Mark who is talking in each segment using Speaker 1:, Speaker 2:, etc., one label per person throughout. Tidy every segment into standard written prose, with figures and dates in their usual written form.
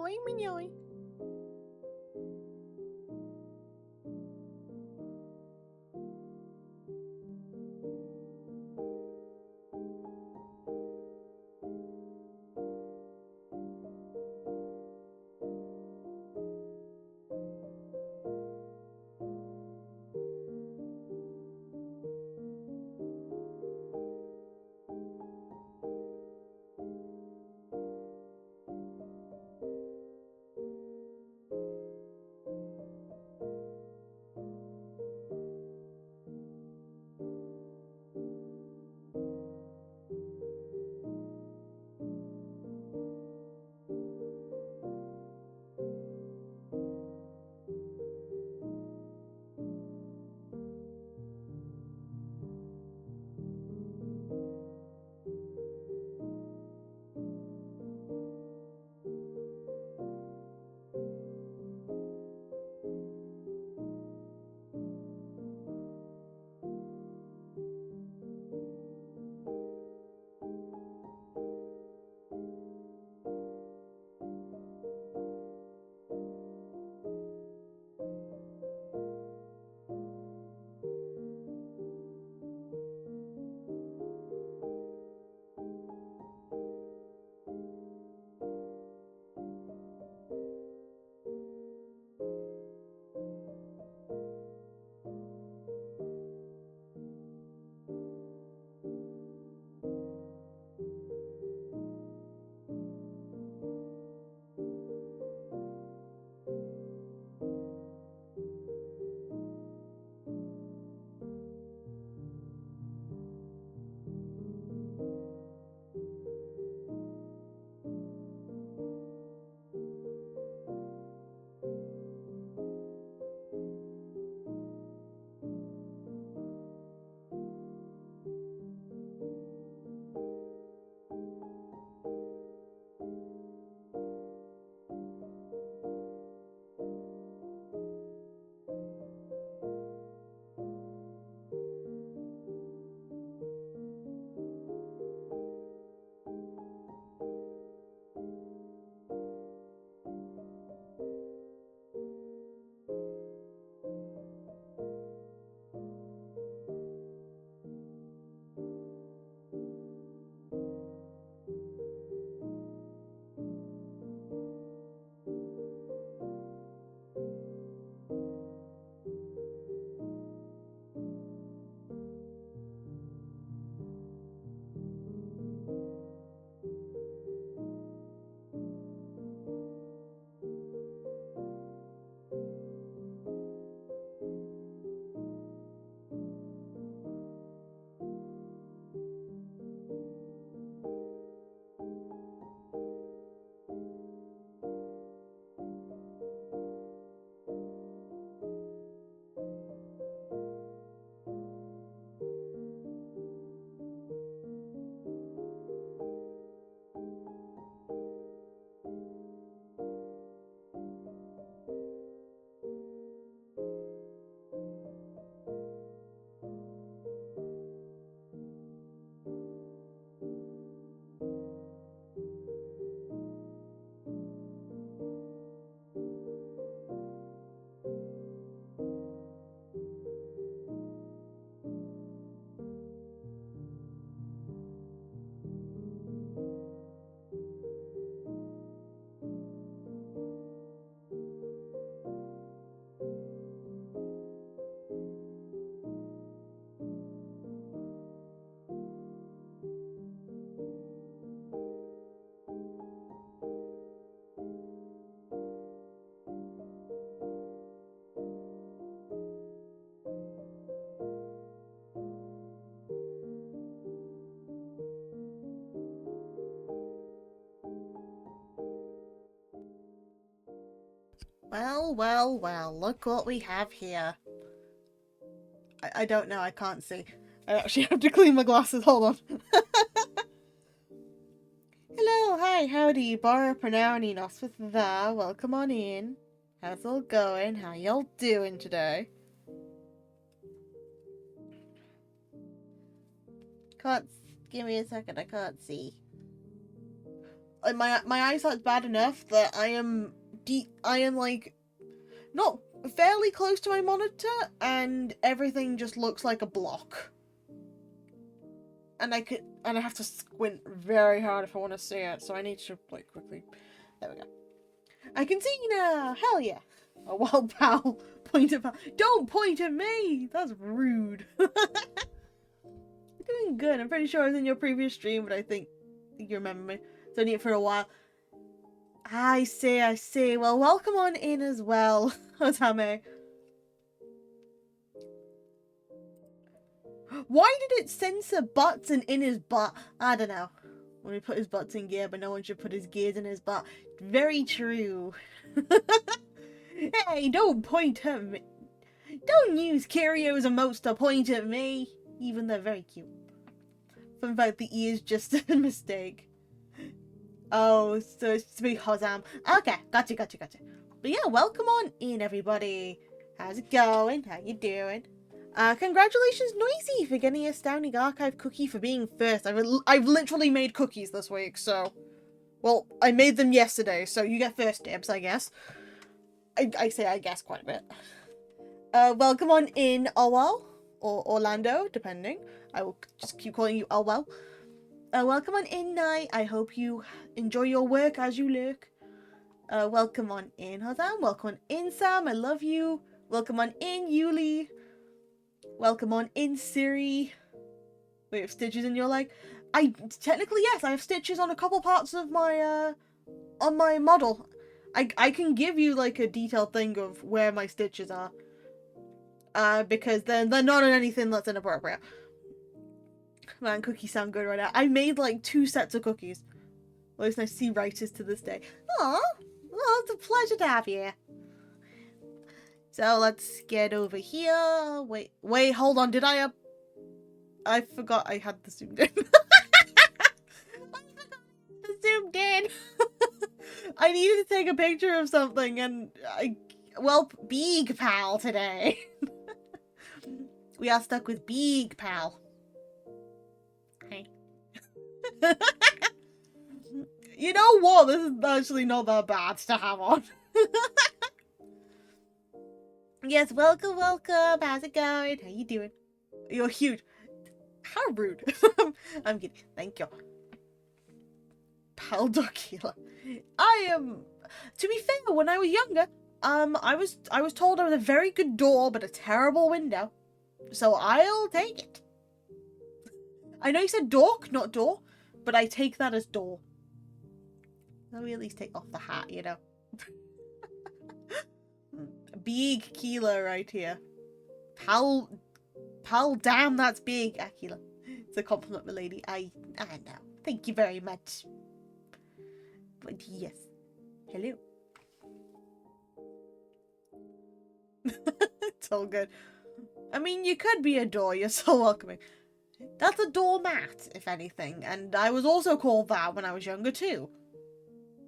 Speaker 1: Oi, minhoi. Well, well, well, look what we have here. I don't know, I can't see. I actually have to clean my glasses, hold on. Hello, hi, howdy, bar pronouncing with the. Welcome on in. How's it all going? How y'all doing today? Can't, give me a second, I can't see. my eyesight's bad enough that I am like not fairly close to my monitor, and everything just looks like a block. And I have to squint very hard if I want to see it, so I need to like quickly. There we go. I can see now. Hell yeah. Oh well, pal. Point at pal. Don't point at me. That's rude. You're doing good. I'm pretty sure I was in your previous stream, but I think you remember me. It's only for a while. I see. Well, welcome on in as well, Otame. Why did it censor butts and in his butt? I don't know. When we put his butts in gear, but no one should put his gears in his butt. Very true. Hey, don't point at me. Don't use Kirio's emotes to point at me. Even they're very cute. Fun fact, the E is just a mistake. Oh, so it's to be Hozam. Okay, gotcha. But yeah, welcome on in, everybody. How's it going? How you doing? Congratulations, Noisy, for getting a Astounding Archive cookie for being first. I've literally made cookies this week, so... Well, I made them yesterday, so you get first dibs, I guess. I say I guess quite a bit. Welcome on in, Olwell. Or Orlando, depending. I will just keep calling you Olwell. Welcome on in, Night. I hope you enjoy your work as you lurk. Welcome on in, Hazam. Welcome on in, Sam. I love you. Welcome on in, Yuli. Welcome on in, Siri. Wait, have stitches in your leg? Technically, yes, I have stitches on a couple parts of my, on my model. I can give you, like, a detailed thing of where my stitches are. Because they're not on anything that's inappropriate. Man, cookies sound good right now. I made, like, 2 sets of cookies. At least I see writers to this day. Aw, well, it's a pleasure to have you here. So let's get over here. Wait, hold on. Did I forgot I had the zoomed in. I forgot the zoomed in. I needed to take a picture of something, and well, Big Pal today. We are stuck with Big Pal. Hey. You know what? This is actually not that bad to have on. Yes, welcome. How's it going? How you doing? You're huge. How rude. I'm kidding. Thank you. Paldocula. I am... To be fair, when I was younger, I was told I was a very good door, but a terrible window. So I'll take it. I know you said dork, not door, but I take that as door. Let me at least take off the hat, you know. Big Keela right here. Pal, damn, that's big, Akila. It's a compliment, milady. I know. Thank you very much. But yes. Hello. It's all good. I mean, you could be a door. You're so welcoming. That's a doormat, if anything. And I was also called that when I was younger, too.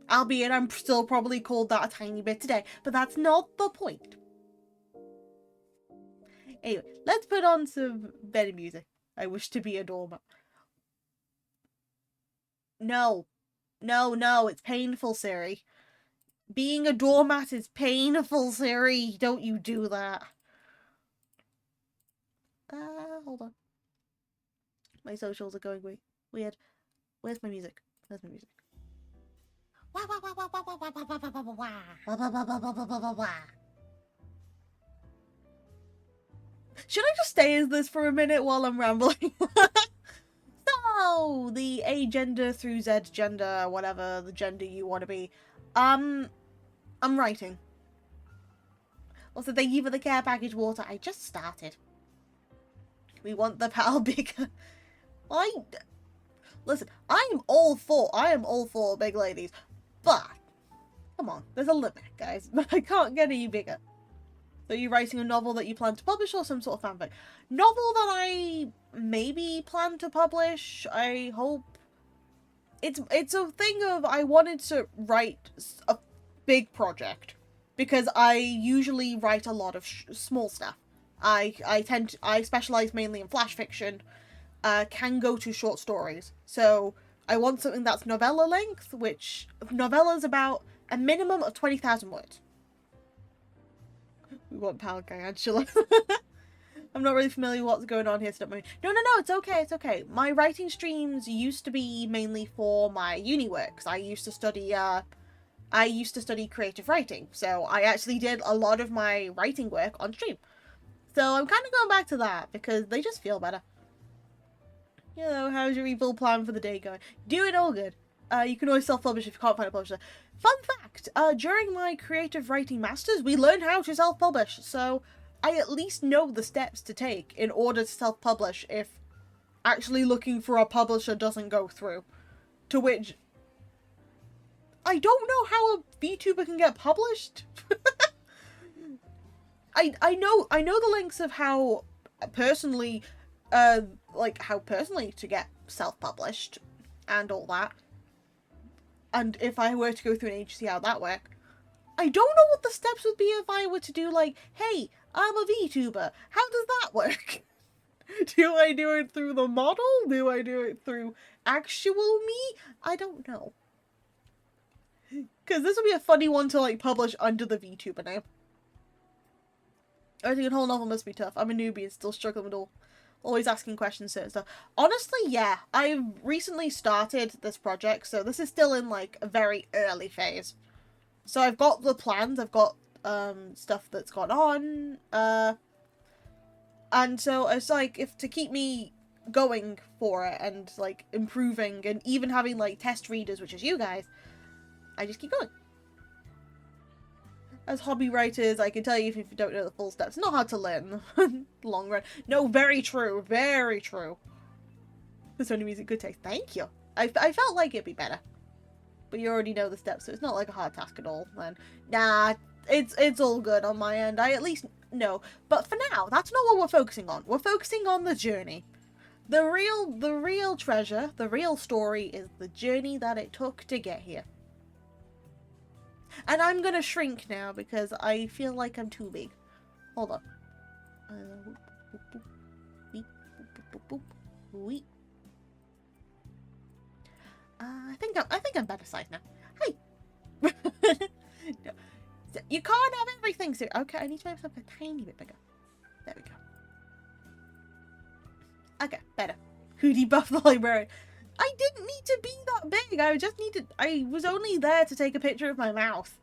Speaker 1: Albeit I'm still probably called that a tiny bit today, but that's not the point. Anyway, let's put on some better music. I wish to be a doormat. No, it's painful, Siri. Being a doormat is painful, Siri. Don't you do that. Hold on. My socials are going weird. Where's my music? Should I just stay as this for a minute while I'm rambling? So, the A gender through Z gender, whatever the gender you want to be. I'm writing. Also, thank you for the care package, Water. I just started. We want the pal bigger. Listen, I am all for big ladies, but come on, there's a limit, guys. I can't get any bigger. So you're writing a novel that you plan to publish, or some sort of fanfic? Novel that I maybe plan to publish, I hope. It's a thing of, I wanted to write a big project, because I usually write a lot of small stuff. I specialize mainly in flash fiction, can go to short stories. So I want something that's novella length, which novella's about a minimum of 20,000 words. We want Pal Gang and Chillhop. I'm not really familiar with what's going on here, so don't mind. No, it's okay, it's okay. My writing streams used to be mainly for my uni work, 'cause I used to study creative writing, so I actually did a lot of my writing work on stream. So I'm kind of going back to that, because they just feel better. You know, how's your rebuild plan for the day going? Doing all good. You can always self-publish if you can't find a publisher. Fun fact, during my creative writing masters, we learned how to self-publish, so I at least know the steps to take in order to self-publish if actually looking for a publisher doesn't go through. To which, I don't know how a VTuber can get published. I know the links of how personally to get self-published and all that. And if I were to go through an agency, how that work. I don't know what the steps would be if I were to do like, hey, I'm a VTuber. How does that work? Do I do it through the model? Do I do it through actual me? I don't know. Because this would be a funny one to like publish under the VTuber name. I think a whole novel must be tough. I'm a newbie and still struggling with all. Always asking questions, certain stuff. Honestly, yeah. I've recently started this project, so this is still in like a very early phase. So I've got the plans, I've got stuff that's gone on, and so it's like, if to keep me going for it and like improving and even having like test readers, which is you guys, I just keep going. As hobby writers, I can tell you if you don't know the full steps, it's not hard to learn long run. No, very true, very true. This only music good taste. Thank you. I felt like it'd be better. But you already know the steps, so it's not like a hard task at all, then. Nah, it's all good on my end. I at least know. But for now, that's not what we're focusing on. We're focusing on the journey. The real treasure, the real story is the journey that it took to get here. And I'm gonna shrink now because I feel like I'm too big. Hold on. I think I'm better size now. Hey. No. You can't have everything, so okay, I need to make myself a tiny bit bigger. There we go. Okay, better. Who debuffed the librarian? I didn't need to be that big. I was only there to take a picture of my mouth.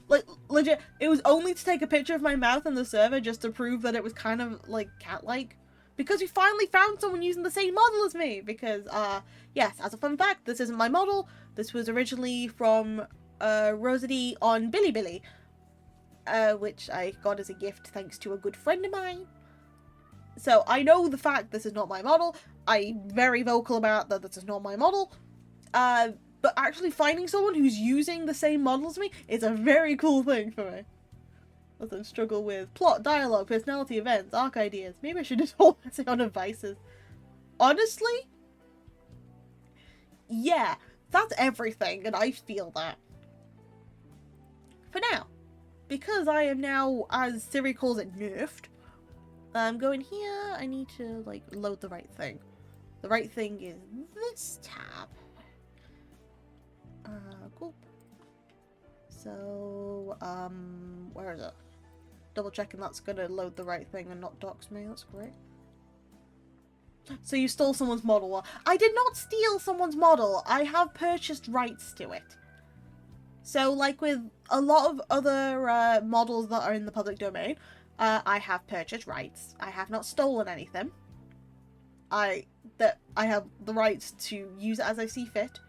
Speaker 1: Like, legit, it was only to take a picture of my mouth in the server just to prove that it was kind of, like, cat-like. Because we finally found someone using the same model as me. Because, yes, as a fun fact, this isn't my model. This was originally from, Rosalie on Bilibili. Which I got as a gift thanks to a good friend of mine. So, I know the fact this is not my model. I'm very vocal about that this is not my model. But actually finding someone who's using the same model as me is a very cool thing for me. Doesn't struggle with plot, dialogue, personality, events, arc ideas. Maybe I should just hold essay on advices. Honestly? Yeah, that's everything, and I feel that. For now. Because I am now, as Siri calls it, nerfed. I'm going here, I need to, like, load the right thing. The right thing is this tab. Cool. So, where is it? Double checking that's gonna load the right thing and not dox me, that's great. So you stole someone's model. I did not steal someone's model, I have purchased rights to it. So, like with a lot of other models that are in the public domain, I have purchased rights. I have not stolen anything. I have the rights to use it as I see fit.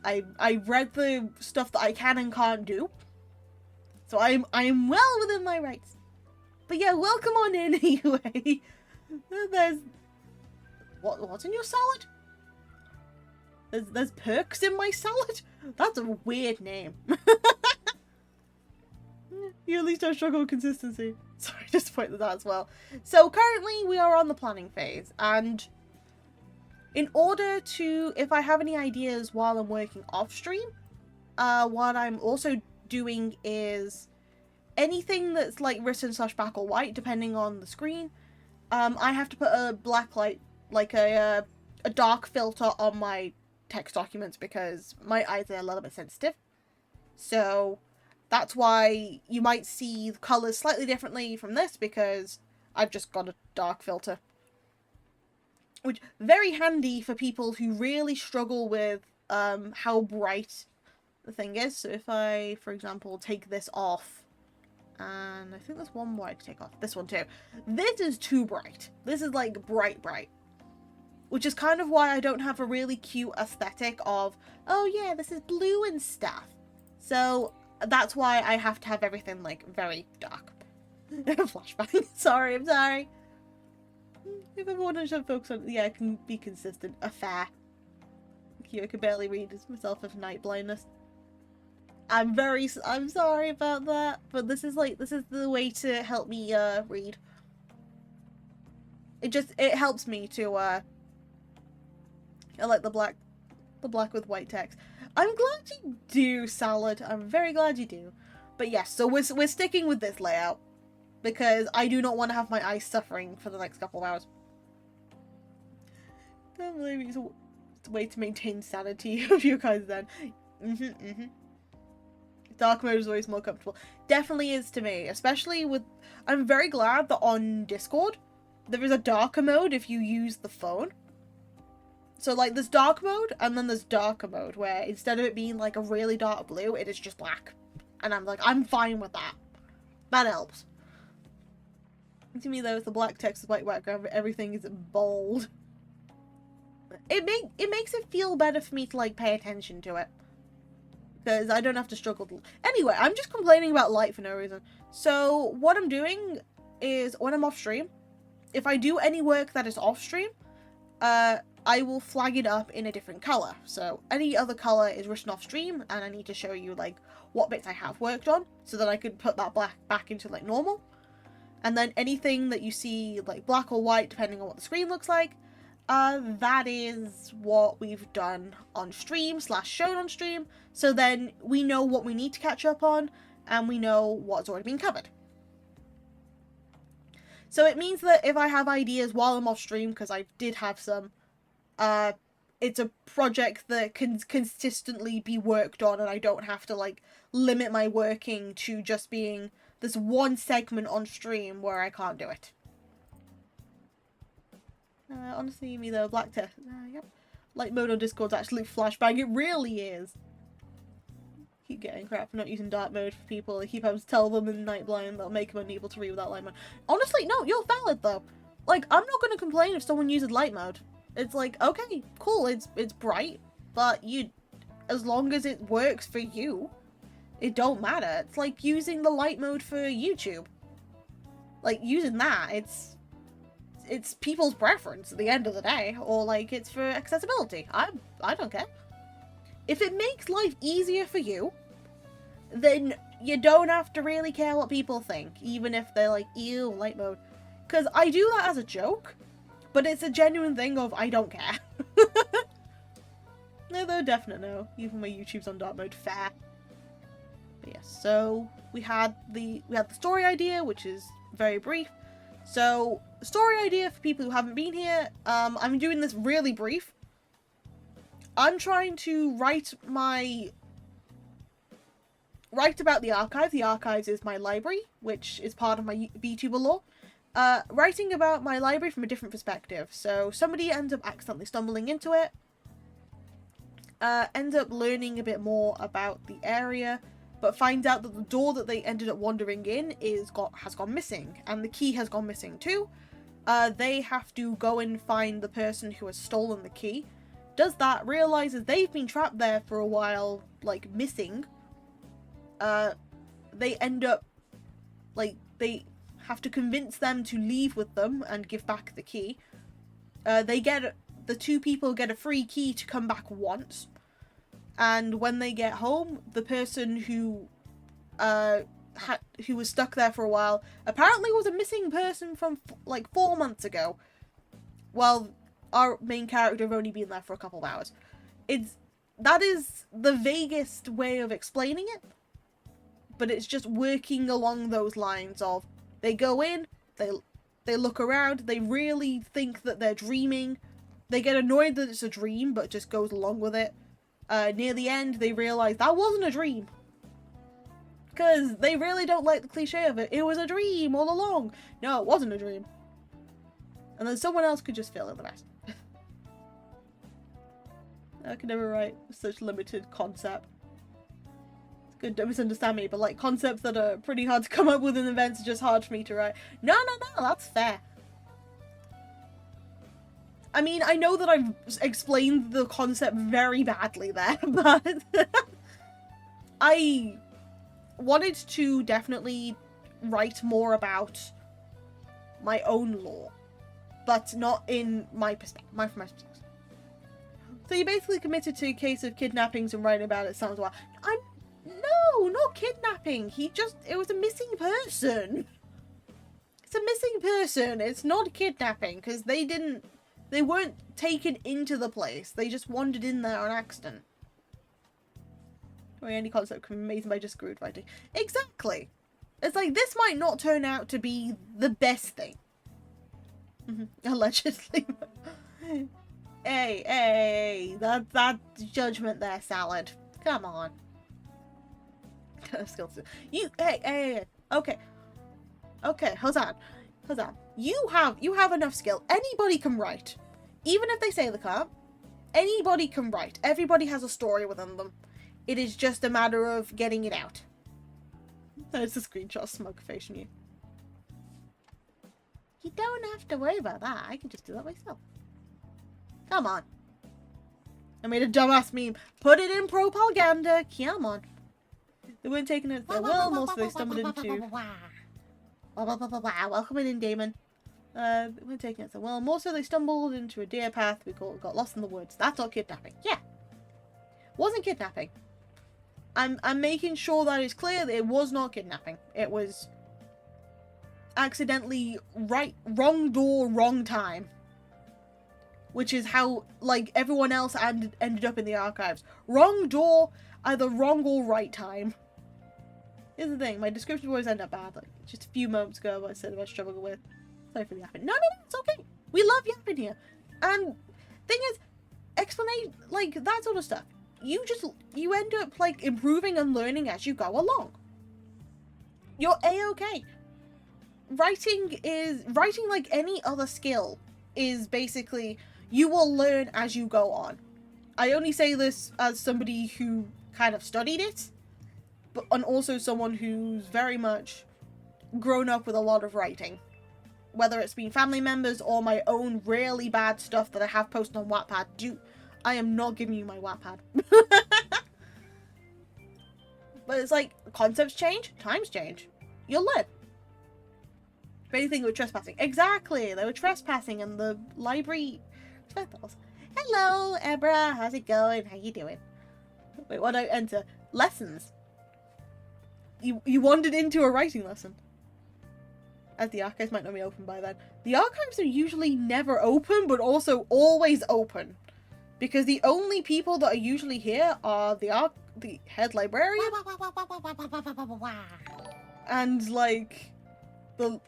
Speaker 1: I read the stuff that I can and can't do. So I am well within my rights. But yeah, welcome on in anyway. There's what's in your salad? There's perks in my salad? That's a weird name. You at least don't struggle with consistency. Sorry, just point that out as well. So currently we are on the planning phase, and in order to, if I have any ideas while I'm working off stream, what I'm also doing is anything that's like written / black or white, depending on the screen, I have to put a black light, like a dark filter on my text documents because my eyes are a little bit sensitive. So that's why you might see the colours slightly differently from this, because I've just got a dark filter. Which, very handy for people who really struggle with how bright the thing is. So if I, for example, take this off, and I think there's one more I can take off. This one too. This is too bright. This is like bright. Which is kind of why I don't have a really cute aesthetic of, oh yeah, this is blue and stuff. So that's why I have to have everything like very dark. Flashbang. Sorry, I'm sorry. If everyone should focus on, yeah, it can be consistent. A fair. I can barely read myself with night blindness. I'm sorry about that, but this is the way to help me read. It helps me to I like the black with white text. I'm glad you do, Salad. I'm very glad you do. But yes, so we're sticking with this layout because I do not want to have my eyes suffering for the next couple of hours. Don't believe it's a way to maintain sanity of you guys then. Dark mode is always more comfortable. Definitely is to me, especially with... I'm very glad that on Discord, there is a darker mode if you use the phone. So, like, there's dark mode, and then there's darker mode, where instead of it being, like, a really dark blue, it is just black. And I'm like, I'm fine with that. That helps. To me, though, it's the black text with white background, everything is bold. It makes it feel better for me to, like, pay attention to it. Because I don't have to struggle. Anyway, I'm just complaining about light for no reason. So what I'm doing is when I'm off stream, if I do any work that is off stream, I will flag it up in a different color. So any other color is written off stream, and I need to show you like what bits I have worked on, so that I could put that back into like normal. And then anything that you see like black or white, depending on what the screen looks like, that is what we've done on stream / shown on stream. So then we know what we need to catch up on, and we know what's already been covered. So it means that if I have ideas while I'm off stream, because I did have some, it's a project that can consistently be worked on, and I don't have to like limit my working to just being this one segment on stream where I can't do it. Honestly, me though, black test. Yep. Light mode on Discord's actually flashbang. It really is. Keep getting crap for not using dark mode for people. They keep having to tell them in night blind that'll make them unable to read without light mode. Honestly, no, you're valid though. Like, I'm not gonna complain if someone uses light mode. It's like, okay, cool, it's bright, but as long as it works for you, it don't matter. It's like using the light mode for YouTube. Like, using that, it's people's preference at the end of the day, or like it's for accessibility. I don't care. If it makes life easier for you, then you don't have to really care what people think, even if they're like, ew, light mode. Because I do that as a joke, but it's a genuine thing of I don't care. No, though, definite no. Even my YouTube's on dark mode, fair. But yes, so we had the story idea, which is very brief. So, story idea for people who haven't been here, I'm doing this really brief. I'm trying to write about the archive. The archives is my library, which is part of my VTuber lore. Writing about my library from a different perspective. So, somebody ends up accidentally stumbling into it, ends up learning a bit more about the area, but finds out that the door that they ended up wandering in has gone missing, and the key has gone missing too. They have to go and find the person who has stolen the key. Does that, realizes they've been trapped there for a while, like, missing. They end up, like, they have to convince them to leave with them and give back the key. The two people get a free key to come back once. And when they get home, the person who was stuck there for a while apparently was a missing person from like 4 months ago. Well, our main character have only been there for a couple of hours. That is the vaguest way of explaining it, but it's just working along those lines of they go in, they look around, they really think that they're dreaming, They get annoyed that it's a dream, but just goes along with it. Near the end, they realize that wasn't a dream. Because they really don't like the cliche of it. It was a dream all along. No, it wasn't a dream. And then someone else could just fill in the rest. I could never write such limited concept. It's good, don't misunderstand me, but like concepts that are pretty hard to come up with in events are just hard for me to write. No, that's fair. I mean, I know that I've explained the concept very badly there, but I wanted to definitely write more about my own lore, but not in my perspective. So you basically committed to a case of kidnappings and writing about it sounds wild. No, not kidnapping. It was a missing person. It's a missing person. It's not kidnapping because they weren't taken into the place. They just wandered in there on accident. Or any concept can be amazing by just screwed writing. Exactly. It's like, this might not turn out to be the best thing. Allegedly. Hey, that judgment there, Salad. Come on. Hey, okay, hold on. You have enough skill. Anybody can write. Even if they say they can't, anybody can write. Everybody has a story within them. It is just a matter of getting it out. There's a screenshot of smug face from you. You don't have to worry about that. I can just do that myself. Come on. I made a dumbass meme. Put it in propaganda. Come on. They weren't taking it. Well, most of they stumbled into. Welcome in, Damon. They weren't taking it. So well, most of they stumbled into a deer path. We got lost in the woods. That's not kidnapping. Yeah. Wasn't kidnapping. I'm making sure that it's clear that it was not kidnapping. It was accidentally wrong door, wrong time. Which is how, like, everyone else ended up in the archives. Wrong door, either wrong or right time. Here's the thing, my descriptions always end up bad. Like, just a few moments ago, I said about struggling with. Sorry for the yapping. No, it's okay. We love yapping here. And, thing is, explanation, like, that sort of stuff. You end up, like, improving and learning as you go along. You're A-okay. Writing like any other skill is basically, you will learn as you go on. I only say this as somebody who kind of studied it, and also someone who's very much grown up with a lot of writing. Whether it's been family members or my own really bad stuff that I have posted on Wattpad. I am not giving you my Wattpad. But it's like, concepts change, times change. You'll learn. Anything with trespassing. Exactly! They were trespassing in the library. Hello, Ebra. How's it going? How you doing? Wait, what do I enter? Lessons. You wandered into a writing lesson. As the archives might not be open by then. The archives are usually never open, but also always open. Because the only people that are usually here are the head librarian. And, like, the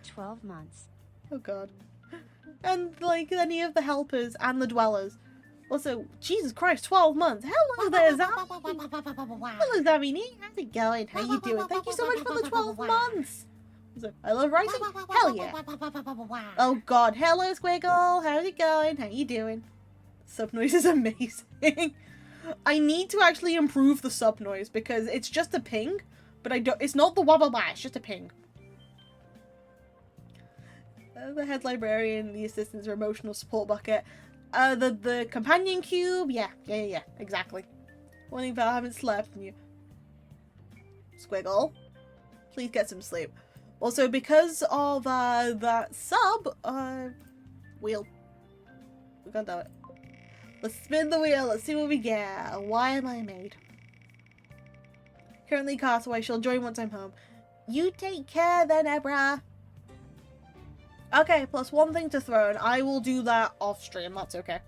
Speaker 2: 12 months.
Speaker 1: Oh god. And, like, any of the helpers and the dwellers. Also, Jesus Christ, 12 months. Hello there, Zami. Hello, Zamini. How's it going? How you doing? Thank you so much for the 12 months. So, I love writing. Hell yeah. Oh god. Hello, Squiggle. How's it going? How you doing? Sub noise is amazing. I need to actually improve the sub noise because it's just a ping, but it's not the wah wah wah, it's just a ping. The head librarian, the assistants, or emotional support bucket. The companion cube, yeah, exactly. One thing about I haven't slept and you. Squiggle, please get some sleep. Also, because of that sub, wheel. We got that. Let's spin the wheel. Let's see what we get. Why am I made? Currently castaway. She'll join once I'm home. You take care then, Ebra. Okay, plus one thing to throw, and I will do that off stream. That's okay.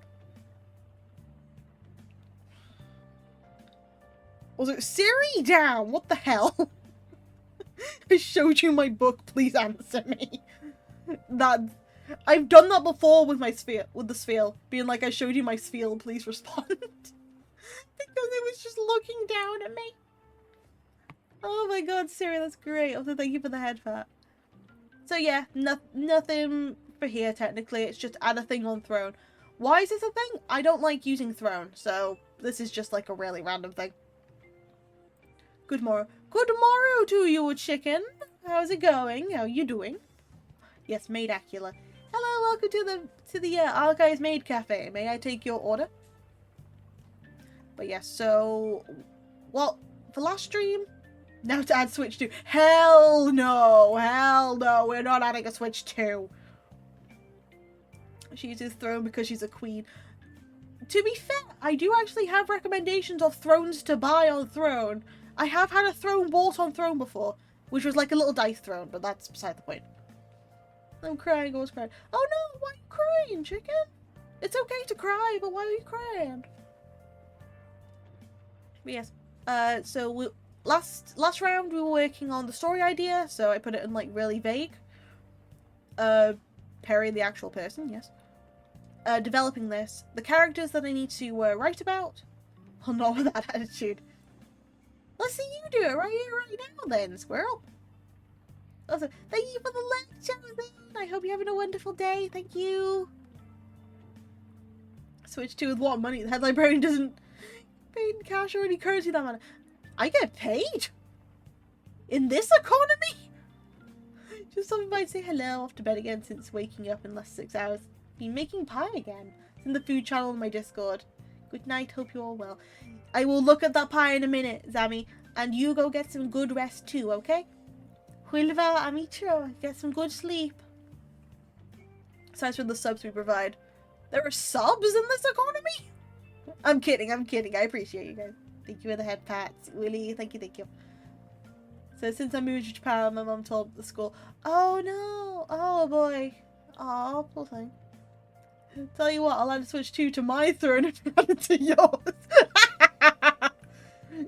Speaker 1: Also, Siri down! What the hell? I showed you my book. Please answer me. I've done that before with my sphere, with the sphere, being like, I showed you my sphere, please respond. Because it was just looking down at me. Oh my god, Siri, that's great. Also, thank you for the head pat. So yeah, nothing for here technically. It's just add a thing on throne. Why is this a thing? I don't like using throne, so this is just like a really random thing. Good morrow. Good morrow to you, chicken. How's it going? How you doing? Yes, Maid Acula. Hello, welcome to the Archives Maid Cafe. May I take your order? But yes, so well, for last stream, now to add Switch 2. Hell no, we're not adding a Switch 2. She uses throne because she's a queen. To be fair, I do actually have recommendations of thrones to buy on throne. I have had a throne bought on throne before, which was like a little dice throne, but that's beside the point. I'm crying, I was crying. Oh no, why are you crying, chicken? It's okay to cry, but why are you crying? But yes, so last round we were working on the story idea, so I put it in like really vague. Perry, the actual person, yes. Developing this, the characters that I need to write about. Oh, not with that attitude. Let's see you do it right here, right now, then, squirrel. Also, thank you for the lecture, then. I hope you're having a wonderful day. Thank you. Switch to with what money? The head librarian doesn't pay in cash or any currency that matter. I get paid in this economy. Just someone might say hello. Off to bed again since waking up in less 6 hours. Been making pie again. It's in the food channel on my Discord. Good night. Hope you're all well. I will look at that pie in a minute, Zami. And you go get some good rest too, okay? Hulva, Amitro. Get some good sleep. Aside from the subs we provide. There are subs in this economy? I'm kidding. I appreciate you guys. Thank you for the head pats. Willie, thank you. So since I moved to Japan, my mom told the school, oh no, oh boy. Oh, poor thing. Tell you what, I'll add a Switch 2 to my throne and add it to yours.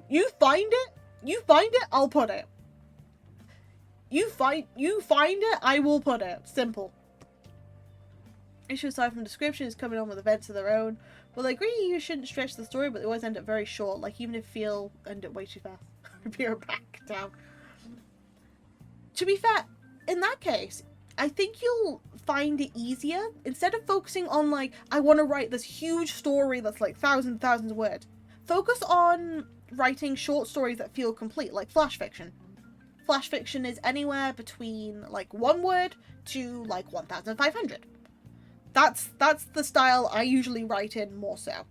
Speaker 1: You find it, I'll put it. You find it, I will put it. Simple. Issue aside from description is coming on with events of their own. Well, I agree you shouldn't stretch the story, but they always end up very short. Like, even if feel end up way too fast. Be right back down. To be fair, in that case, I think you'll find it easier. Instead of focusing on, like, I want to write this huge story that's like thousands of words. Focus on writing short stories that feel complete, like flash fiction. Flash fiction is anywhere between, like, 1 word to, like, 1,500. That's the style I usually write in more so.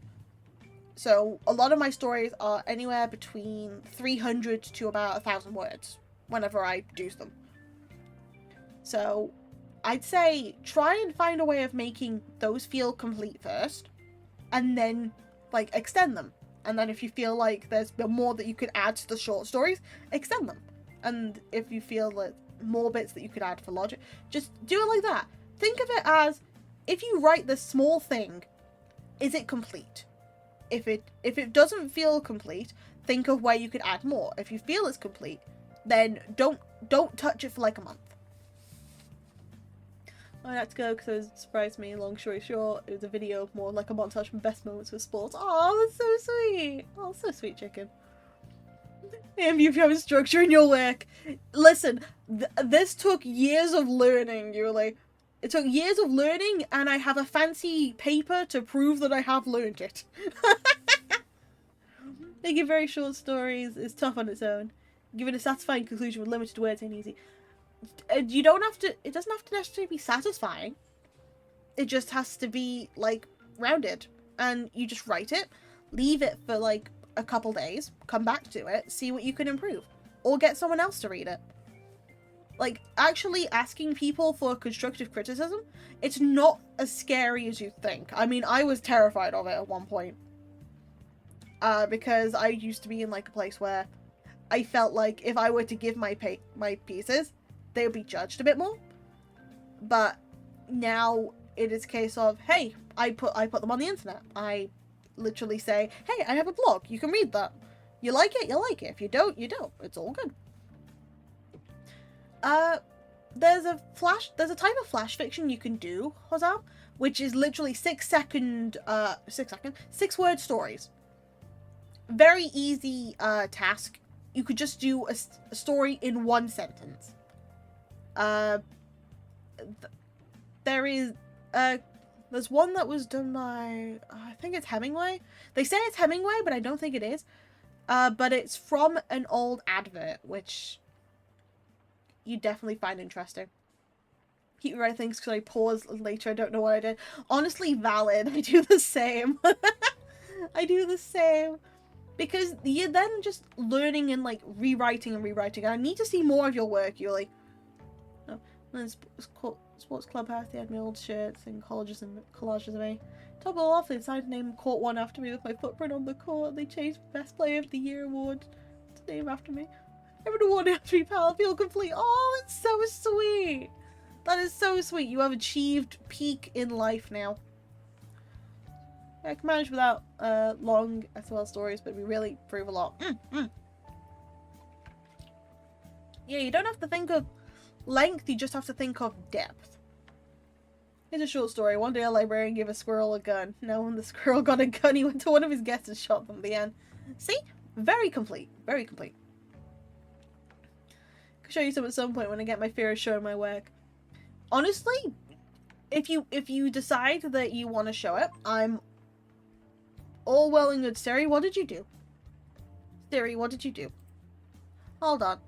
Speaker 1: So a lot of my stories are anywhere between 300 to about 1,000 words whenever I do them. So I'd say try and find a way of making those feel complete first, and then like extend them. And then if you feel like there's more that you could add to the short stories, extend them. And if you feel like more bits that you could add for logic, just do it like that. Think of it as, if you write this small thing, is it complete? If it doesn't feel complete, think of where you could add more. If you feel it's complete, then don't touch it for like a month. I had to go because it surprised me. Long story short, it was a video of more like a montage from best moments with sports. Oh, that's so sweet. Oh, so sweet, chicken. And if you have a structure in your work, listen. This took years of learning. It took years of learning, and I have a fancy paper to prove that I have learned it. Making very short stories is tough on its own. Giving a satisfying conclusion with limited words ain't easy. You don't have to. It doesn't have to necessarily be satisfying. It just has to be like rounded, and you just write it, leave it for like a couple days, come back to it, see what you can improve, or get someone else to read it. Like, actually asking people for constructive criticism, it's not as scary as you think. I mean, I was terrified of it at one point. Because I used to be in, like, a place where I felt like if I were to give my pieces, they would be judged a bit more. But now it is a case of, hey, I put them on the internet. I literally say, hey, I have a blog. You can read that. You like it, you like it. If you don't, you don't. It's all good. there's a type of flash fiction you can do, Hosam, which is literally 6 word stories. Very easy task. You could just do a story in 1 sentence. There's one that was done by, I think it's Hemingway. They say it's Hemingway, but I don't think it is. But it's from an old advert, which you definitely find interesting. Keep writing things because I pause later. I don't know what I did. Honestly, valid. I do the same. I do the same. Because you're then just learning and like rewriting and rewriting. And I need to see more of your work, Yuli. Oh, Sports Clubhouse, they had my old shirts and collages of me. Top it off, they decided to name Court 1 after me with my footprint on the court. They changed Best Player of the Year award to name after me. Everyone awarded after me, pal. I feel complete. Oh, it's so sweet. That is so sweet. You have achieved peak in life now. I can manage without long SOL stories, but we really prove a lot. Yeah, you don't have to think of length, you just have to think of depth. Here's a short story. One day a librarian gave a squirrel a gun. Now when the squirrel got a gun, he went to one of his guests and shot them at the end. See? Very complete. Very complete. I'll show you some at some point when I get my fear of showing my work. Honestly, if you decide that you want to show it, I'm all well and good. Siri, what did you do? Siri, what did you do? Hold on.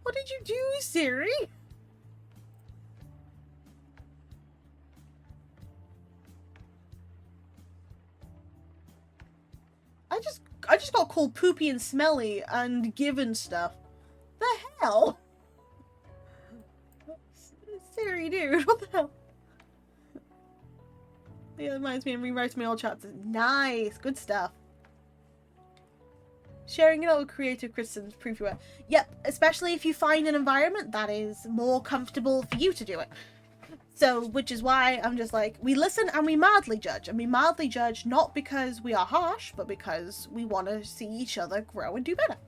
Speaker 1: What did you do, Siri? I just got called poopy and smelly and given stuff. The hell? Siri, dude, what the hell? Yeah, that reminds me and rewrites my old chats. Nice, good stuff. Sharing it out with creative criticisms prove your work. Yep, especially if you find an environment that is more comfortable for you to do it. So, which is why I'm just like, we listen and we mildly judge. And we mildly judge not because we are harsh, but because we want to see each other grow and do better.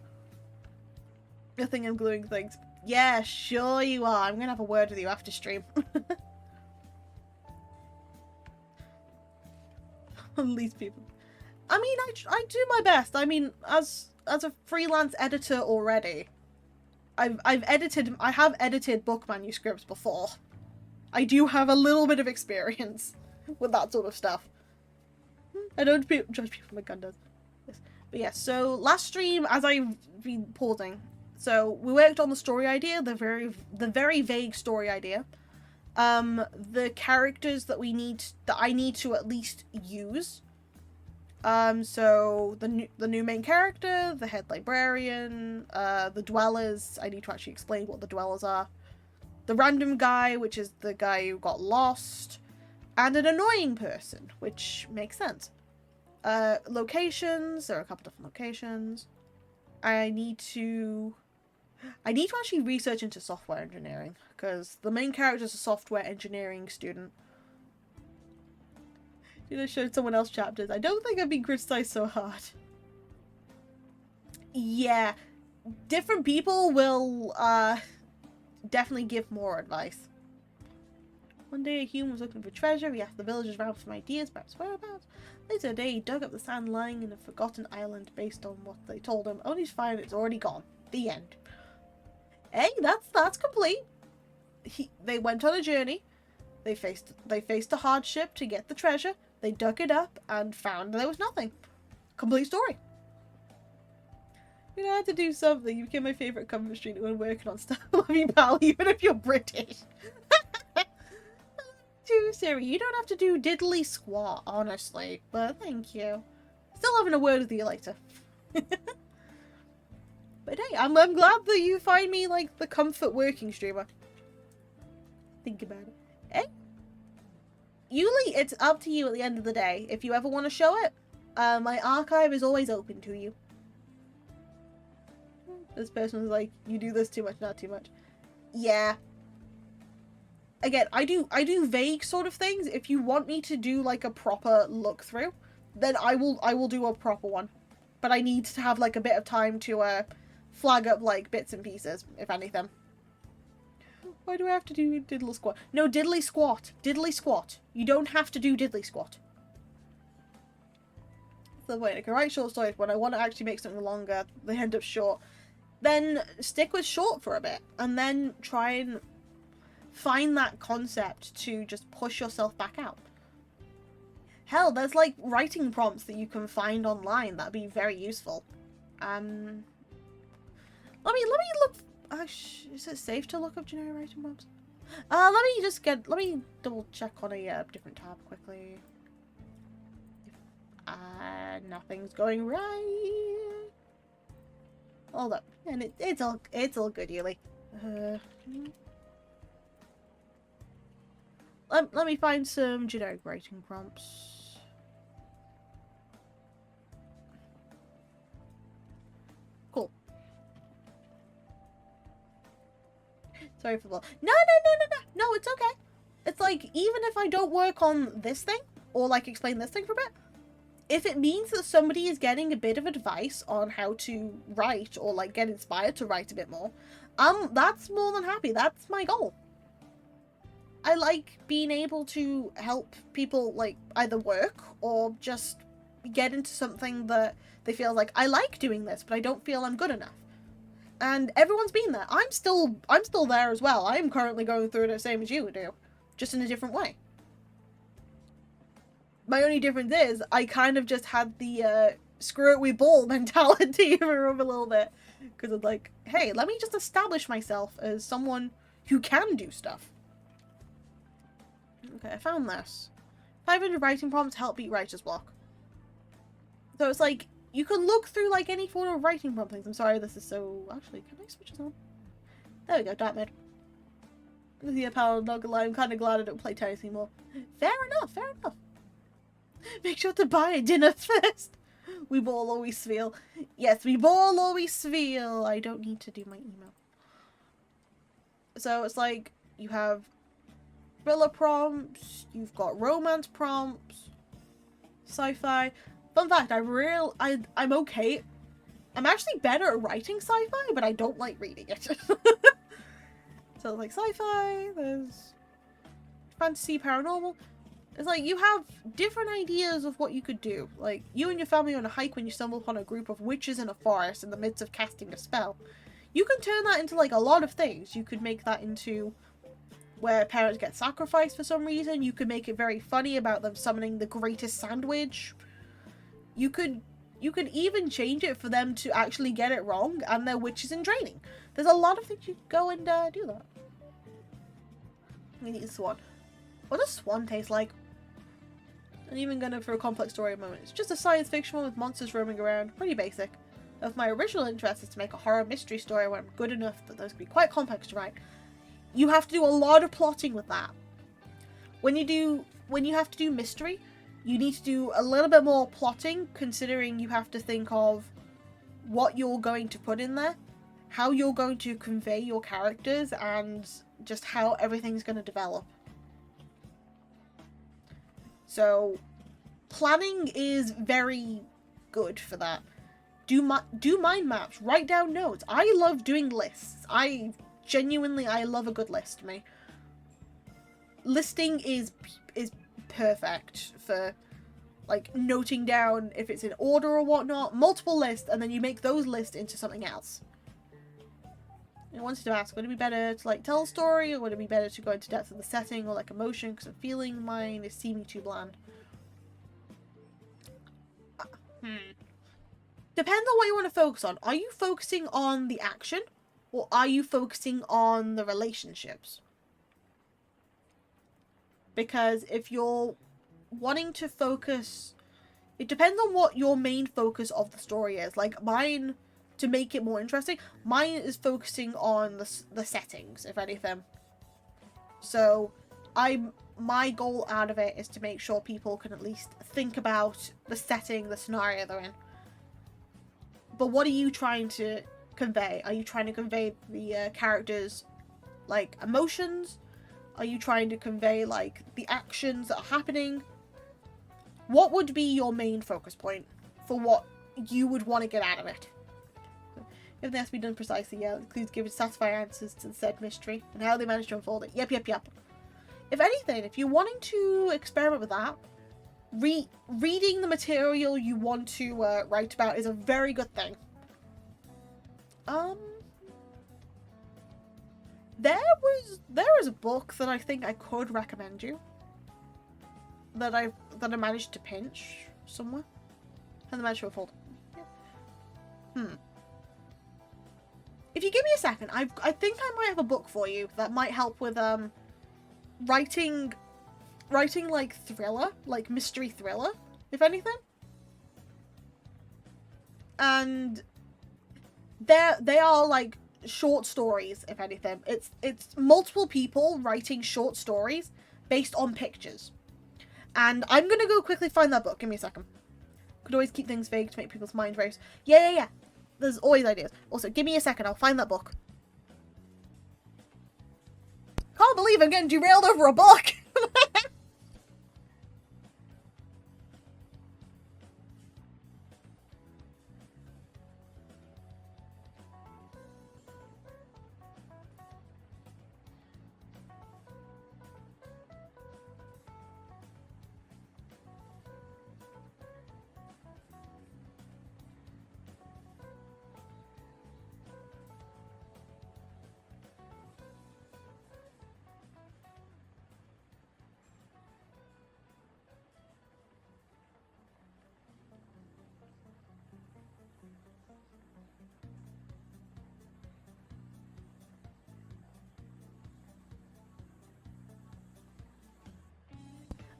Speaker 1: I think I'm gluing things. Yeah, sure you are. I'm going to have a word with you after stream. These people. I mean, I do my best. I mean, as a freelance editor already, I have edited book manuscripts before. I do have a little bit of experience with that sort of stuff. I don't judge people, my gun does. Yes. But yeah, so last stream, as I've been pausing, so we worked on the story idea, the very vague story idea. The characters that I need to at least use. So the new main character, the head librarian, the dwellers. I need to actually explain what the dwellers are. The random guy, which is the guy who got lost, and an annoying person, which makes sense. Locations. There are a couple different locations. I need to actually research into software engineering, because the main character is a software engineering student. I showed someone else chapters. I don't think I've been criticized so hard. Yeah, different people will definitely give more advice. One day a human was looking for treasure. He asked the villagers around for some ideas about his whereabouts. Later that day he dug up the sand lying in a forgotten island based on what they told him, only to find it's already gone. The end. Hey, that's complete. They went on a journey. They faced a hardship to get the treasure. They dug it up and found there was nothing. Complete story. You know, I had to do something. You became my favourite comfort street when working on stuff. Love you, pal, even if you're British. Too Siri, you don't have to do diddly squat, honestly. But thank you. Still having a word with you later. But hey, I'm glad that you find me like the comfort working streamer. Think about it. Hey? Yuli, it's up to you at the end of the day. If you ever want to show it, my archive is always open to you. This person was like, you do this too much, not too much. Yeah. Again, I do vague sort of things. If you want me to do like a proper look through, then I will do a proper one. But I need to have like a bit of time to flag up like bits and pieces, if anything. Why do I have to do diddly squat? No, diddly squat. Diddly squat. You don't have to do diddly squat. The way I can write short stories when I want to actually make something longer, they end up short. Then stick with short for a bit, and then try and find that concept to just push yourself back out. Hell, there's like writing prompts that you can find online that'd be very useful. Let me look. Is it safe to look up generic writing prompts? Let me double check on a different tab quickly. Nothing's going right. Hold up, and it's all good, Yuli. Let me find some generic writing prompts. Cool. Sorry for the... No, it's okay. It's like, even if I don't work on this thing, or like explain this thing for a bit, if it means that somebody is getting a bit of advice on how to write, or like get inspired to write a bit more, that's more than happy. That's my goal. I like being able to help people like either work or just get into something that they feel like, I like doing this, but I don't feel I'm good enough. And everyone's been there. I'm still there as well. I am currently going through the same as you do, just in a different way. My only difference is I kind of just had the screw it we ball mentality for a little bit, because it's like, hey, let me just establish myself as someone who can do stuff. Okay, I found this. 500 writing prompts help beat writer's block. So it's like, you can look through like any form of writing prompt things. I'm sorry, this is so... Actually, can I switch this on? There we go, dark mode. Yeah, pal, not gonna lie, I'm kind of glad I don't play tennis anymore. Fair enough. Make sure to buy a dinner first. We all always feel. Yes, we all always feel. I don't need to do my email. So it's like, you have thriller prompts, you've got romance prompts, sci-fi. Fun fact, I'm okay. I'm actually better at writing sci-fi, but I don't like reading it. So like sci-fi, there's fantasy, paranormal. It's like you have different ideas of what you could do. Like, you and your family are on a hike when you stumble upon a group of witches in a forest in the midst of casting a spell. You can turn that into like a lot of things. You could make that into where parents get sacrificed for some reason. You could make it very funny about them summoning the greatest sandwich. You could even change it for them to actually get it wrong and they're witches in training. There's a lot of things you could go and do that. We need a swan. What does swan taste like? I'm even gonna for a complex story a moment. It's just a science fiction one with monsters roaming around. Pretty basic. If my original interest is to make a horror mystery story where I'm good enough that those can be quite complex to write, you have to do a lot of plotting with that. When you have to do mystery, you need to do a little bit more plotting, considering you have to think of what you're going to put in there, how you're going to convey your characters, and just how everything's going to develop. So, planning is very good for that. Do mind maps, write down notes. I love doing lists. I love a good list to me. Listing is perfect for like noting down if it's in order or whatnot, multiple lists, and then you make those lists into something else. I wanted to ask, would it be better to like tell a story, or would it be better to go into depth of the setting or like emotion, because I'm feeling mine is seeming too bland? Depends on what you want to focus on. Are you focusing on the action, or are you focusing on the relationships? Because if you're wanting to focus, it depends on what your main focus of the story is. Like mine, to make it more interesting, mine is focusing on the settings, if anything. So my goal out of it is to make sure people can at least think about the setting, the scenario they're in. But what are you trying to convey? Are you trying to convey the characters' like emotions? Are you trying to convey like the actions that are happening? What would be your main focus point for what you would want to get out of it? Everything has to be done precisely, yeah. It includes giving satisfying answers to the said mystery and how they managed to unfold it. Yep. If anything, if you're wanting to experiment with that, reading the material you want to write about is a very good thing. There was a book that I think I could recommend you that I managed to pinch somewhere and I managed to unfold. Yeah. If you give me a second, I think I might have a book for you that might help with writing like thriller, like mystery thriller, if anything. And they are like short stories, if anything. It's multiple people writing short stories based on pictures. And I'm gonna go quickly find that book. Give me a second. Could always keep things vague to make people's mind race. Yeah. There's always ideas. Also, give me a second. I'll find that book. Can't believe I'm getting derailed over a book.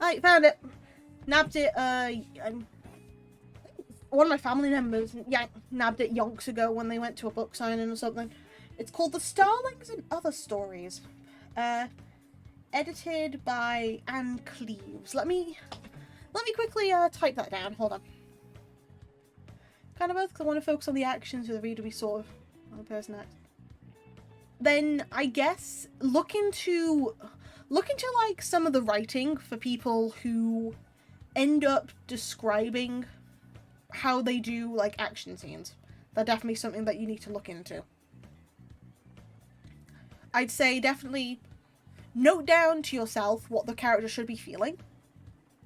Speaker 1: I found it. Nabbed it, one of my family members nabbed it yonks ago when they went to a book signing or something. It's called The Starlings and Other Stories. Edited by Anne Cleves. Let me quickly type that down. Hold on. Kind of both, because I want to focus on the action so the reader be sort of on the person acts. Then I guess look into like some of the writing for people who end up describing how they do like action scenes. That's definitely something that you need to look into. I'd say definitely note down to yourself what the character should be feeling,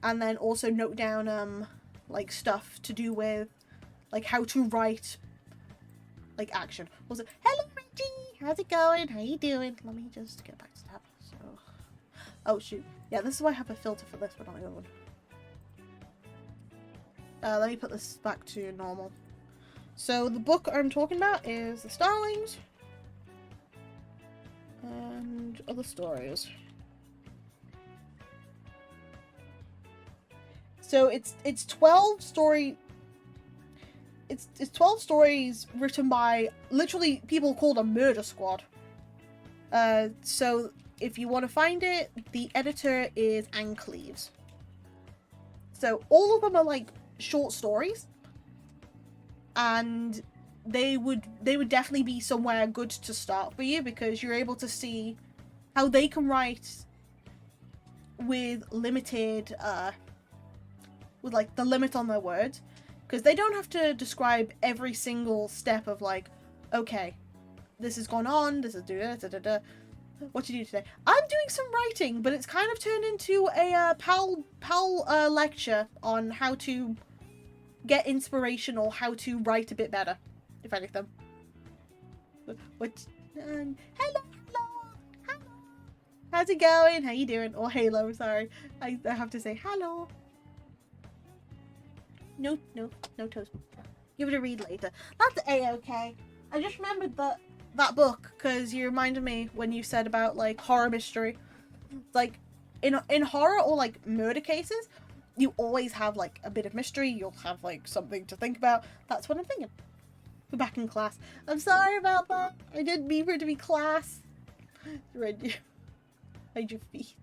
Speaker 1: and then also note down like stuff to do with like how to write like action. Also, hello Reggie, how's it going? How you doing? Let me just get back to tab. So, oh shoot, yeah, this is why I have a filter for this, but not the other one. Let me put this back to normal. So the book I'm talking about is The Starlings and Other Stories. So it's 12 story. It's 12 stories written by literally people called a murder squad. So if you want to find it, the editor is Anne Cleves. So all of them are like short stories, and they would definitely be somewhere good to start for you, because you're able to see how they can write with limited with like the limit on their words, because they don't have to describe every single step of like, okay, this has gone on, this is what you do today. I'm doing some writing, but it's kind of turned into a pal lecture on how to get inspiration or how to write a bit better, if anything. Hello. How's it going? How you doing? Or Halo, sorry. I have to say hello. No toast. Give it a read later. That's A-okay. I just remembered that book because you reminded me when you said about like horror mystery. Like in horror or like murder cases, you always have like a bit of mystery. You'll have like something to think about. That's what I'm thinking. We're back in class. I'm sorry about that. I didn't mean for it to be class. Hide your feet.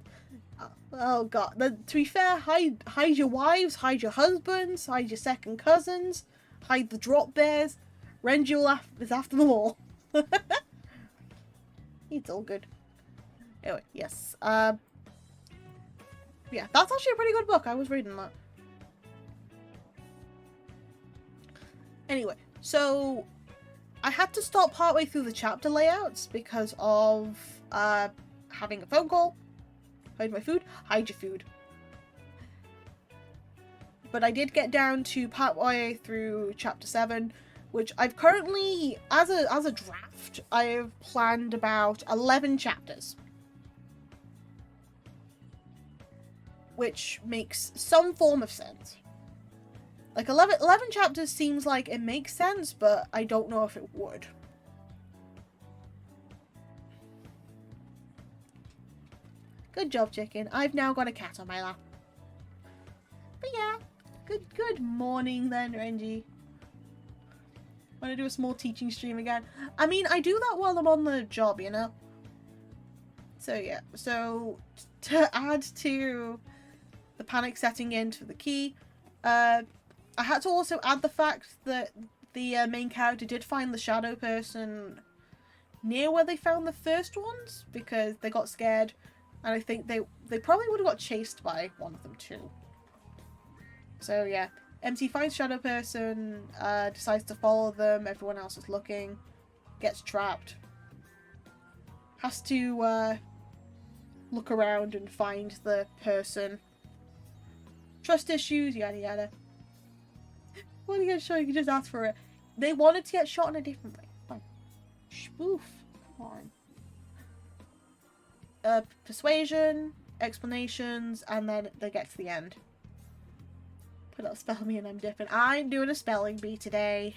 Speaker 1: Oh god. To be fair, hide your wives, hide your husbands, hide your second cousins, hide the drop bears. Renjul is after them all. It's all good. Anyway, yes. Yeah, that's actually a pretty good book. I was reading that. Anyway, so I had to stop partway through the chapter layouts because of having a phone call. Hide my food? Hide your food. But I did get down to partway through chapter 7, which I've currently, as a draft, I've planned about 11 chapters. Which makes some form of sense. Like, 11 chapters seems like it makes sense, but I don't know if it would. Good job, chicken. I've now got a cat on my lap. But yeah, good morning then, Renji. Want to do a small teaching stream again? I mean, I do that while I'm on the job, you know? So yeah, so to add to the panic setting in for the key, I had to also add the fact that the main character did find the shadow person near where they found the first ones, because they got scared, and I think they probably would have got chased by one of them too. So yeah, MC finds shadow person, decides to follow them, everyone else is looking, gets trapped, has to look around and find the person. Trust issues, yada yada. What are you gonna show? You can just ask for it. They wanted to get shot in a different way. Fine. Spoof. Come on. Persuasion, explanations, and then they get to the end. Put out spell me and I'm dipping. I'm doing a spelling bee today.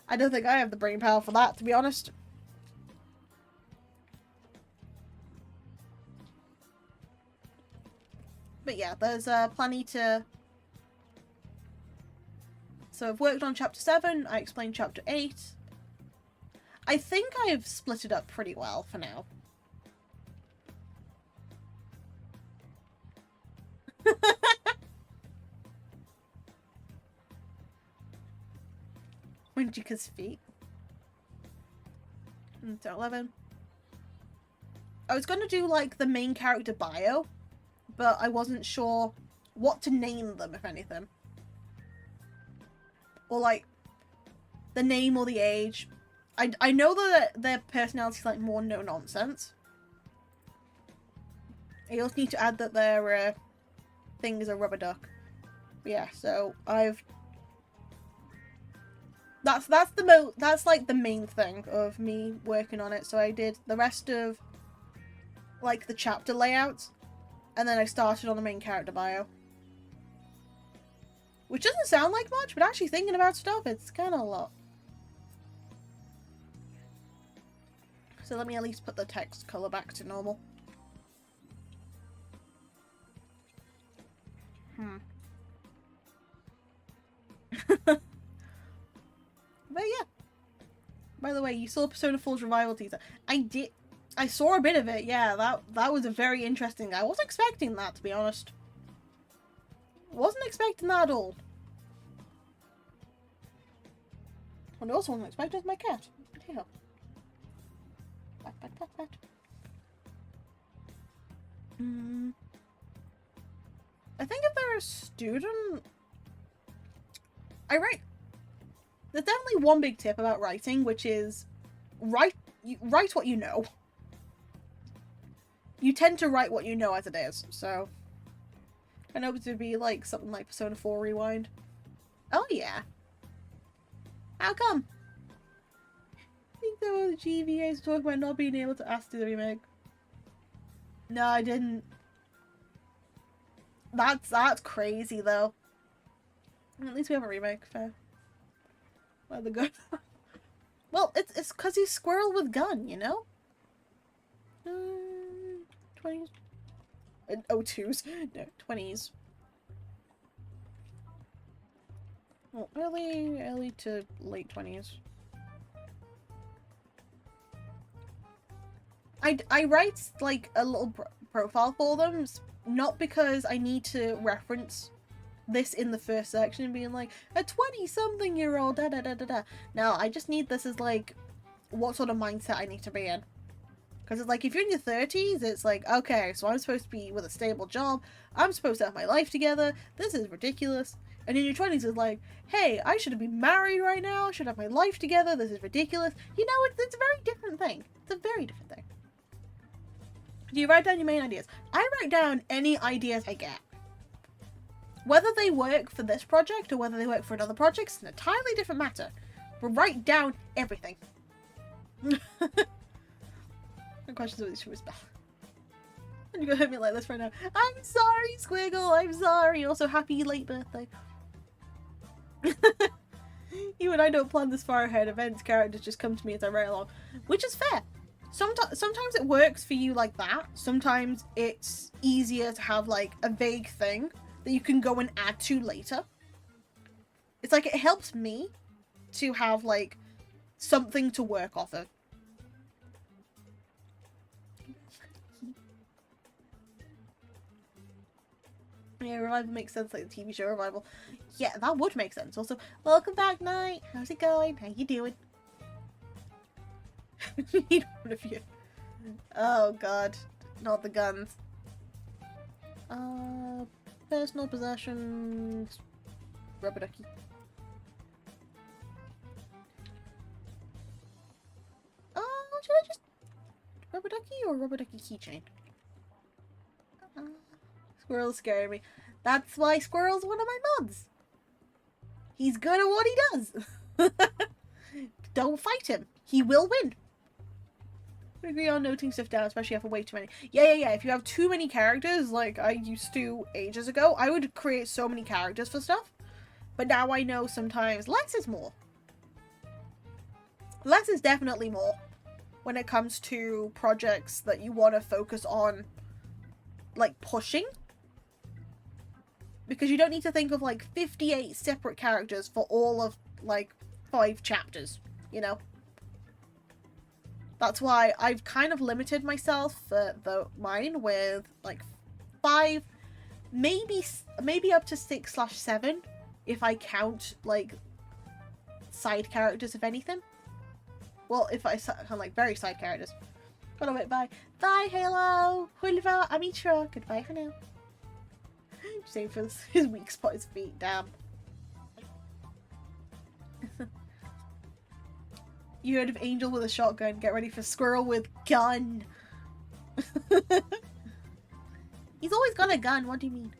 Speaker 1: I don't think I have the brain power for that, to be honest. But yeah, there's plenty to... So I've worked on chapter 7, I explained chapter 8. I think I've split it up pretty well for now. Winchika's feet. So 11. I was going to do like the main character bio, but I wasn't sure what to name them, if anything. Or like the name or the age. I know that their personality is like more no nonsense. I also need to add that their thing is a rubber duck. But yeah, so I've... That's like the main thing of me working on it. So I did the rest of like the chapter layouts, and then I started on the main character bio. Which doesn't sound like much, but actually thinking about stuff, it's kind of a lot. So let me at least put the text color back to normal. But yeah. By the way, you saw Persona 4's revival teaser. I did. I saw a bit of it, yeah. That was a very interesting... I wasn't expecting that, to be honest. Wasn't expecting that at all. What I also wasn't expecting is my cat. Potato. Pat, pat, pat, pat. I think if they're a student... There's definitely one big tip about writing, which is write what you know. You tend to write what you know as it is, so... I know it would be like something like Persona 4 Rewind. Oh yeah. How come? I think there were GVAs talking about not being able to ask to the remake. No, I didn't. That's crazy though. At least we have a remake, fair. Why the gun? Well, it's cause he's squirrel with gun, you know? 20s. 02s. No, 20s. Well, early to late 20s. I write like a little profile for them, not because I need to reference this in the first section and being like a 20-something-year-old da da da da da. No, I just need this as like what sort of mindset I need to be in. Because it's like, if you're in your 30s, it's like, okay, so I'm supposed to be with a stable job. I'm supposed to have my life together. This is ridiculous. And in your 20s, it's like, hey, I should be married right now. I should have my life together. This is ridiculous. You know, it's a very different thing. It's a very different thing. Do you write down your main ideas? I write down any ideas I get. Whether they work for this project or whether they work for another project is an entirely different matter. But write down everything. No questions about this show is bad. And you're gonna hit me like this right now. I'm sorry, Squiggle. I'm sorry. Also, happy late birthday. You and I don't plan this far ahead. Events, characters just come to me as I write along, which is fair. Sometimes it works for you like that. Sometimes it's easier to have like a vague thing that you can go and add to later. It's like it helps me to have like something to work off of. Yeah, Revival makes sense, like the TV show Revival. Yeah, that would make sense. Also, welcome back, Night. How's it going? How you doing? Need one of you. Oh god, not the guns. Personal possessions. Rubber ducky. Should I just rubber ducky or rubber ducky keychain? Squirrels scare me. That's why Squirrel's one of my mods. He's good at what he does. Don't fight him. He will win. I agree on noting stuff down, especially if I have way too many. Yeah. If you have too many characters, like I used to ages ago, I would create so many characters for stuff. But now I know sometimes less is more. Less is definitely more when it comes to projects that you want to focus on, like, pushing. Because you don't need to think of, like, 58 separate characters for all of, like, 5 chapters, you know? That's why I've kind of limited myself for mine with, like, 5, maybe up to 6/7, if I count, like, side characters, if anything. Well, if I count, like, very side characters. Got a bit, bye. Bye, Halo! Hulva, Amitra. Goodbye for now. Same for his weak spot, his feet, damn. You heard of Angel with a shotgun, get ready for Squirrel with gun. He's always got a gun, what do you mean?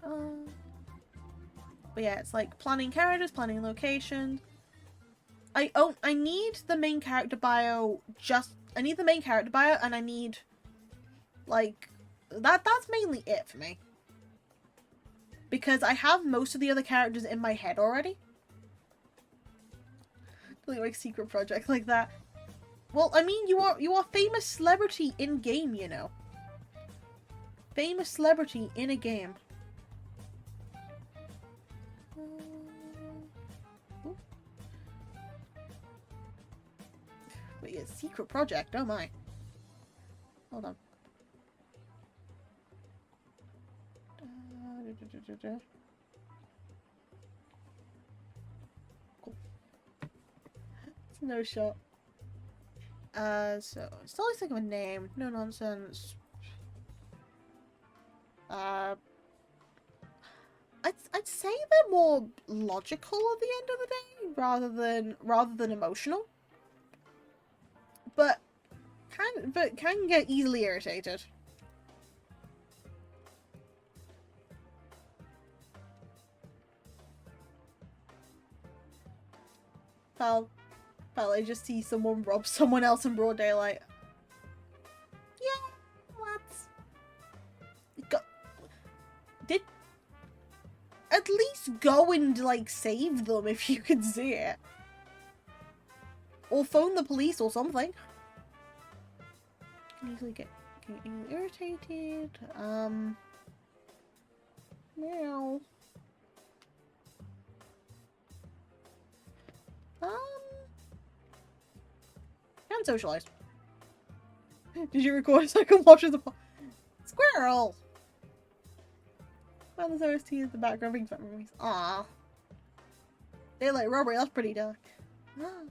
Speaker 1: But yeah, it's like planning characters, planning locations. I need the main character bio I need the main character bio and I need like that's mainly it for me. Because I have most of the other characters in my head already. Like secret project like that. Well, I mean, you are famous celebrity in game, you know. Famous celebrity in a game. Wait, a secret project? Oh my. Hold on. Cool. It's no shot. So I still always think of a name. No nonsense. I'd say they're more logical at the end of the day, rather than emotional. But can get easily irritated. Pal, I just see someone rob someone else in broad daylight. Yeah, did at least go and like save them if you can see it, or phone the police or something. Can easily get irritated. Meow. And socialize. Did you record so I can watch the Squirrel? Well, there's OST in the background brings back memories. Aww. Daylight robbery, that's pretty dark. Hello,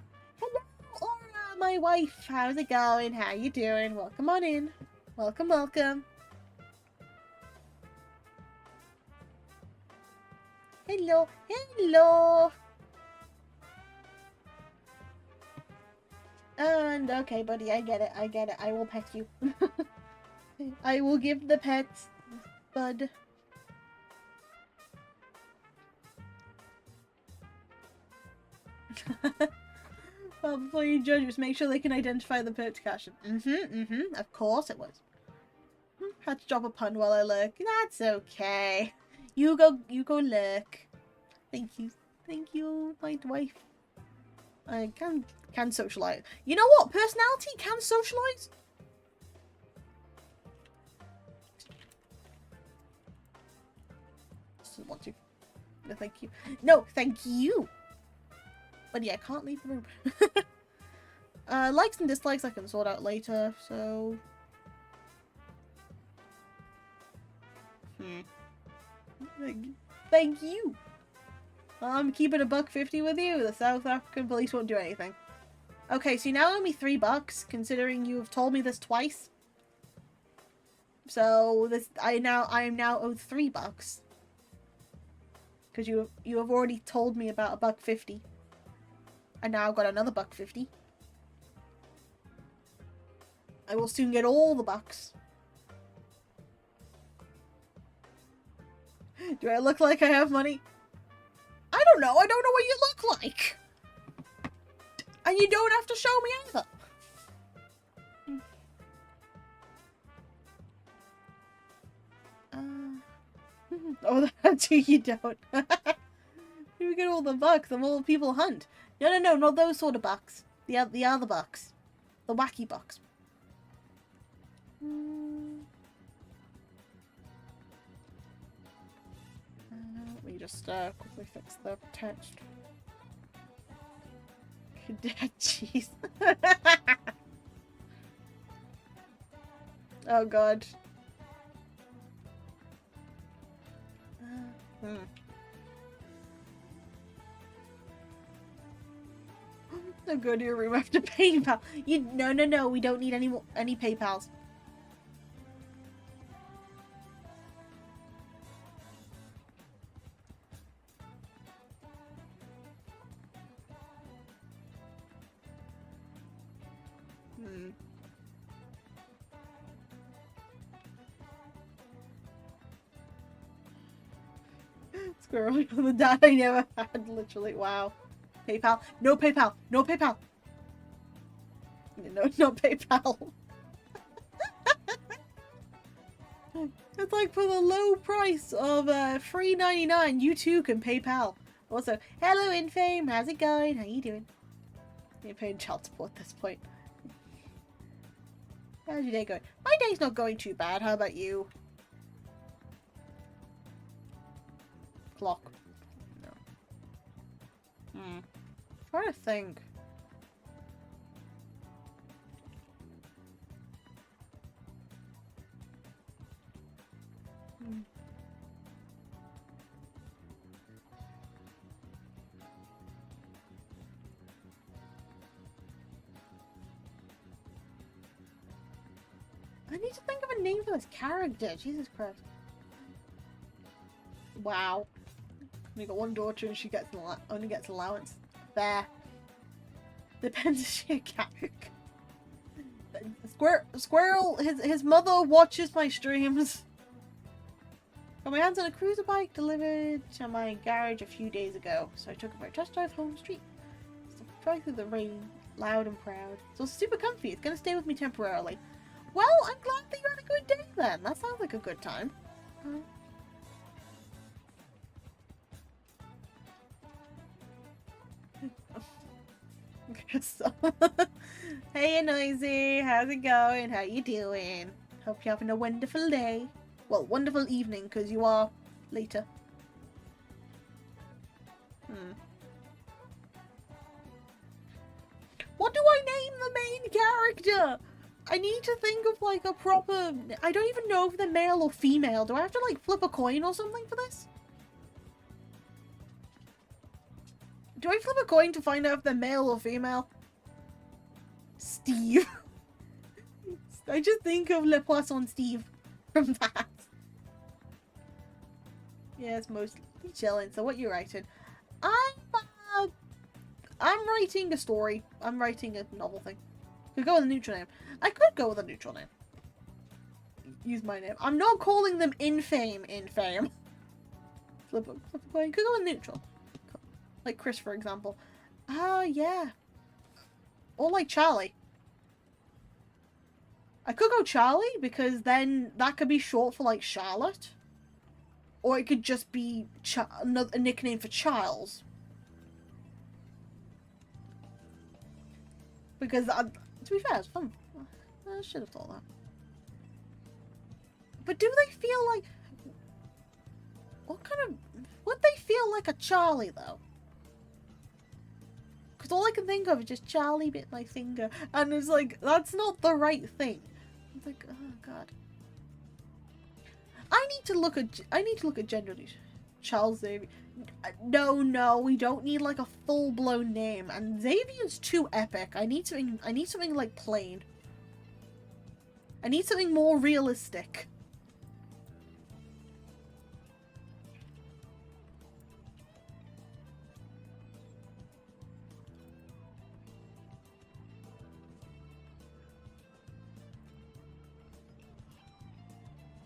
Speaker 1: Aura, my wife. How's it going? How you doing? Welcome on in. Welcome, welcome. Hello. Hello. And okay, buddy, I get it. I get it. I will pet you. I will give the pets, bud. Well, before you judge, just make sure they can identify the pet caption. Of course it was. Had to drop a pun while I lurk. That's okay. You go lurk. Thank you, my wife. I can socialize. You know what? Personality can socialize. Doesn't want to. No, thank you. No, thank you. But yeah, I can't leave the room. Likes and dislikes I can sort out later, so... Thank you. I'm keeping $1.50 with you. The South African police won't do anything. Okay, so you now owe me $3, considering you have told me this twice. So I am now owed $3. Because you have already told me about $1.50. And now I've got another $1.50. I will soon get all the bucks. Do I look like I have money? I don't know. I don't know what you look like. And you don't have to show me either. Oh, that's who you don't. You get all the bucks, the more people hunt. No, not those sort of bucks. The other bucks. The wacky bucks. Let me just quickly fix the text. Jeez. Oh god. So go to your room after PayPal. No, we don't need any PayPals. Squirrel, the dad I never had, literally. Wow. PayPal. No PayPal. No PayPal. No PayPal. It's like for the low price of $3.99, you too can PayPal. Also, hello Infame, how's it going? How you doing? You're paying child support at this point. How's your day going? My day's not going too bad. How about you? Clock. No. Trying to think. I need to think of a name for this character. Jesus Christ. Wow. We got one daughter and she only gets allowance. Fair. Depends if she a cat. Squirrel, his mother watches my streams. Got my hands on a cruiser bike delivered to my garage a few days ago, so I took it for a test drive home street. So drive through the rain, loud and proud. So it's super comfy. It's gonna stay with me temporarily. Well, I'm glad that you had a good day then. That sounds like a good time. So, hey Noisy, how's it going? How you doing? Hope you're having a wonderful day. Well, wonderful evening, because you are later. What do I name the main character? I need to think of like a proper... I don't even know if they're male or female. Do I have to like flip a coin or something for this? Do I flip a coin to find out if they're male or female? Steve. I just think of Le Poisson Steve from that. Yeah, it's mostly chilling. So what you writing? I'm writing a story. I'm writing a novel thing. Could go with a neutral name. I could go with a neutral name. Use my name. I'm not calling them Infame. Flip a coin. Could go with neutral. Like Chris, for example. Yeah. Or like Charlie. I could go Charlie because then that could be short for like Charlotte. Or it could just be a nickname for Charles. Because, to be fair, it's fun. I should have thought that. But do they feel like... Would they feel like a Charlie, though? Because all I can think of is just Charlie bit my finger. And it's like, that's not the right thing. It's like, oh god. I need to look at gender. Charles Xavier. No, we don't need like a full-blown name. And Xavier's too epic. I need something like plain. I need something more realistic.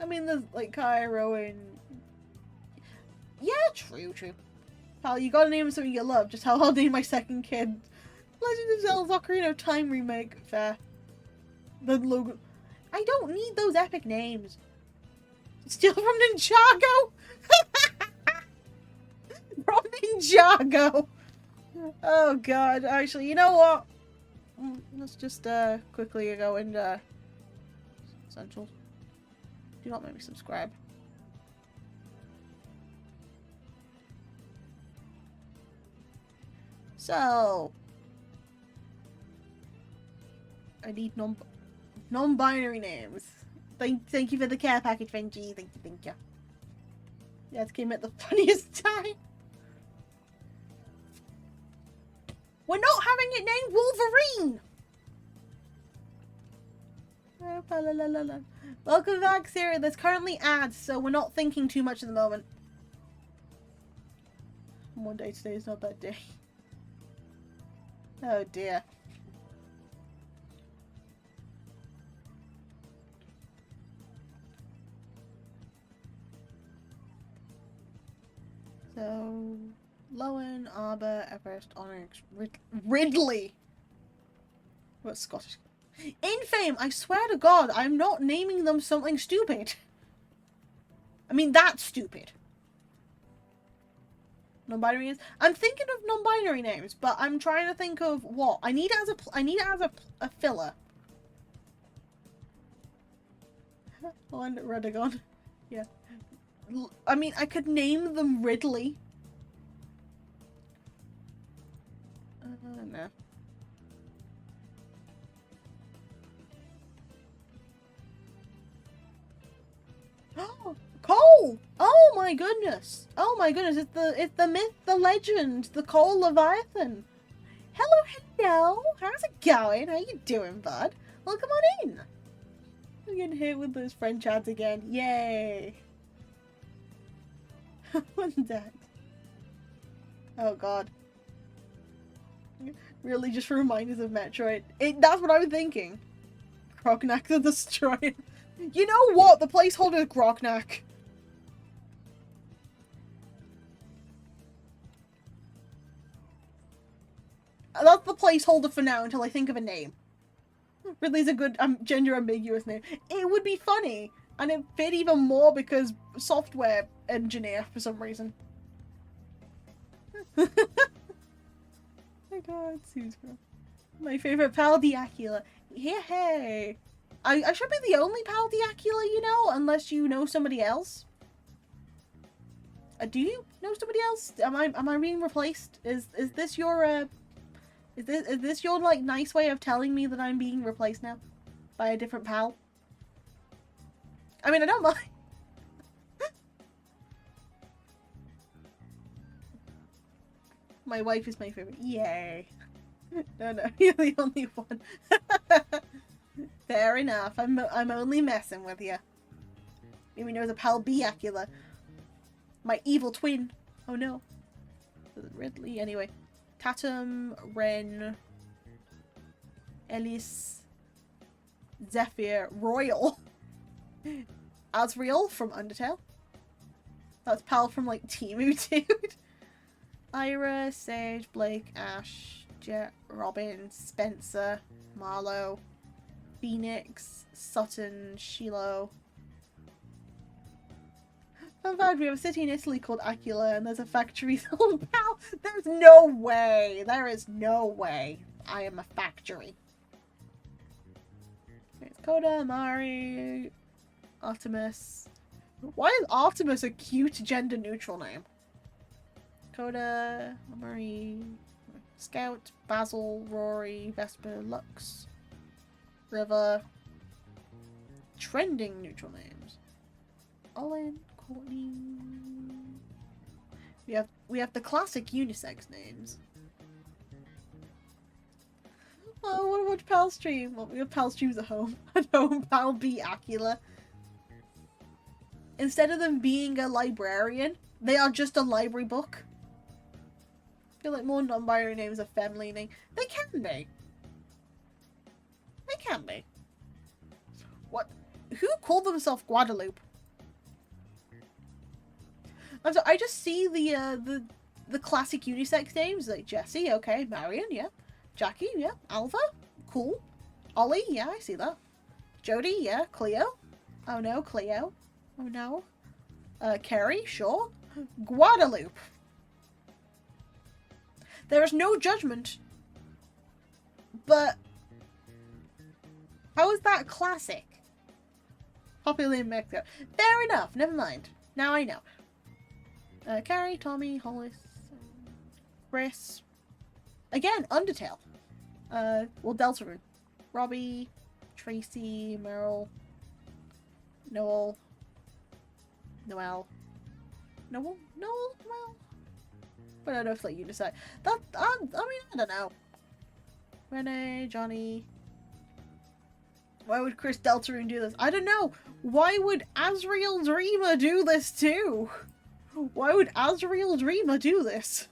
Speaker 1: I mean, there's like Cairo and... Yeah, true. Pal, you gotta name something you love, just how I'll name my second kid. Legend of Zelda Ocarina of Time remake. Fair. Then Logan. I don't need those epic names. Steal from Ninjago? From Ninjago! Oh god, actually, you know what? Let's just quickly go into Essentials. Do not make me subscribe. So, I need non-binary names. Thank you for the care package, Benji. Thank you. Yeah, it came at the funniest time. We're not having it named Wolverine! Welcome back, Sarah. There's currently ads, so we're not thinking too much at the moment. One day today is not that day. Oh dear. So, Lowen, Arbor, Everest, Onyx, Ridley. What's Scottish? Infame! I swear to God, I'm not naming them something stupid. I mean, that's stupid. Non-binary names. I'm thinking of non-binary names, but I'm trying to think of what I need it as a filler. On Redagon. Yeah. I mean, I could name them Ridley. No. Oh, Cole! Oh my goodness! Oh my goodness! It's the myth, the legend, the Cole Leviathan. Hello. How's it going? How you doing, bud? Well, come on in. I'm getting hit with those friend chats again. Yay! What's that? Oh god. Really just reminders of Metroid. That's what I was thinking. Grognak the Destroyer. You know what? The placeholder is Grognak. That's the placeholder for now until I think of a name. Ridley's a good gender ambiguous name. It would be funny, and it fit even more because software engineer for some reason. My god, Sue's girl. My favorite pal, Diacula. Yeah, hey. I should be the only pal Diacula you know, unless you know somebody else. Do you know somebody else? Am I being replaced? Is this your is this your like nice way of telling me that I'm being replaced now by a different pal? I mean, I don't mind. My wife is my favorite. Yay. No, you're the only one. Fair enough. I'm only messing with you. Maybe there's a pal Biacula. My evil twin. Oh no. Ridley. Anyway. Tatum, Ren, Ellis, Zephyr, Royal, Asriel from Undertale. That's pal from like Temu, dude. Ira, Sage, Blake, Ash, Jet, Robin, Spencer, Marlowe, Phoenix, Sutton, Shiloh. Fun fact, we have a city in Italy called Aquila and there's a factory. Oh, pal, there's no way. There is no way I am a factory. It's Coda, Mari, Artemis. Why is Artemis a cute gender neutral name? Coda, Mari, Scout, Basil, Rory, Vesper, Lux, River. Trending neutral names. Olin, Courtney. We have the classic unisex names. Oh, what about Pal Stream? Well, we have Pal Streams at home. At home, Pal B Aquila. Instead of them being a librarian, they are just a library book. I feel like more non-binary names are femme-leaning. They can be. They can be. What? Who called themselves Guadalupe? I just see the classic unisex names like Jessie, okay, Marion, yeah, Jackie, yeah, Alva, cool, Ollie, yeah, I see that, Jodie, yeah, Cleo, oh no, Cleo, oh no, Carrie, sure, Guadalupe. There is no judgment, but how is that classic? Popular in Mexico. Fair enough, never mind. Now I know. Carrie, Tommy, Hollis, Chris. Again, Undertale. Well, Deltarune. Robbie, Tracy, Meryl, Noel. But I don't feel like you decide. That, I mean, I don't know. Renee, Johnny. Why would Chris Deltarune do this? I don't know. Why would Asriel Dreamer do this too? Why would Asriel Dreamer do this?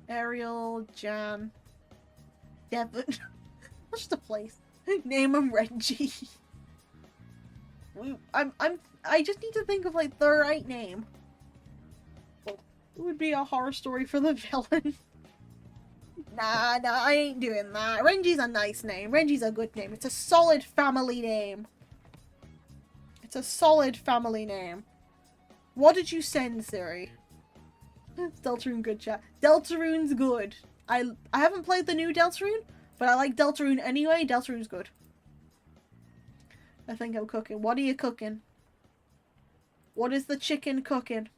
Speaker 1: Ariel, Jan, Devon. What's the place? Name him Reggie. I just need to think of like the right name. It would be a horror story for the villain. Nah, I ain't doing that. Renji's a nice name. Renji's a good name. It's a solid family name. It's a solid family name. What did you send, Siri? Deltarune good chat. Deltarune's good. I haven't played the new Deltarune, but I like Deltarune anyway. Deltarune's good. I think I'm cooking. What are you cooking? What is the chicken cooking?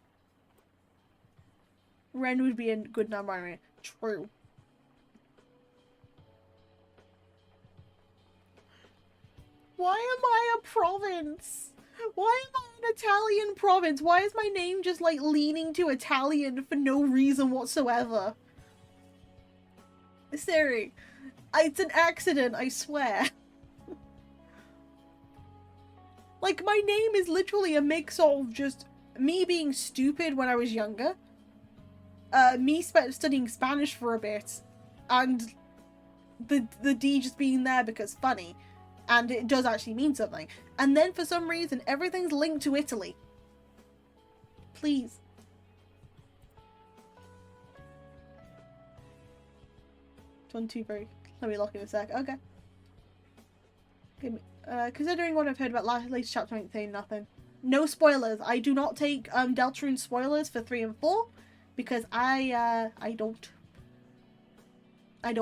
Speaker 1: Ren would be a good non-binary. True. Why am I a province? Why am I an Italian province? Why is my name just like leaning to Italian for no reason whatsoever? Siri, it's an accident, I swear. Like, my name is literally a mix of just me being stupid when I was younger, me studying Spanish for a bit, and the D just being there because funny, and it does actually mean something. And then for some reason, everything's linked to Italy. Please. Let me lock in a sec. Okay. Give me, considering what I've heard about latest chapter, I ain't saying nothing. No spoilers. I do not take Deltarune spoilers for 3 and 4 because I don't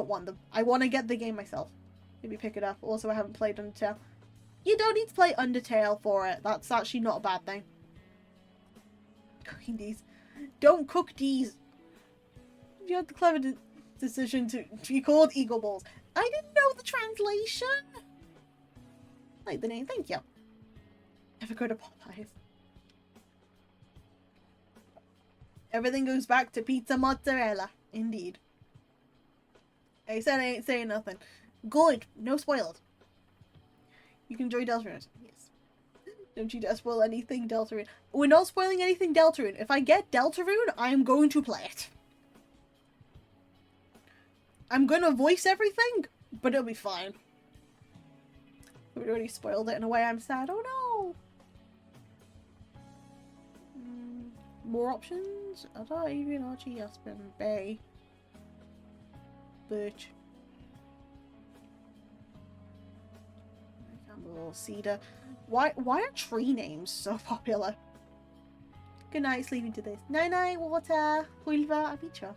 Speaker 1: want them. I want to get the game myself. Maybe pick it up. Also, I haven't played Undertale. You don't need to play Undertale for it. That's actually not a bad thing. Cooking these. Don't cook these. You had the clever decision to be called Eagle Balls. I didn't know the translation. Like the name, thank you. Never go to Popeyes. Everything goes back to pizza mozzarella. Indeed. I said I ain't saying nothing. Good. No spoiled. You can enjoy Deltarune. Yes. Don't you dare spoil anything Deltarune. We're not spoiling anything Deltarune. If I get Deltarune, I am going to play it. I'm gonna voice everything, but it'll be fine. We already spoiled it in a way I'm sad. Oh no! More options? Ada, Adrian, Archie, Aspen, Bay. Birch. Campbell, Cedar. Why are tree names so popular? Good night, sleeping to this. Night night, water. Pulva, Abitra.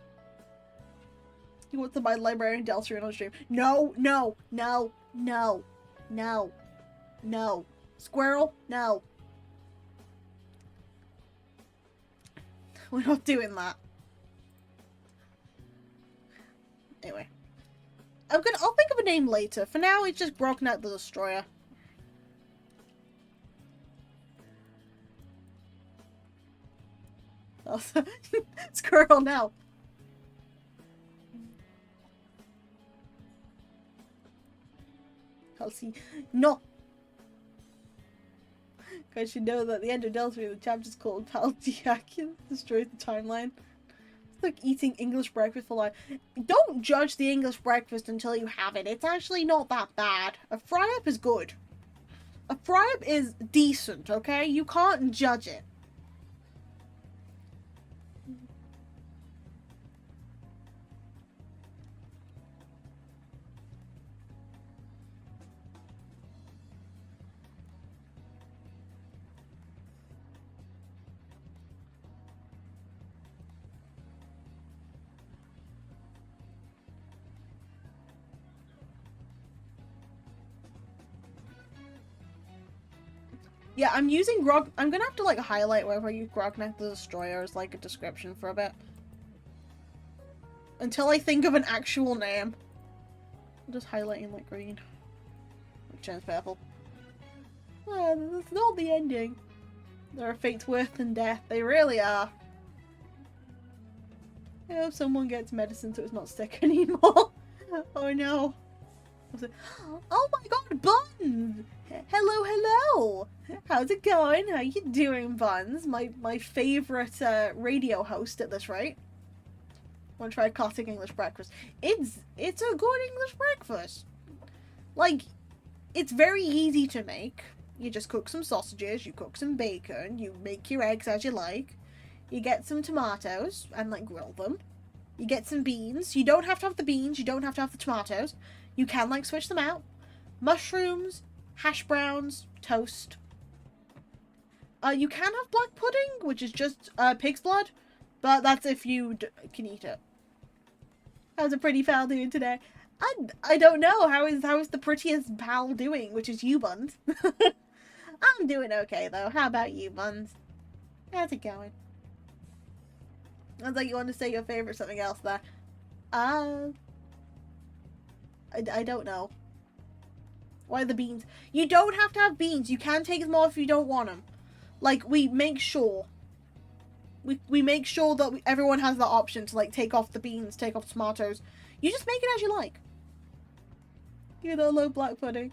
Speaker 1: He wants to buy librarian Deltarune on stream. No, no, no, no, no, no. Squirrel, no. We're not doing that. Anyway. I'll think of a name later. For now, it's just Grognak the Destroyer. Squirrel now. Kelsey. No! Guys should know that at the end of Deltarune, the chapter's called Paldiak destroys the timeline. It's like eating English breakfast for life. Don't judge the English breakfast until you have it. It's actually not that bad. A fry-up is good. A fry-up is decent, okay? You can't judge it. Yeah, I'm using I'm gonna have to like highlight wherever I use Grognak the Destroyer as like a description for a bit. Until I think of an actual name. I'm just highlighting like green. Which turns purple. Well, that's not the ending. There are fates worse than death. They really are. I hope someone gets medicine so it's not sick anymore. Oh no. Oh my god, Buns! Hello, hello! How's it going? How you doing, Buns? My favourite radio host at this rate. Want to try a classic English breakfast? It's a good English breakfast. Like, it's very easy to make. You just cook some sausages, you cook some bacon, you make your eggs as you like. You get some tomatoes and like grill them. You get some beans. You don't have to have the beans, you don't have to have the tomatoes. You can like switch them out. Mushrooms, hash browns, toast. You can have black pudding, which is just pig's blood, but that's if you can eat it. How's a pretty pal doing today? I don't know. How is the prettiest pal doing, which is you, Buns? I'm doing okay though. How about you, Buns? How's it going? Sounds like you want to say your favorite something else there. I don't know. Why the beans? You don't have to have beans. You can take them off if you don't want them. Like, we make sure. We make sure that everyone has the option to, like, take off the beans, take off tomatoes. You just make it as you like. You know, low black pudding.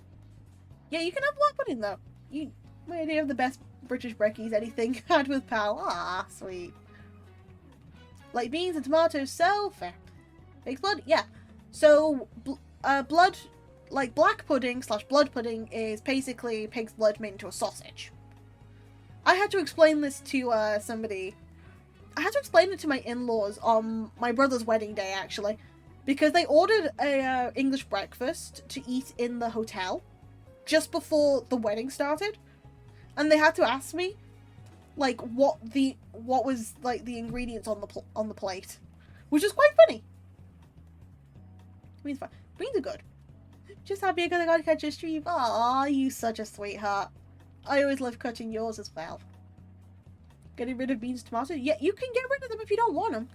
Speaker 1: Yeah, you can have black pudding, though. You might have the best British brekkies anything had with pal. Ah, sweet. Like beans and tomatoes, so fair. Pig's blood? Yeah. So, blood, like black pudding / blood pudding is basically pig's blood made into a sausage. I had to explain this to somebody. I had to explain it to my in-laws on my brother's wedding day, actually. Because they ordered a English breakfast to eat in the hotel just before the wedding started. And they had to ask me, like, what was, like, the ingredients on the plate. Which is quite funny. Beans fine. Beans are good. Just happy I got to catch your stream. Aw, you such a sweetheart. I always love cutting yours as well. Getting rid of beans, tomatoes? Yeah, you can get rid of them if you don't want them.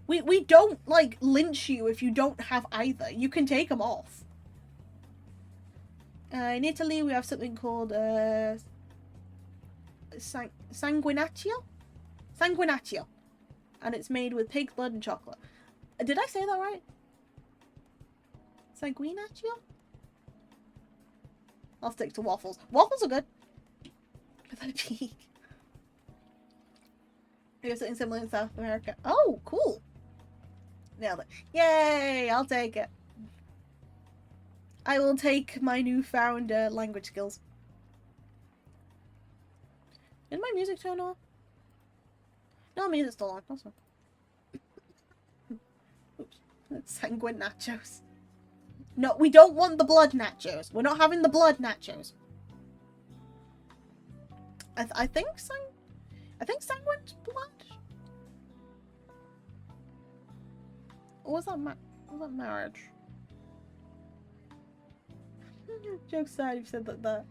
Speaker 1: We don't, like, lynch you if you don't have either. You can take them off. In Italy, we have something called, sanguinaccio? Sanguinaccio. And it's made with pig's blood and chocolate. Did I say that right? Sanguinaccio? I'll stick to waffles. Waffles are good. Without a cheek. We have something similar in South America. Oh, cool. Nailed it. Yay! I'll take it. I will take my newfound language skills. Did my music turn off? No, music's still on. That's fine. Oops. That's sanguine nachos. No, we don't want the blood nachos. We're not having the blood nachos. I think sanguine's blood. Or was that marriage? Joke's aside, you've said that.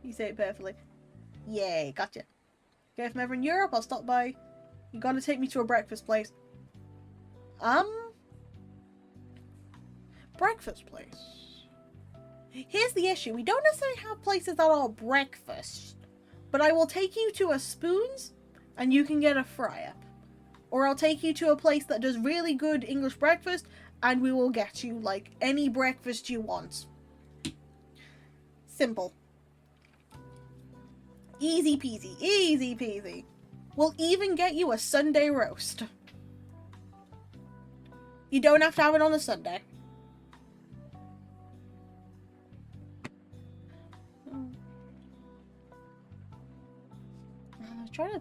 Speaker 1: You say it perfectly. Yay, gotcha. Okay, if I'm ever in Europe, I'll stop by. You gotta take me to a breakfast place. Breakfast place. Here's the issue. We don't necessarily have places that are breakfast. But I will take you to a Spoons, and you can get a fry-up. Or I'll take you to a place that does really good English breakfast, and we will get you, like, any breakfast you want. Simple. Easy peasy. Easy peasy. We'll even get you a Sunday roast. You don't have to have it on a Sunday. Try to...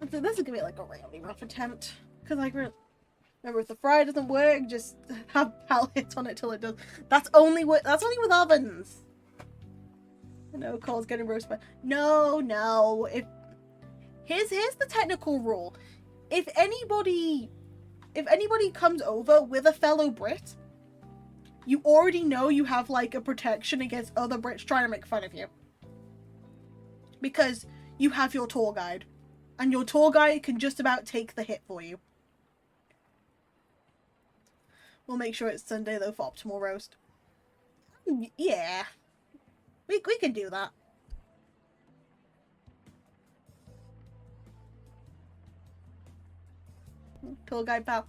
Speaker 1: So this is gonna be like a really rough attempt. Because like, remember, if the fryer doesn't work, just have pal hit on it till it does. That's only with ovens. I know Cole's getting roasted by... No. Here's the technical rule. If anybody comes over with a fellow Brit, you already know you have, like, a protection against other Brits trying to make fun of you. Because you have your tour guide. And your tour guide can just about take the hit for you. We'll make sure it's Sunday, though, for optimal roast. Yeah. We can do that. Tour guide pal.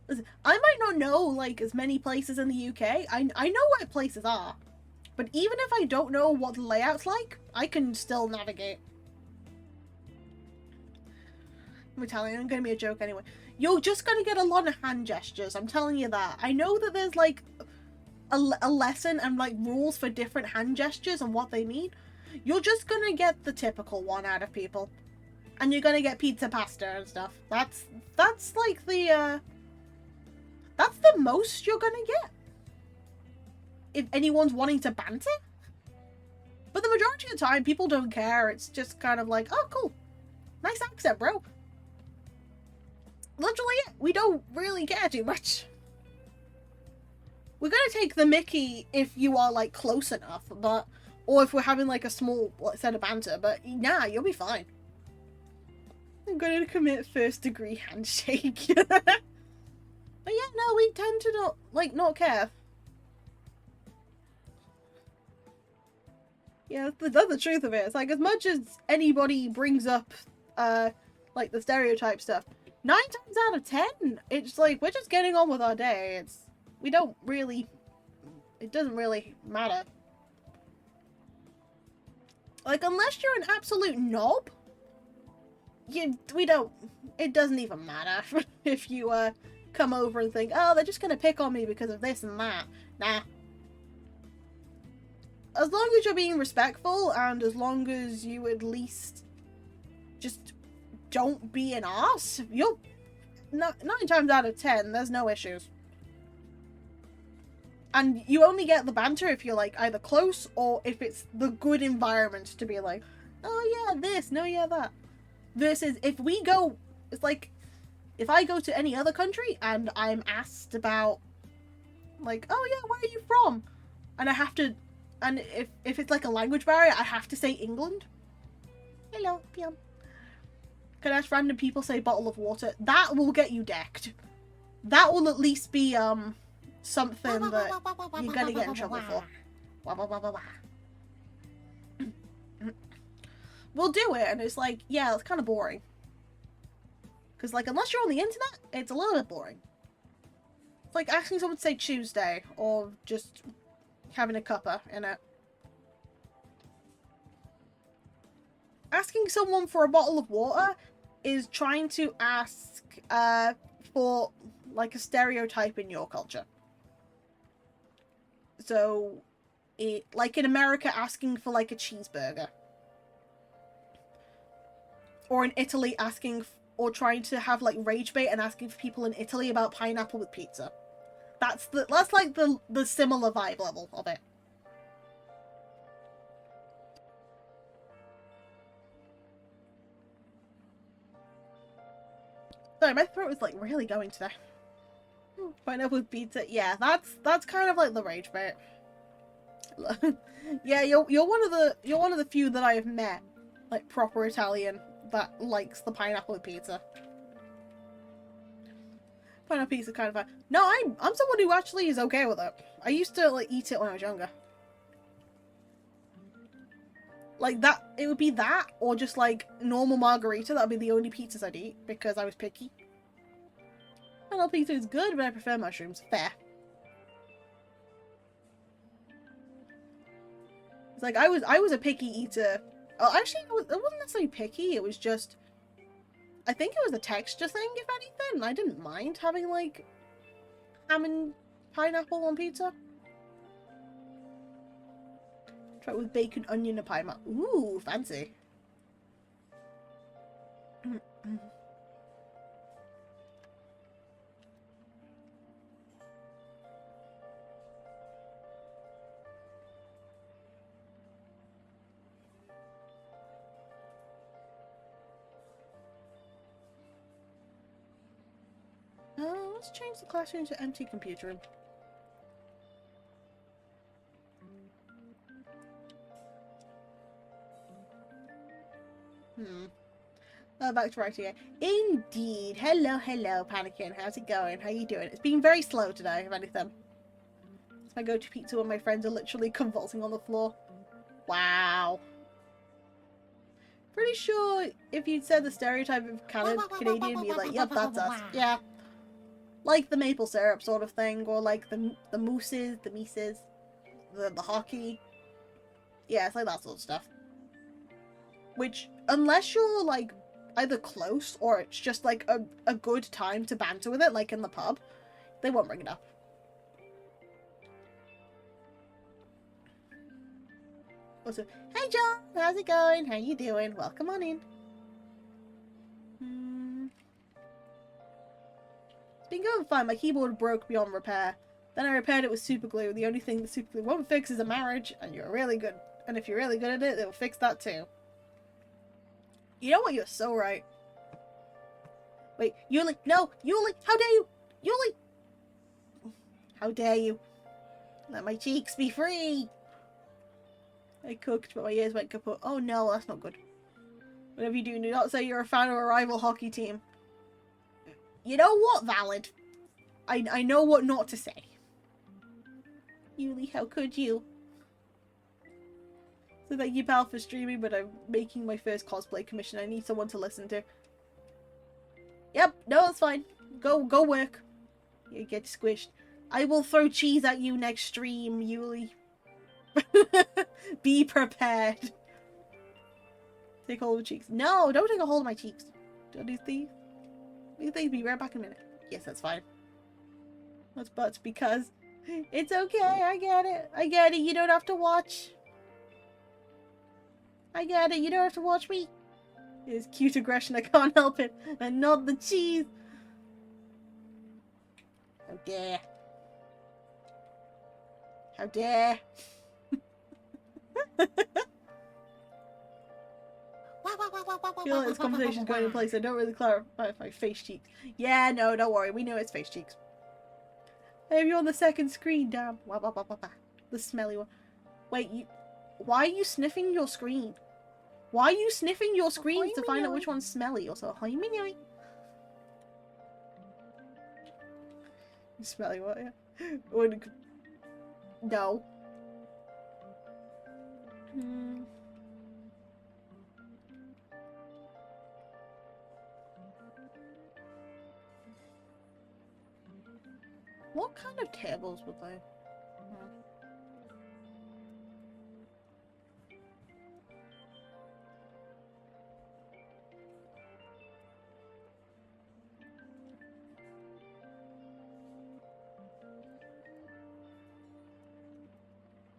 Speaker 1: Listen, I might not know, like, as many places in the UK. I know where places are. But even if I don't know what the layout's like, I can still navigate. I'm Italian, I'm gonna be a joke anyway. You're just gonna get a lot of hand gestures, I'm telling you that. I know that there's, like, a lesson and, like, rules for different hand gestures and what they mean. You're just gonna get the typical one out of people. And you're gonna get pizza pasta and stuff. That's like the, that's the most you're gonna get. If anyone's wanting to banter. But the majority of the time, people don't care. It's just kind of like, oh, cool. Nice accent, bro. Literally it. We don't really care too much. We're gonna take the mickey if you are, like, close enough, but... Or if we're having, like, a small set of banter, but nah, you'll be fine. I'm gonna commit first-degree handshake. But yeah, no, we tend to not care. Yeah, that's the truth of it. It's like, as much as anybody brings up, like, the stereotype stuff, 9 times out of 10, it's like, we're just getting on with our day. We don't really, it doesn't really matter. Like, unless you're an absolute knob, it doesn't even matter if you, come over and think, oh, they're just gonna pick on me because of this and that. Nah. As long as you're being respectful, and as long as you at least just don't be an arse, you'll... 9 times out of 10, there's no issues. And you only get the banter if you're, like, either close, or if it's the good environment to be like, oh yeah, this, no yeah, that. Versus, if we go... It's like... If I go to any other country and I'm asked about, like, oh yeah, where are you from? And I have to, and if it's like a language barrier, I have to say England. Hello, Pium. Can I ask random people say bottle of water? That will get you decked. That will at least be, something that you're gonna get in trouble for. We'll do it, and it's like, yeah, it's kind of boring. Because, like, unless you're on the internet, it's a little bit boring. It's like asking someone to say Tuesday, or just having a cuppa in it. Asking someone for a bottle of water is trying to ask for, like, a stereotype in your culture. So, like in America, asking for, like, a cheeseburger. Or in Italy, asking, or trying to have, like, rage bait and asking for people in Italy about pineapple with pizza. That's like the similar vibe level of it. Sorry, my throat is, like, really going today. Pineapple with pizza, yeah, that's kind of like the rage bait. Yeah, you're one of the few that I have met, like, proper Italian that likes the pineapple with pizza. Pineapple pizza kind of fun. No, I'm someone who actually is okay with it. I used to, like, eat it when I was younger. Like, that, it would be that, or just, like, normal margarita. That would be the only pizzas I'd eat, because I was picky. Pineapple pizza is good, but I prefer mushrooms. Fair. It's like, I was a picky eater. Oh, actually, it wasn't necessarily picky, it was just, I think it was a texture thing, if anything. I didn't mind having, like, ham and pineapple on pizza. Try it with bacon, onion, and pineapple. Ooh, fancy. Let's change the classroom to empty computer room. Back to writing again. Indeed. Hello, Panikin. How's it going? How you doing? It's been very slow today, if anything. It's my go-to pizza when my friends are literally convulsing on the floor. Wow. Pretty sure if you'd said the stereotype of Canadian, be like, yep, that's us. Yeah. Like the maple syrup sort of thing, or like the mousses, the mises, the hockey. Yeah, it's like that sort of stuff. Which, unless you're, like, either close or it's just, like, a good time to banter with it, like in the pub, they won't bring it up. Also, hey John, how's it going? How you doing? Welcome on in. It's been going fine. My keyboard broke beyond repair. Then I repaired it with super glue. The only thing that super glue won't fix is a marriage, and you're really good. And if you're really good at it, it'll fix that too. You know what? You're so right. Wait, Yuli, no, Yuli, how dare you? Yuli! How dare you? Let my cheeks be free! I cooked, but my ears went kaput. Oh no, that's not good. Whatever you do not say you're a fan of a rival hockey team. You know what, Valid? I know what not to say. Yuli, how could you? So thank you, pal, for streaming, but I'm making my first cosplay commission. I need someone to listen to. Yep, no, that's fine. Go work. You get squished. I will throw cheese at you next stream, Yuli. Be prepared. Take hold of the cheeks. No, don't take a hold of my cheeks. Don't do these. These things. Be right back in a minute. Yes, that's fine. That's butts because it's okay. I get it. I get it. You don't have to watch. I get it. You don't have to watch me. It's cute aggression. I can't help it. And not the cheese. How dare. How dare. I feel like this conversation is going in place. I don't really clarify my face cheeks. Yeah, no, don't worry. We know it's face cheeks. Hey, you're on the second screen, damn. The smelly one. Wait, why are you sniffing your screen? Why are you sniffing your screens to find out which one's smelly? Also, hi, Minnie. Smelly what? Yeah. No. What kind of tables would they?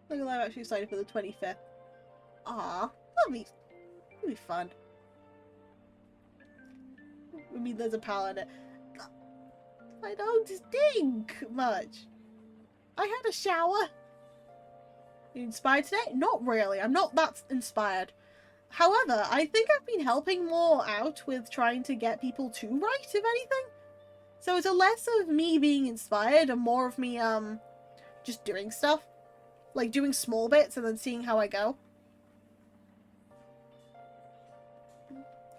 Speaker 1: Look at that, I'm actually excited for the 25th. Ah, that'll be fun. I mean, there's a palette. I don't stink much. I had a shower. You inspired today? Not really. I'm not that inspired. However, I think I've been helping more out with trying to get people to write, if anything. So it's a less of me being inspired and more of me, just doing stuff. Like, doing small bits and then seeing how I go.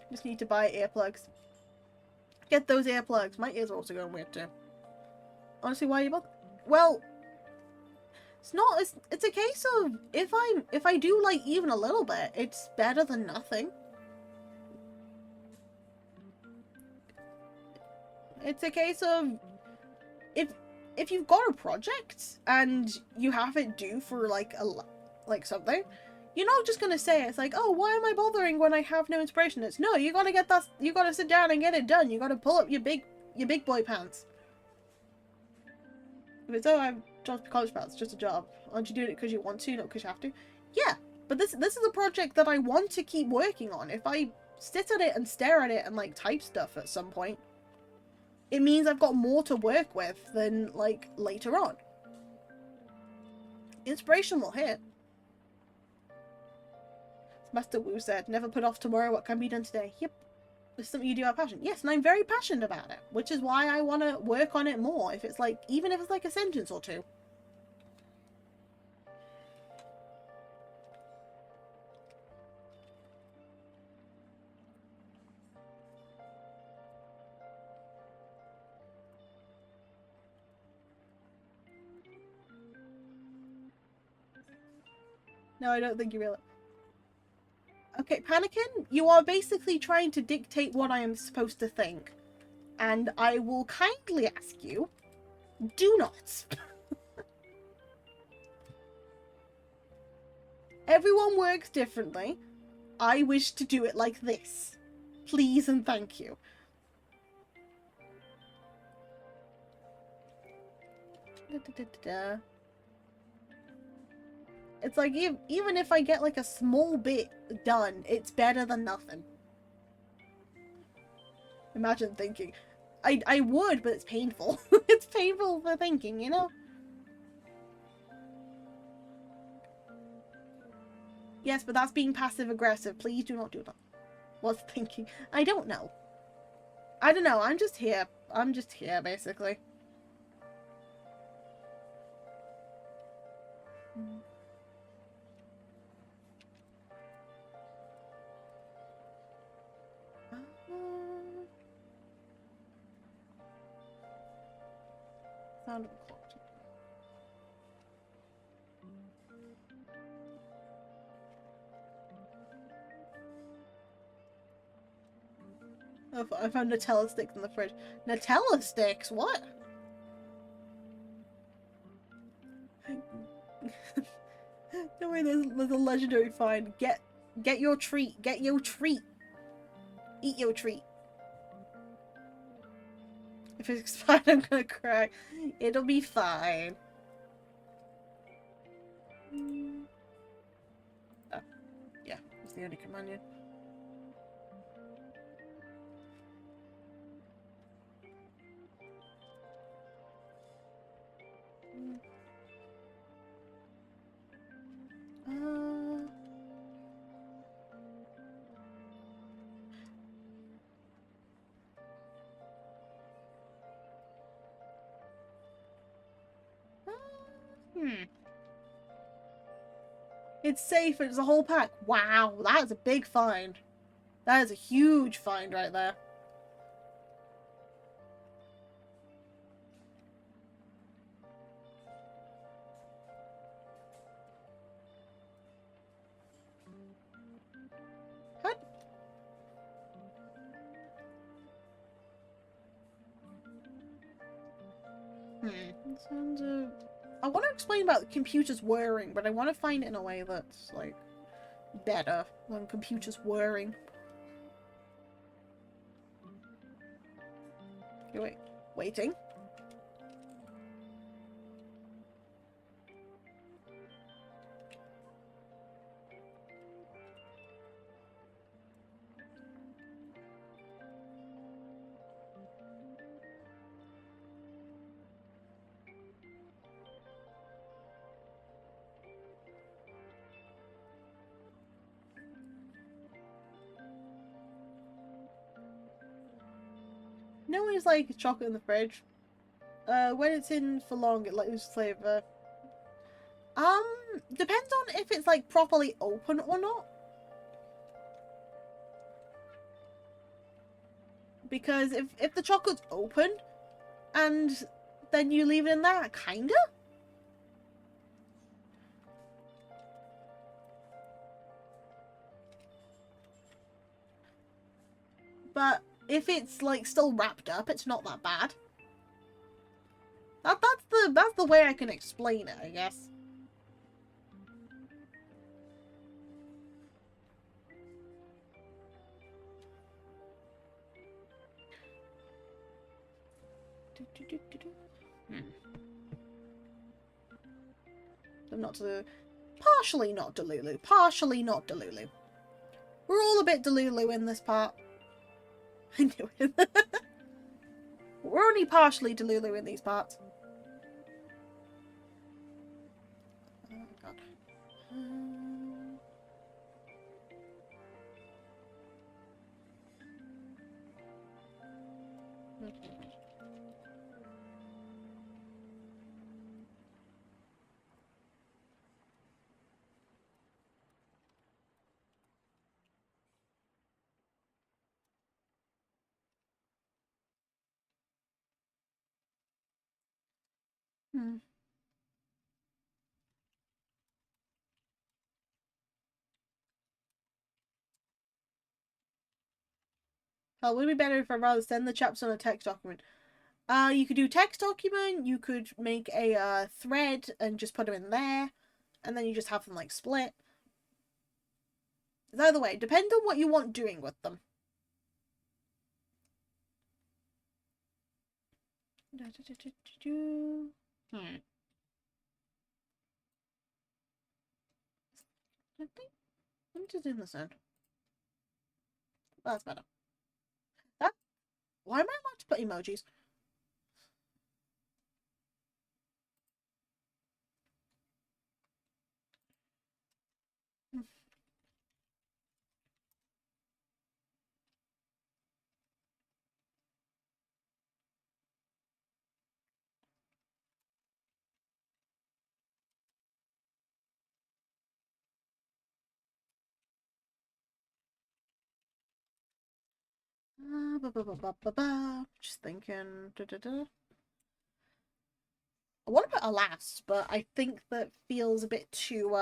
Speaker 1: Just need to buy earplugs. Get those earplugs. My ears are also going weird too. Honestly, why are you both? Well, it's not. It's a case of if I do like even a little bit, it's better than nothing. It's a case of if you've got a project and you have it due for like something, you're not just gonna say it's like, oh, why am I bothering when I have no inspiration? It's no, you gotta get that. You gotta sit down and get it done. You gotta pull up your big boy pants. If it's, oh, I'm just college pants, just a job. Aren't you doing it because you want to, not because you have to? Yeah, but this is a project that I want to keep working on. If I sit at it and stare at it and like type stuff at some point, it means I've got more to work with than like later on. Inspiration will hit. Master Wu said, never put off tomorrow what can be done today. Yep. It's something you do out of passion. Yes, and I'm very passionate about it, which is why I want to work on it more. If it's like, even if it's like a sentence or two. No, I don't think you realize. Okay, Panikin, you are basically trying to dictate what I am supposed to think. And I will kindly ask you, do not. Everyone works differently. I wish to do it like this. Please and thank you. It's like, even if I get like a small bit done, it's better than nothing. Imagine thinking. I would, but it's painful. It's painful for thinking, you know? Yes, but that's being passive-aggressive. Please do not do that. What's thinking? I don't know. I don't know. I'm just here. I'm just here, basically. Sound of a clock. Oh, I found Nutella sticks in the fridge. Nutella sticks? What? No way, there's a legendary find. Get your treat. Get your treat. Eat your treat. If it's expired, I'm gonna cry. It'll be fine. Oh, yeah, it's the only companion. It's safe, it's a whole pack. Wow, that is a big find. That is a huge find right there. What? I want to explain about computers whirring, but I want to find it in a way that's, like, better than computers whirring. Okay, waiting. No one's like chocolate in the fridge. When it's in for long, it loses flavor. Depends on if it's like properly open or not. Because if the chocolate's open and then you leave it in there, kinda. But if it's like still wrapped up, it's not that bad. That's the way I can explain it, I guess. I'm not partially not Delulu, partially not Delulu. We're all a bit Delulu in this part. I knew it. We're only partially Delulu in these parts. Oh god. Hell, would it be better if I rather send the chaps on a text document? You could do text document, you could make a thread and just put them in there, and then you just have them like split. Either way, depends on what you want doing with them. Let me just zoom this in. That's better. Why am I allowed to put emojis? Just thinking. I want to put alas, but I think that feels a bit too,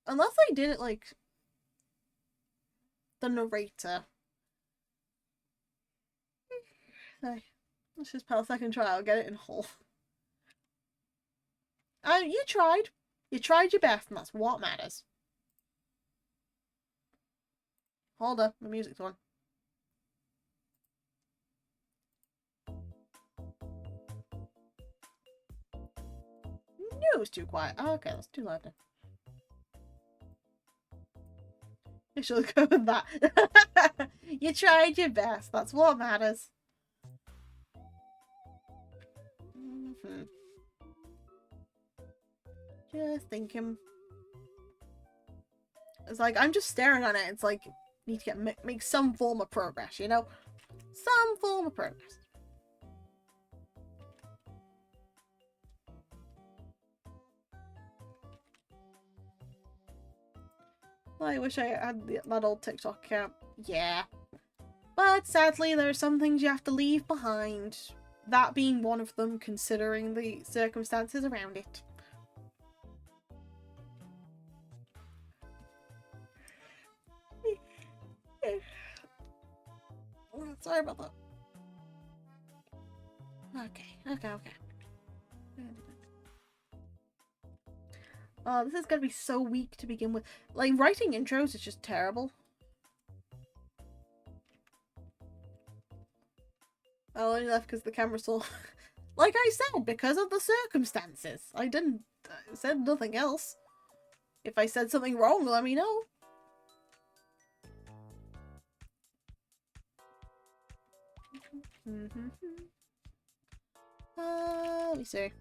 Speaker 1: unless I did it like the narrator. Let's just pal second try, I'll get it in whole. You tried. You tried your best, and that's what matters. Hold up, the music's on. No, it's too quiet. Oh, okay, that's too loud then. I should go with that. You tried your best. That's what matters. Just thinking. It's like I'm just staring at it. It's like need to make some form of progress. You know, some form of progress. I wish I had that old TikTok account. Yeah. But sadly, there are some things you have to leave behind. That being one of them, considering the circumstances around it. Sorry about that. Okay. Oh, this is gonna be so weak to begin with. Like, writing intros is just terrible. I only left because the camera saw. Like I said, because of the circumstances. I didn't said nothing else. If I said something wrong, let me know. Let me see.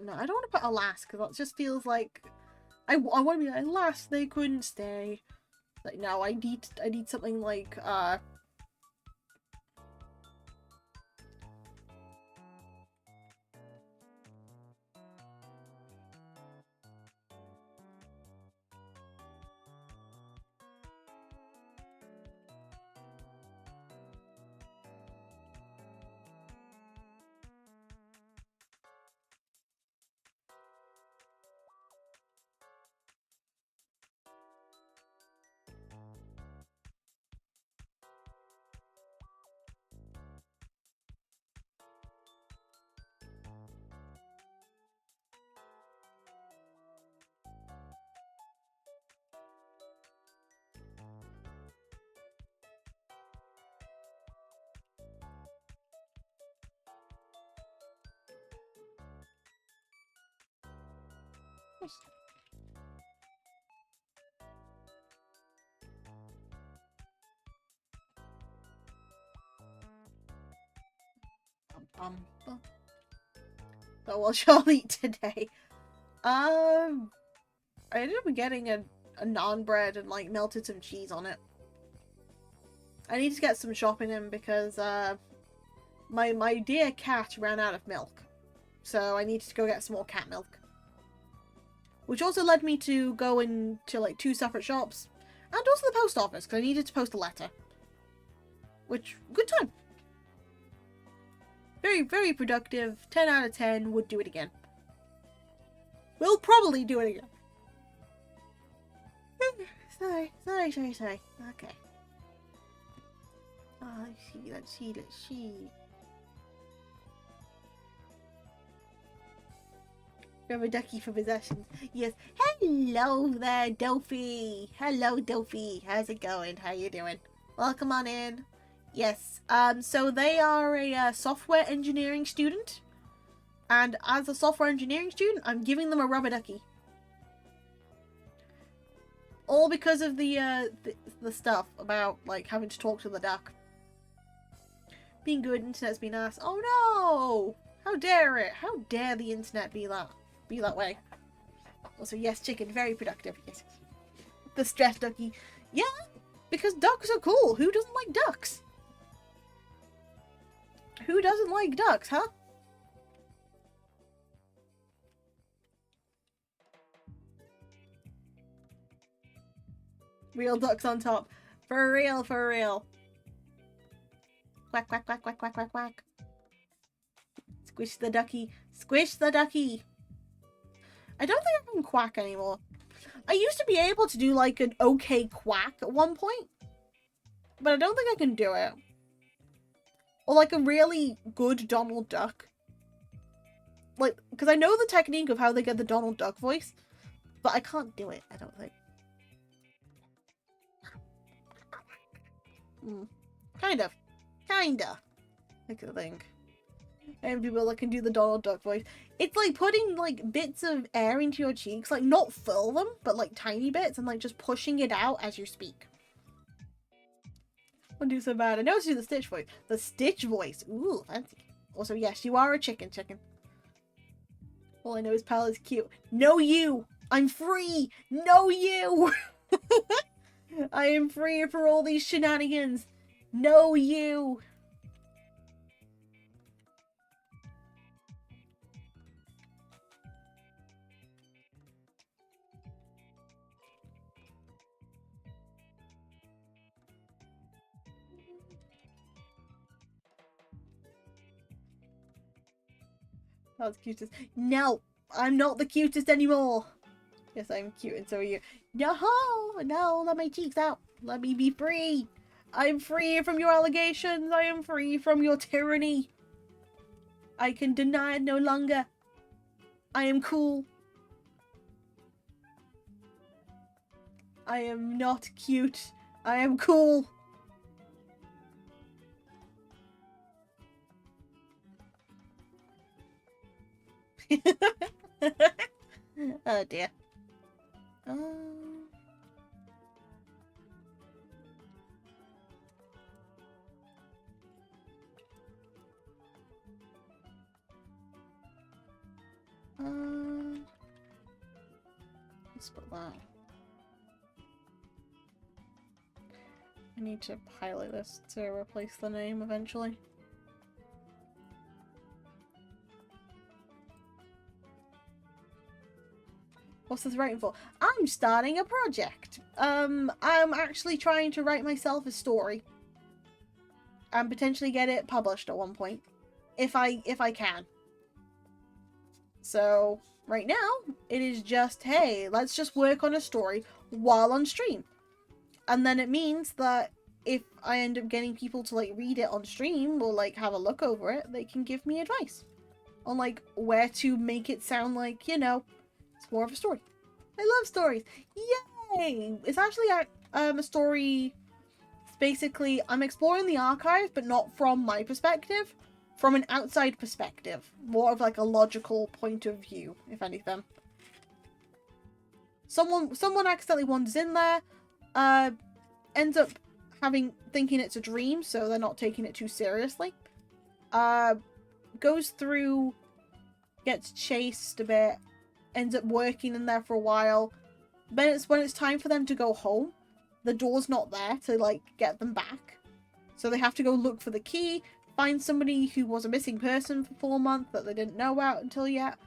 Speaker 1: No, I don't want to put alas, because that just feels like I want to be like, alas, they couldn't stay. Like, no, I need something like So what y'all eat today? I ended up getting a naan bread and like melted some cheese on it. I need to get some shopping in because my dear cat ran out of milk. So I needed to go get some more cat milk. Which also led me to go into like 2 separate shops. And also the post office, because I needed to post a letter. Which, good time. Very, very productive. 10 out of 10. Would do it again. We'll probably do it again. Sorry. Okay. Oh, let's see. Grab a ducky for possessions. Yes. Hello there, Dopey. Hello, Dopey. How's it going? How you doing? Welcome on in. Yes. So they are a software engineering student. And as a software engineering student, I'm giving them a rubber ducky. All because of the stuff about, like, having to talk to the duck. Being good, internet's been ass. Oh no! How dare it? How dare the internet be that way? Also, yes, chicken, very productive. Yes. The stress ducky. Yeah, because ducks are cool. Who doesn't like ducks? Who doesn't like ducks, huh? Real ducks on top. For real, for real. Quack, quack, quack, quack, quack, quack, quack. Squish the ducky. Squish the ducky. I don't think I can quack anymore. I used to be able to do like an okay quack at one point. But I don't think I can do it. Or like a really good Donald Duck. Like, because I know the technique of how they get the Donald Duck voice. But I can't do it, I don't think. Kinda. I could think. And people that can do the Donald Duck voice. It's like putting like bits of air into your cheeks, like not fill them, but like tiny bits, and like just pushing it out as you speak. Don't do so bad. I know to do the Stitch voice. The Stitch voice. Ooh, fancy. Also, yes, you are a chicken. All I know is Pal is cute. No you! I'm free! No you! I am free for all these shenanigans. No, you. That was cutest. No, I'm not the cutest anymore. Yes, I'm cute, and so are you. No, no, let my cheeks out. Let me be free. I'm free from your allegations. I am free from your tyranny. I can deny it no longer. I am cool. I am not cute. I am cool. Oh dear. Let's put that. I need to highlight this to replace the name eventually. What's this writing for? I'm starting a project. I'm actually trying to write myself a story. And potentially get it published at one point. If I can. So, right now, it is just, hey, let's just work on a story while on stream. And then it means that if I end up getting people to, like, read it on stream or, like, have a look over it, they can give me advice on, like, where to make it sound like, you know, it's more of a story. I love stories. Yay! It's actually a story. It's basically, I'm exploring the archives, but not from my perspective. From an outside perspective. More of like a logical point of view, if anything. Someone accidentally wanders in there, ends up thinking it's a dream, so they're not taking it too seriously. Goes through, gets chased a bit, ends up working in there for a while. Then when it's time for them to go home, the door's not there to, like, get them back. So they have to go look for the key, find somebody who was a missing person for 4 months that they didn't know about until yet.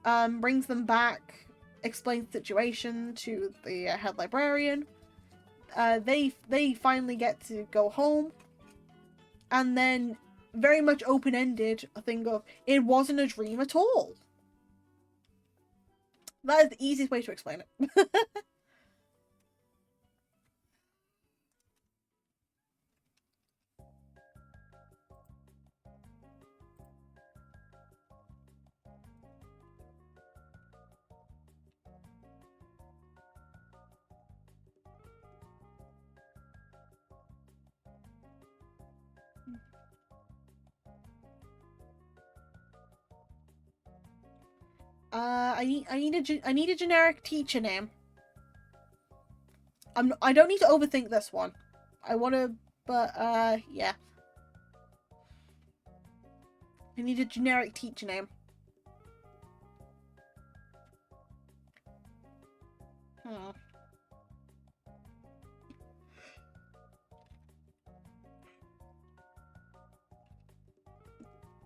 Speaker 1: Brings them back, explains the situation to the head librarian. They finally get to go home. And then, very much open-ended, a thing of, it wasn't a dream at all. That is the easiest way to explain it. I need a generic teacher name. I don't need to overthink this one. I want to, but yeah. I need a generic teacher name.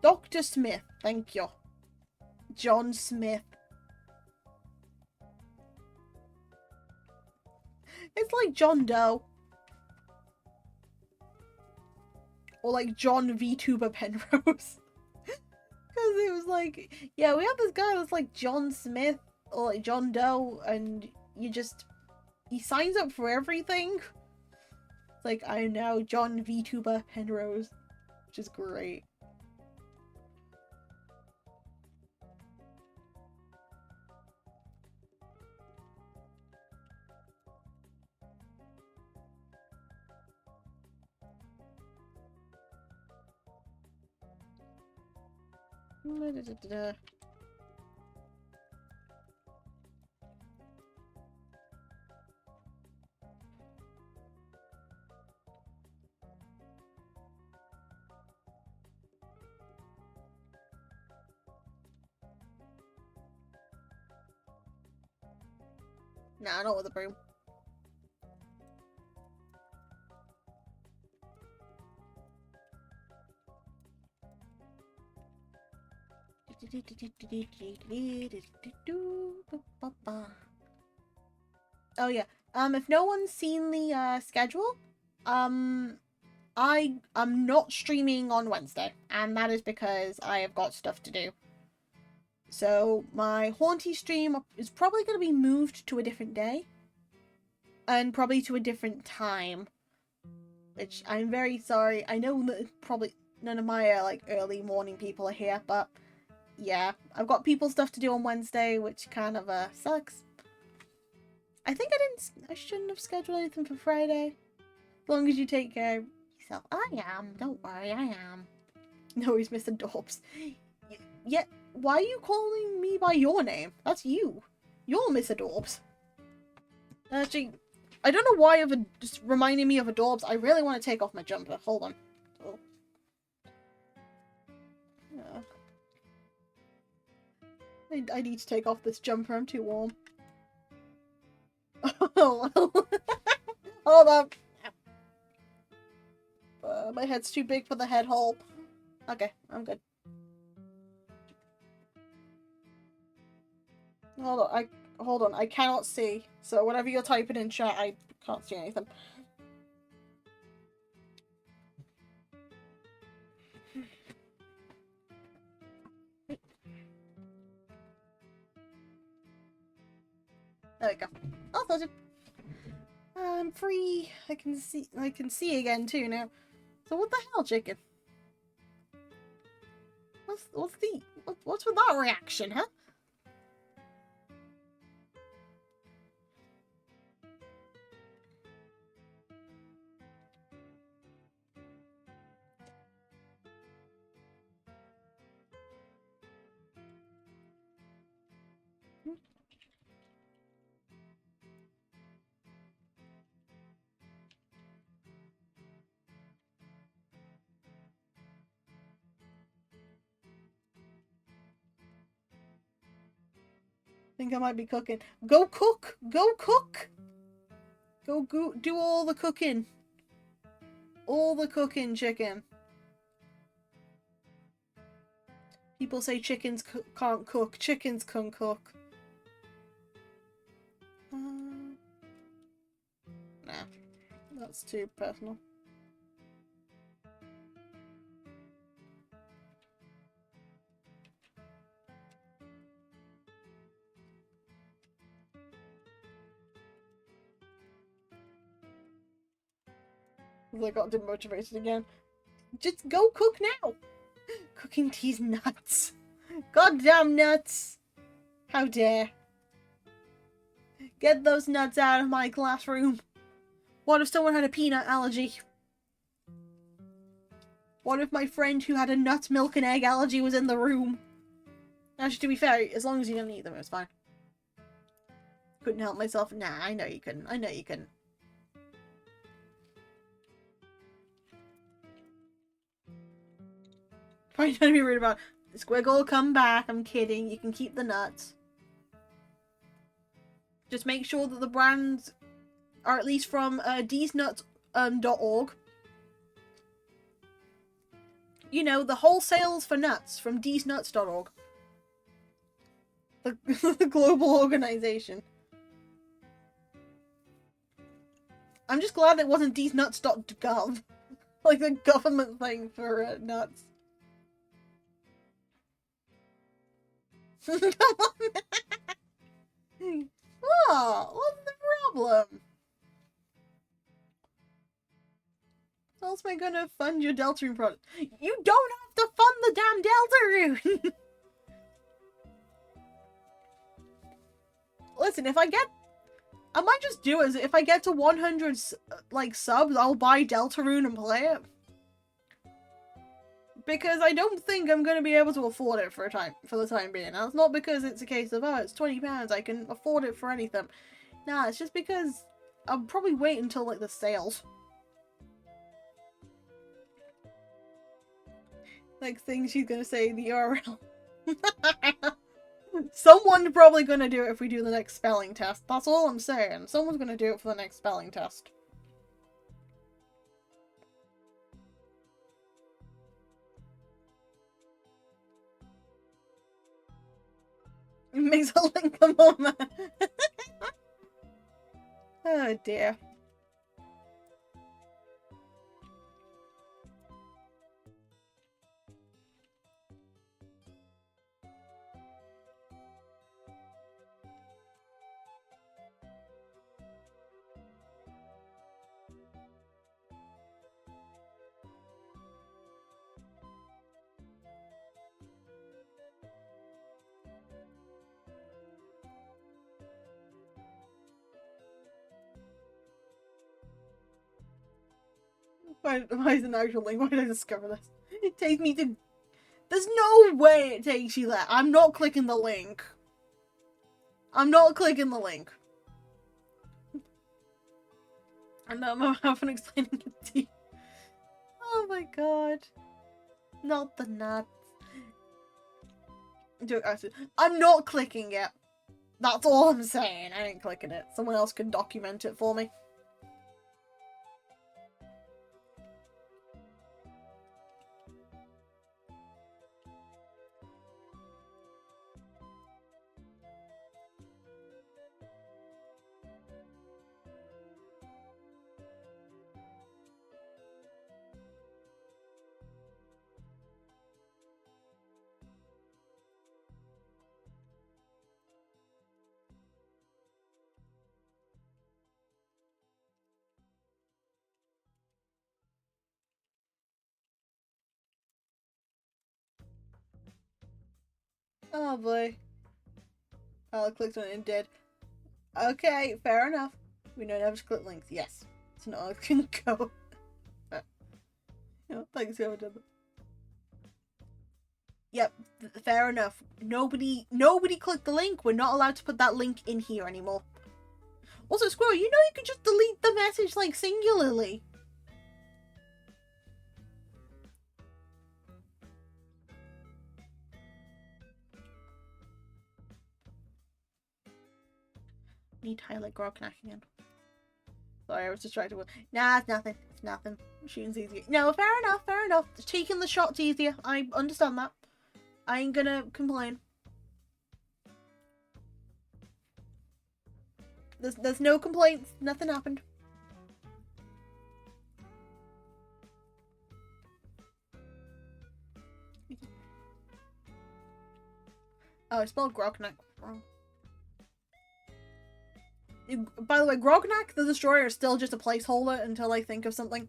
Speaker 1: Dr. Smith, thank you. John Smith. It's like John Doe. Or like John VTuber Penrose. Because it was like, yeah, we have this guy that's like John Smith or like John Doe, and he signs up for everything. It's like, I'm now John VTuber Penrose, which is great. Nah, not with a broom. Oh yeah. If no one's seen the schedule, I'm not streaming on Wednesday, and that is because I have got stuff to do. So my Haunty stream is probably going to be moved to a different day, and probably to a different time, which I'm very sorry. I know that probably none of my like early morning people are here, but yeah, I've got people stuff to do on Wednesday, which kind of sucks. I think I shouldn't have scheduled anything for Friday. As long as you take care of yourself. I am. Don't worry, I am. No, he's Mr. Dorbs. Yeah, why are you calling me by your name? That's you. You're Mr. Dorbs. Actually, I don't know why just reminding me of a Dorbs. I really want to take off my jumper. Hold on. Oh. I need to take off this jumper. I'm too warm. Oh, well. Hold up. My head's too big for the head hole. Okay, I'm good. Hold on. I cannot see. So whatever you're typing in chat, I can't see anything. There we go. Oh, that's it. I'm free. I can see again too now. So what the hell, chicken? What's with that reaction, huh? I think I might be cooking. Go cook! Go cook! Go do all the cooking. All the cooking, chicken. People say chickens can't cook. Chickens can cook. Nah, that's too personal. I got demotivated again. Just go cook now! Cooking tea's nuts. Goddamn nuts! How dare. Get those nuts out of my classroom. What if someone had a peanut allergy? What if my friend who had a nut, milk, and egg allergy was in the room? Actually, to be fair, as long as you didn't eat them, it was fine. Couldn't help myself. Nah, I know you couldn't. I know you couldn't. Probably trying to be rude about it. Squiggle will come back. I'm kidding. You can keep the nuts. Just make sure that the brands are at least from deesnuts.org. You know, the wholesales for nuts from deesnuts.org. The global organization. I'm just glad it wasn't deesnuts.gov. Like the government thing for nuts. Come on. Oh, what's the problem? How else am I gonna fund your Deltarune product? You don't have to fund the damn Deltarune! Listen, if I might just do it. If I get to 100, like, subs, I'll buy Deltarune and play it. Because I don't think I'm going to be able to afford it for the time being. Now, it's not because it's a case of, oh, it's £20, I can afford it for anything. Nah, it's just because I'll probably wait until, like, the sales. Like, thing she's gonna say, the URL. Someone's probably gonna do it if we do the next spelling test. That's all I'm saying. Someone's gonna do it for the next spelling test. makes a link a moment. Oh dear. Why is an actual link? Why did I discover this? It takes me to... There's no way it takes you there. I'm not clicking the link. I'm not clicking the link. And I'm having explaining it to you. Oh my god. Not the nuts. I'm not clicking it. That's all I'm saying. I ain't clicking it. Someone else can document it for me. Oh boy. Oh, I clicked on it and did. Okay, fair enough. We know never to click links. Yes. So now I can go. Thanks, whoever did that. Yep, fair enough. Nobody clicked the link. We're not allowed to put that link in here anymore. Also, Squirrel, you know you could just delete the message, like, singularly. Need to highlight Grognak again. Sorry, I was distracted with... Nah, it's nothing. It's nothing. Shooting's easier. No, fair enough, fair enough. Taking the shot's easier. I understand that. I ain't gonna complain. There's no complaints. Nothing happened. Oh, I spelled Grognak wrong. By the way, Grognak the Destroyer is still just a placeholder until I think of something.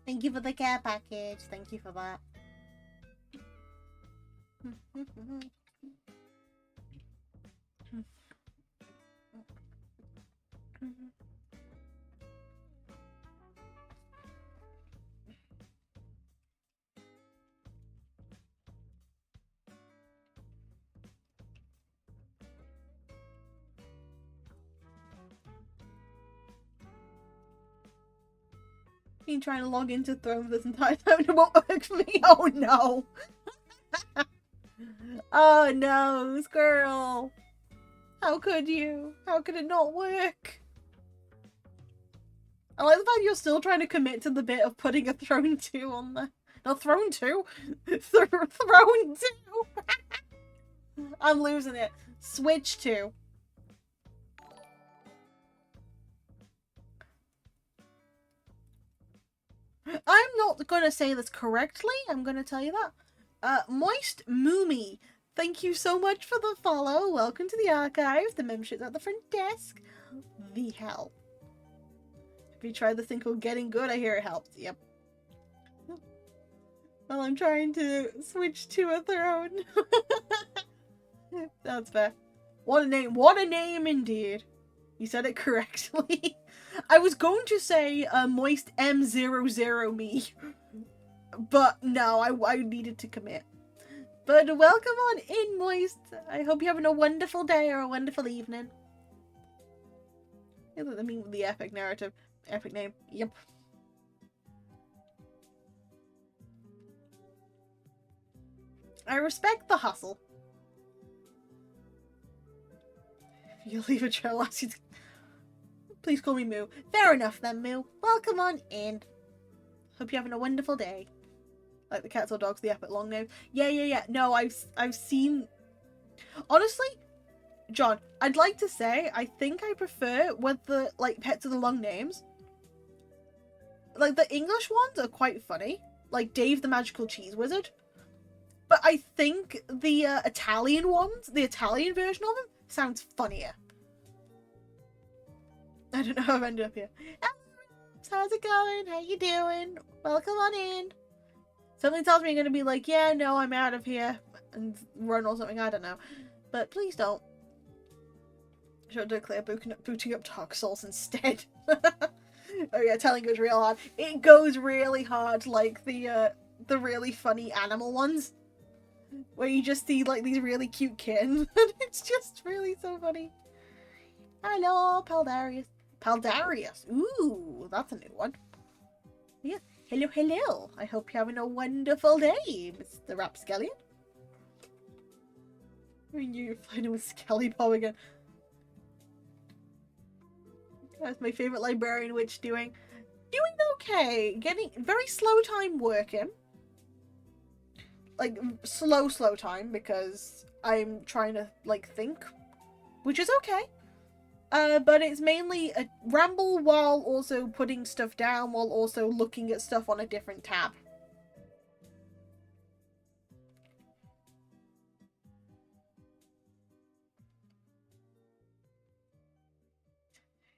Speaker 1: Thank you for the care package. Thank you for that. Been trying to log into Throne this entire time and it won't work for me. Oh no! Oh no, Squirrel! How could you? How could it not work? I like the fact you're still trying to commit to the bit of putting a Throne 2 on there. No, Throne 2? Throne 2! I'm losing it. Switch 2. I'm not going to say this correctly, I'm going to tell you that. Moist Moomy, thank you so much for the follow. Welcome to the archives. The membership's at the front desk. The hell. Have you tried the thing called Getting Good? I hear it helps. Yep. Well, I'm trying to switch to a Throne. That's fair. What a name. What a name indeed. You said it correctly. I was going to say Moist M00 me. But no, I needed to commit. But welcome on in, Moist. I hope you're having a wonderful day or a wonderful evening. Yeah, I mean the epic narrative. Epic name. Yep. I respect the hustle. You'll leave a trail last you. Please call me Moo. Fair enough then, Moo. Welcome on in. Hope you're having a wonderful day. Like the cats or dogs, the epic long name. Yeah. No, I've seen. Honestly, John, I'd like to say I think I prefer when the like pets are the long names. Like the English ones are quite funny, like Dave the Magical Cheese Wizard. But I think the Italian ones, the Italian version of them, sounds funnier. I don't know how I've ended up here. How's it going? How you doing? Welcome on in. Something tells me you're gonna be like, yeah, no, I'm out of here, and run or something. I don't know, but please don't. Should declare booting up Dark Souls instead. Oh yeah, telling goes real hard. It goes really hard, like the really funny animal ones, where you just see like these really cute kittens, and it's just really so funny. Hello, Paldarius. Paldarius. Ooh, that's a new one. Yeah. Hello. I hope you're having a wonderful day, Mr. Rapscallion. I knew you were playing with Skellypop again. That's my favourite librarian witch doing okay. Getting very slow time working. Like, slow time, because I'm trying to, like, think. Which is okay. But it's mainly a ramble while also putting stuff down, while also looking at stuff on a different tab.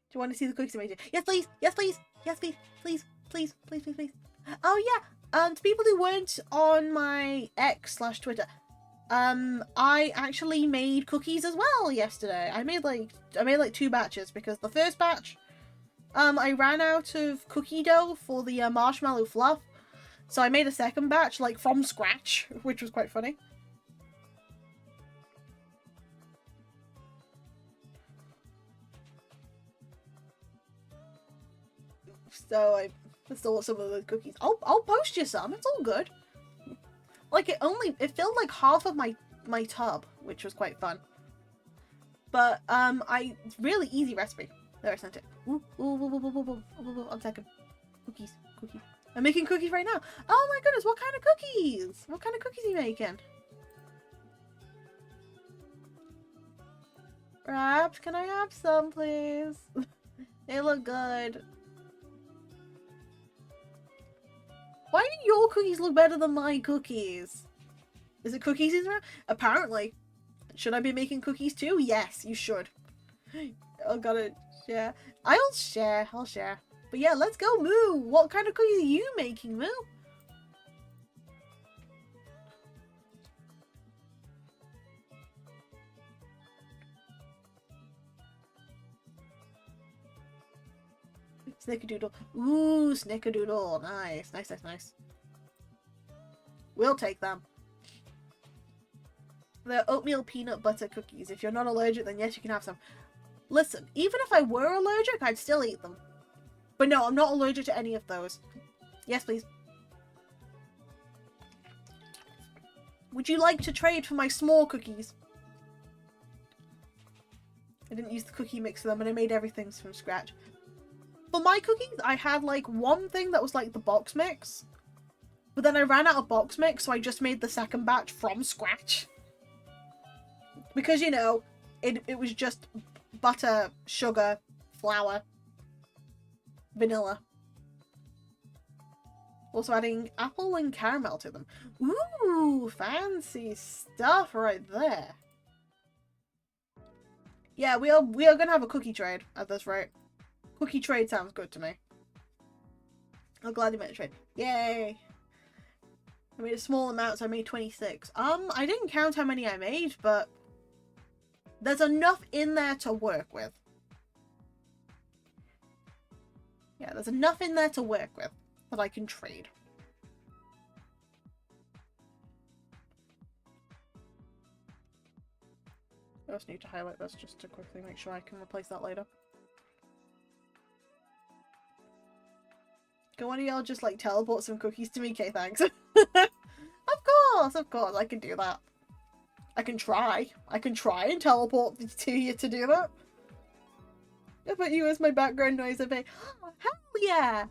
Speaker 1: Do you want to see the cookies I made? Yes, please! Yes, please! Yes, please! Please! Oh, yeah! To people who weren't on my X/Twitter, I actually made cookies as well yesterday. I made like 2 batches, because the first batch, I ran out of cookie dough for the marshmallow fluff, so I made a second batch, like, from scratch, which was quite funny. So I still want some of those cookies. I'll post you some. It's all good. Like, it filled like half of my tub, which was quite fun. But it's really easy recipe. There, I sent it. Ooh, 1 second. Cookies. I'm making cookies right now. Oh my goodness, what kind of cookies? What kind of cookies are you making? Raps, can I have some, please? They look good. Why do your cookies look better than my cookies? Is it cookies season? Apparently. Should I be making cookies too? Yes, you should. I gotta share. I'll share. But yeah, let's go, Moo. What kind of cookies are you making, Moo? Snickerdoodle. Ooh, snickerdoodle. Nice. We'll take them. They're oatmeal peanut butter cookies. If you're not allergic, then yes, you can have some. Listen, even if I were allergic, I'd still eat them. But no, I'm not allergic to any of those. Yes, please. Would you like to trade for my small cookies? I didn't use the cookie mix for them, and I made everything from scratch. For my cookies, I had like one thing that was like the box mix. But then I ran out of box mix, so I just made the second batch from scratch. Because, you know, it was just butter, sugar, flour, vanilla. Also adding apple and caramel to them. Ooh, fancy stuff right there. Yeah, we are gonna have a cookie trade at this rate. Cookie trade sounds good to me. I'm glad you made a trade. Yay! I made a small amount, so I made 26. I didn't count how many I made, but there's enough in there to work with. Yeah, there's enough in there to work with that I can trade. I also need to highlight this just to quickly make sure I can replace that later. Can one of y'all just like teleport some cookies to me? Okay, thanks. Of course, I can do that. I can try and teleport to you to do that. I put you as my background noise, I bet. Hell yeah!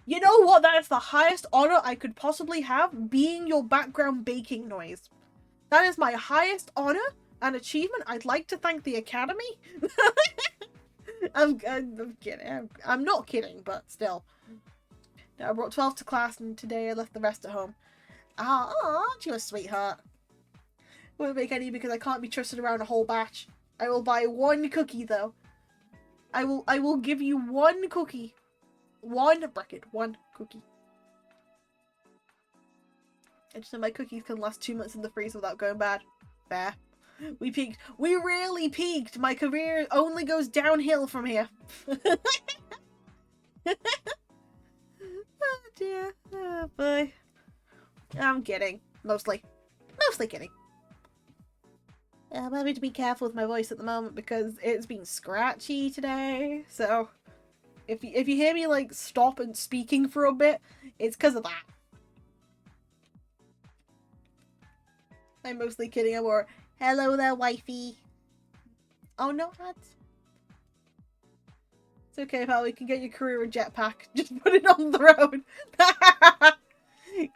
Speaker 1: You know what? That is the highest honor I could possibly have, being your background baking noise. That is my highest honor and achievement. I'd like to thank the Academy. I'm kidding. I'm not kidding, but still. I brought 12 to class and today I left the rest at home. Aren't you a sweetheart? Won't make any because I can't be trusted around a whole batch. I will buy one cookie though. I will give you one cookie. One cookie. And so my cookies can last 2 months in the freezer without going bad. Fair. We peaked. We really peaked. My career only goes downhill from here. Oh dear. Oh boy. I'm kidding. Mostly kidding. I'm having to be careful with my voice at the moment because it's been scratchy today. So if you hear me like stop and speaking for a bit, it's because of that. I'm mostly kidding. I'm more, hello there, wifey. Oh no, that's... It's okay, pal. We can get your career a jetpack. Just put it on the road.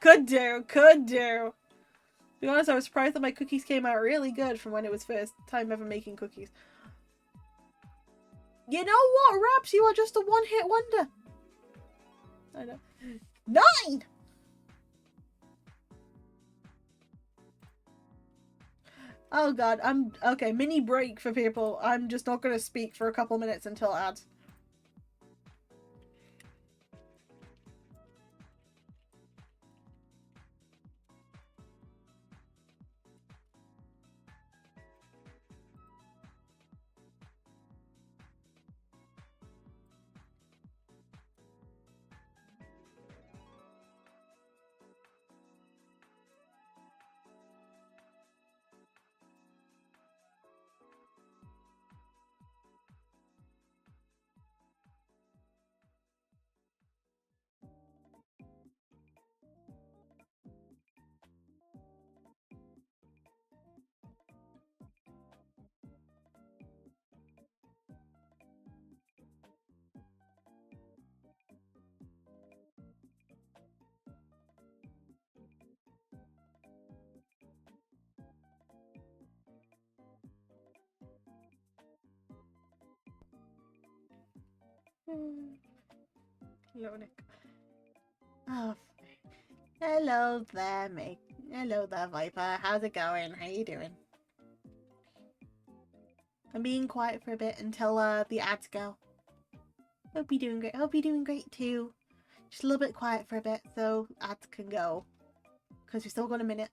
Speaker 1: Could do. To be honest, I was surprised that my cookies came out really good from when it was first time ever making cookies. You know what, Raps? You are just a one-hit wonder. I know. 9! Oh god, okay, mini break for people. I'm just not gonna speak for a couple minutes until ads. Hello, Nick. Oh, hello there, mate. Hello there, Viper. How's it going? How you doing? I'm being quiet for a bit until the ads go. Hope you're doing great. Hope you're doing great too. Just a little bit quiet for a bit so ads can go. Because we've still got a minute.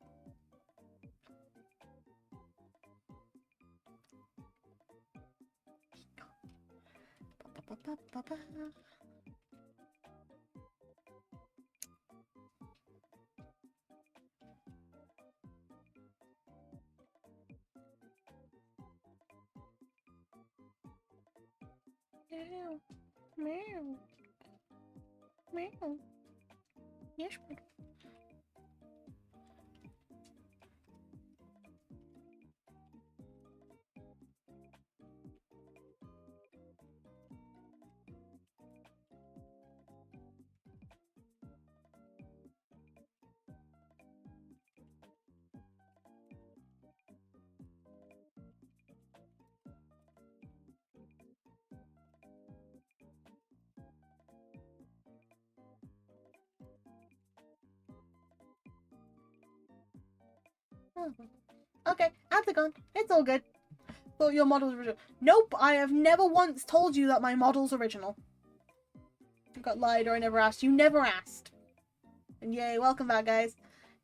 Speaker 1: Meow. Meow. Meow. Yes, madam. Oh. Okay, ads are gone. It's all good. Thought your model's original. Nope, I have never once told you that my model's original. I got lied or I never asked. You never asked. And yay, welcome back, guys.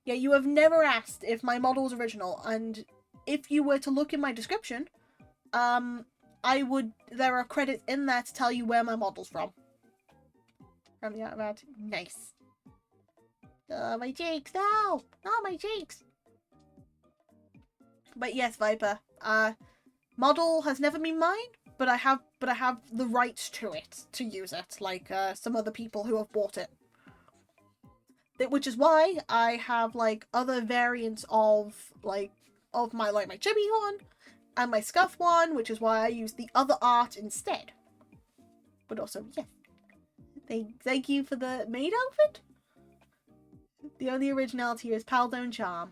Speaker 1: Yeah, you have never asked if my model's original, and if you were to look in my description, there are credits in there to tell you where my model's from. From the out nice. Oh, my cheeks, no! Oh, my cheeks! But yes, Viper, model has never been mine. but I have the rights to it, to use it, like some other people who have bought it. Which is why I have like other variants of my chibi one and my scuff one, which is why I use the other art instead. But also, yeah. Thank you for the maid outfit. The only originality is Pal Don't Charm.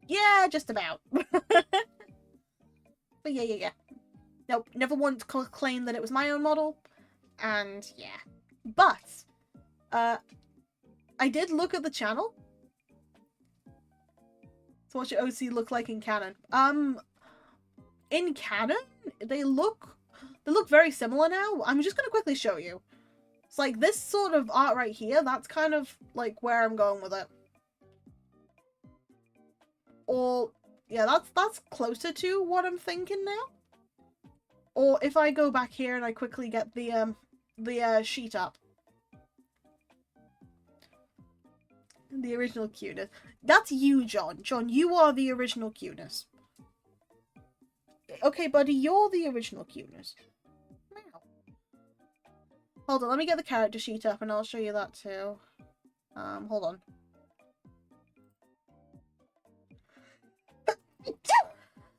Speaker 1: Yeah, just about. But yeah. Nope, never once claimed that it was my own model. And yeah. But, I did look at the channel. So what's your OC look like in canon? In canon, they look very similar now. I'm just gonna quickly show you. It's like this sort of art right here, that's kind of like where I'm going with it. Or, yeah, that's closer to what I'm thinking now. Or if I go back here and I quickly get the sheet up. The original cuteness. That's you, John. John, you are the original cuteness. Okay, buddy, you're the original cuteness. Meow. Hold on, let me get the character sheet up and I'll show you that too. Hold on.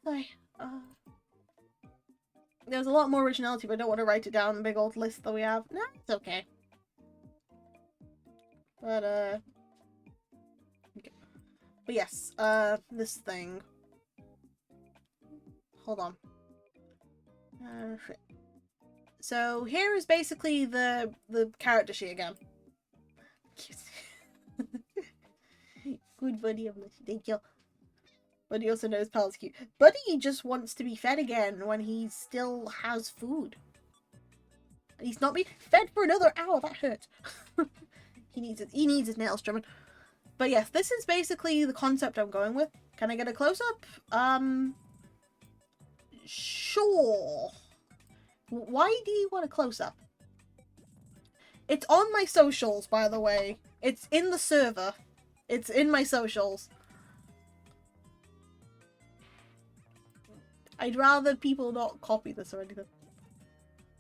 Speaker 1: Sorry. There's a lot more originality, but I don't want to write it down in the big old list that we have. No, it's okay. But, okay. But yes, this thing. Hold on. So here is basically the character sheet again. Good buddy, thank you. Buddy also knows Pal's cute. Buddy just wants to be fed again when he still has food. And he's not being fed for another hour. That hurt. He needs it. He needs his nails trimming. But yes, this is basically the concept I'm going with. Can I get a close-up? Sure. Why do you want a close-up? It's on my socials, by the way. It's in the server. It's in my socials. I'd rather people not copy this or anything.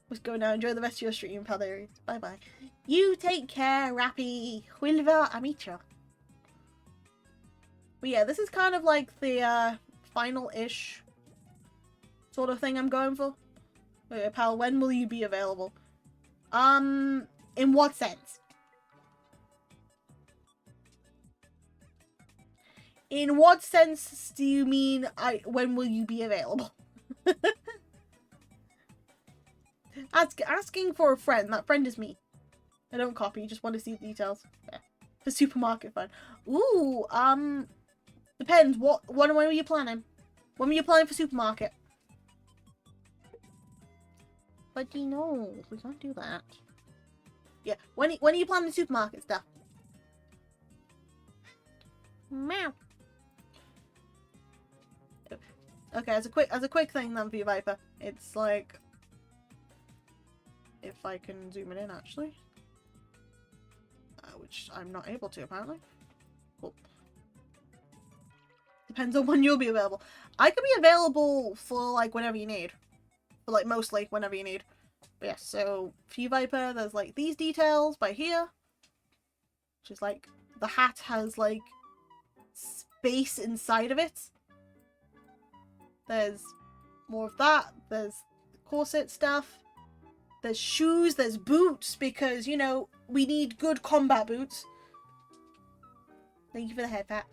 Speaker 1: Let's go now. Enjoy the rest of your stream, Palarius. Bye-bye. You take care, Rappy. Huilva Amitra. But yeah, this is kind of like the final-ish sort of thing I'm going for. Wait, pal, when will you be available? In what sense? In what sense do you mean when will you be available? Asking for a friend. That friend is me. I don't copy, just want to see the details. Yeah. For supermarket fun. Ooh, depends. When were you planning? When were you planning for supermarket? Buddy, no, we can't do that. Yeah, when are you planning supermarket stuff? Meow. Okay, as a quick thing then for you, Viper, it's like, if I can zoom it in actually, which I'm not able to apparently. Cool. Depends on when you'll be available. I could be available for like whenever you need, but like mostly whenever you need. But yeah, so for you, Viper, there's like these details by here, which is like the hat has like space inside of it. There's more of that. There's corset stuff. There's shoes. There's boots because, you know, we need good combat boots. Thank you for the head pat.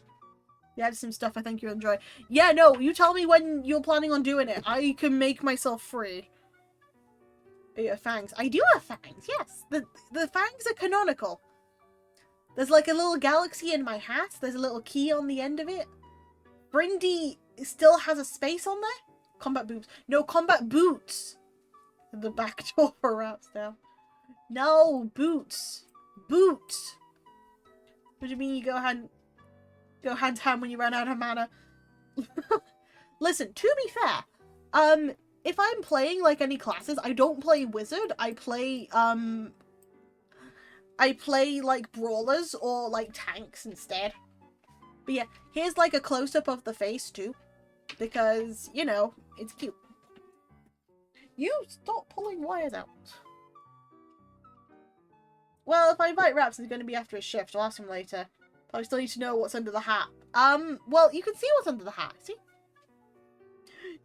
Speaker 1: You added some stuff I think you'll enjoy. Yeah, no, you tell me when you're planning on doing it. I can make myself free. Yeah, fangs. I do have fangs, yes. The fangs are canonical. There's like a little galaxy in my hat. There's a little key on the end of it. Brindy still has a space on there. Combat boots. No, combat boots. The back door wraps down. No, boots. Boots. What do you mean you go hand to hand when you run out of mana? Listen, to be fair, if I'm playing like any classes, I don't play wizard. I play like brawlers or like tanks instead. But yeah, here's like a close-up of the face too. Because, you know, it's cute. You stop pulling wires out. Well, if I invite Raps, it's going to be after his shift. I'll ask him later. But I still need to know what's under the hat. Well, you can see what's under the hat, see?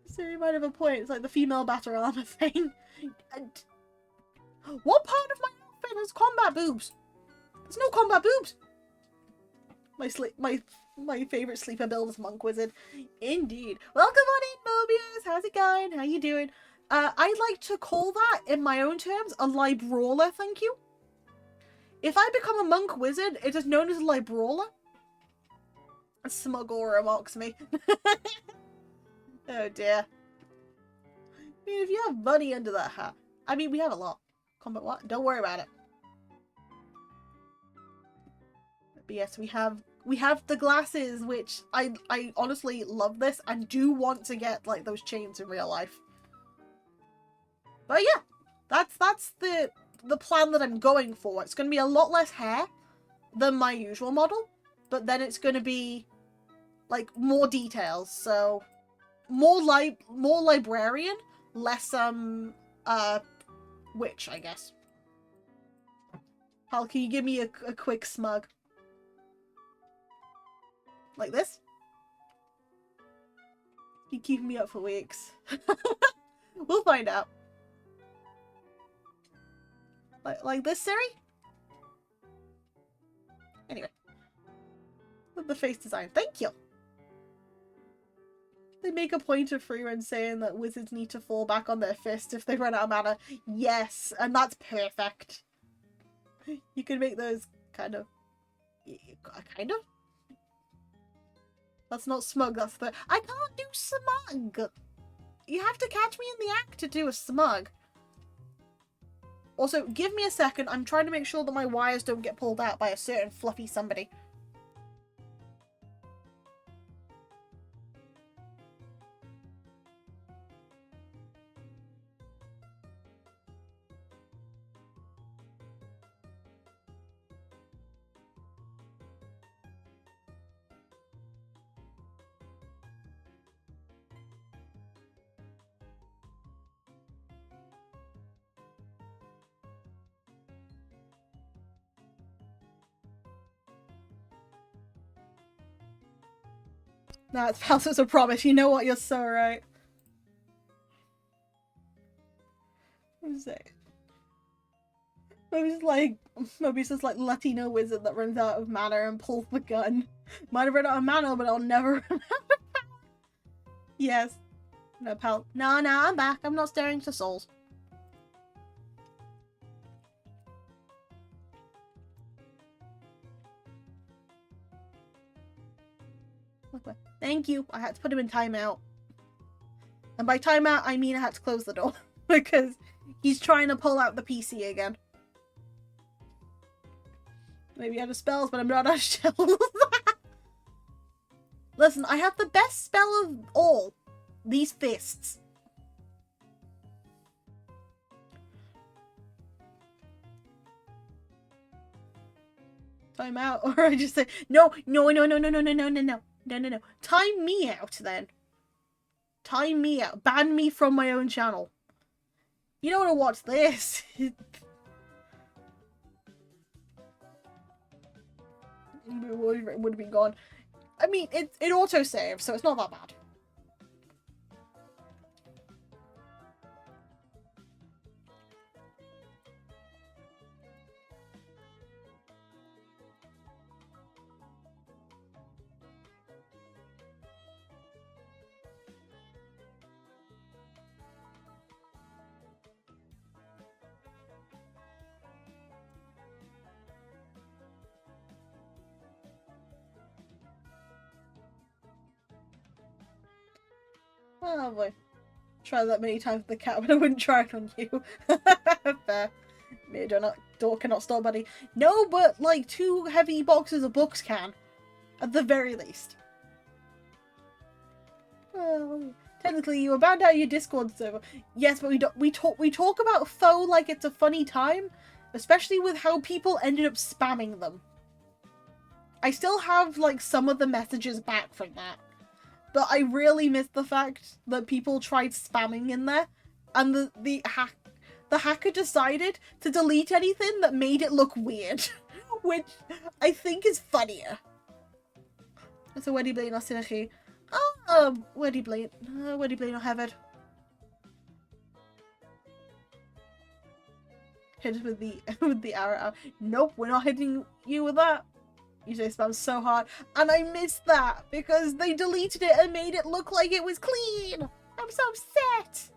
Speaker 1: So you might have a point. It's like the female battle armor thing. And what part of my outfit has combat boobs? There's no combat boobs. My favorite sleeper build is Monk Wizard. Indeed. Welcome on in, Mobius. How's it going? How you doing? I'd like to call that, in my own terms, a Librawler, thank you. If I become a Monk Wizard, it is known as a Librawler. A smug aura mocks me. Oh dear. I mean, if you have money under that hat. I mean, we have a lot. Combat what? Don't worry about it. But yes, we have the glasses, which I honestly love this and do want to get like those chains in real life. But yeah, that's the plan that I'm going for. It's going to be a lot less hair than my usual model, but then it's going to be like more details. So more librarian, less witch, I guess. Pal, can you give me a quick smug? Like this? You're keeping me up for weeks. We'll find out. Like this, Siri? Anyway. The face design. Thank you! They make a point of Freerun saying that wizards need to fall back on their fist if they run out of mana. Yes, and that's perfect. You can make those kind of... Kind of? That's not smug, that's the... I can't do smug! You have to catch me in the act to do a smug. Also, give me a second. I'm trying to make sure that my wires don't get pulled out by a certain fluffy somebody. Nah, it's Palson's a promise. You know what? You're so right. What is it? Mobius is like Latino wizard that runs out of mana and pulls the gun. Might have run out of mana, but I'll never run out of power. Yes. No, pal. No, I'm back. I'm not staring to souls. Thank you. I had to put him in timeout. And by timeout, I mean I had to close the door. Because he's trying to pull out the PC again. Maybe out of spells, but I'm not out of shells. Listen, I have the best spell of all. These fists. Timeout. Or I just say, no. No. Time me out, then. Time me out. Ban me from my own channel. You don't want to watch this. It would have been gone. I mean, it auto-saves, so it's not that bad. Oh boy. Tried that many times with the cat, but I wouldn't try it on you. Fair. Me door cannot stop, buddy. No, but like 2 heavy boxes of books can. At the very least. Well, technically you abandoned out your Discord server. Yes, but we talk about foe like it's a funny time. Especially with how people ended up spamming them. I still have like some of the messages back from that. But I really miss the fact that people tried spamming in there and the hacker decided to delete anything that made it look weird, which I think is funnier. So wedi blaen os ydych chi? Wedi blaen o hefyd. Hit it with the arrow. Nope, we're not hitting you with that. You say spam so hard, and I missed that because they deleted it and made it look like it was clean. I'm so upset.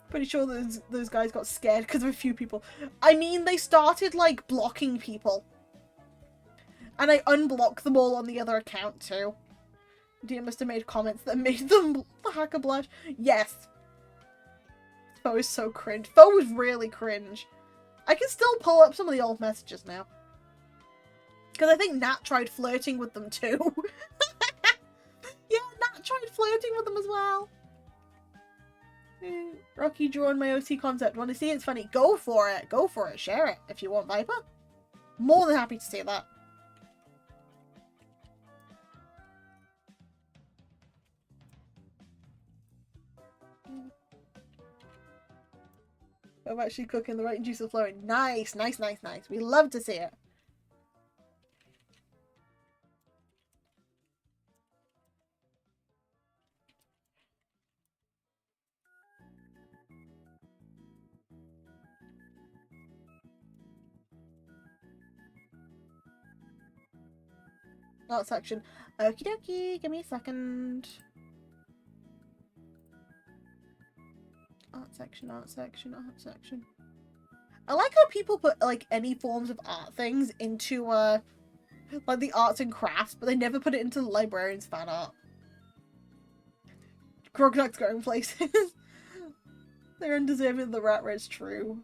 Speaker 1: Pretty sure those guys got scared because of a few people. I mean, they started like blocking people, and I unblocked them all on the other account too. Dia must have made comments that made the hacker blush. Yes. Fo is so cringe. Fo was really cringe. I can still pull up some of the old messages now. Because I think Nat tried flirting with them too. Yeah, Nat tried flirting with them as well. Rocky drawing my OC concept. Want to see it? It's funny. Go for it. Go for it. Share it if you want, Viper. More than happy to see that. I'm actually cooking, the right juice is flowing. Nice, nice, nice, nice. We love to see it. Art section. Okie dokie, give me a second. Art section, art section, art section. I like how people put like any forms of art things into like the arts and crafts, but they never put it into the librarian's fan art. Croconuts going places. They're undeserving of the rat race, true.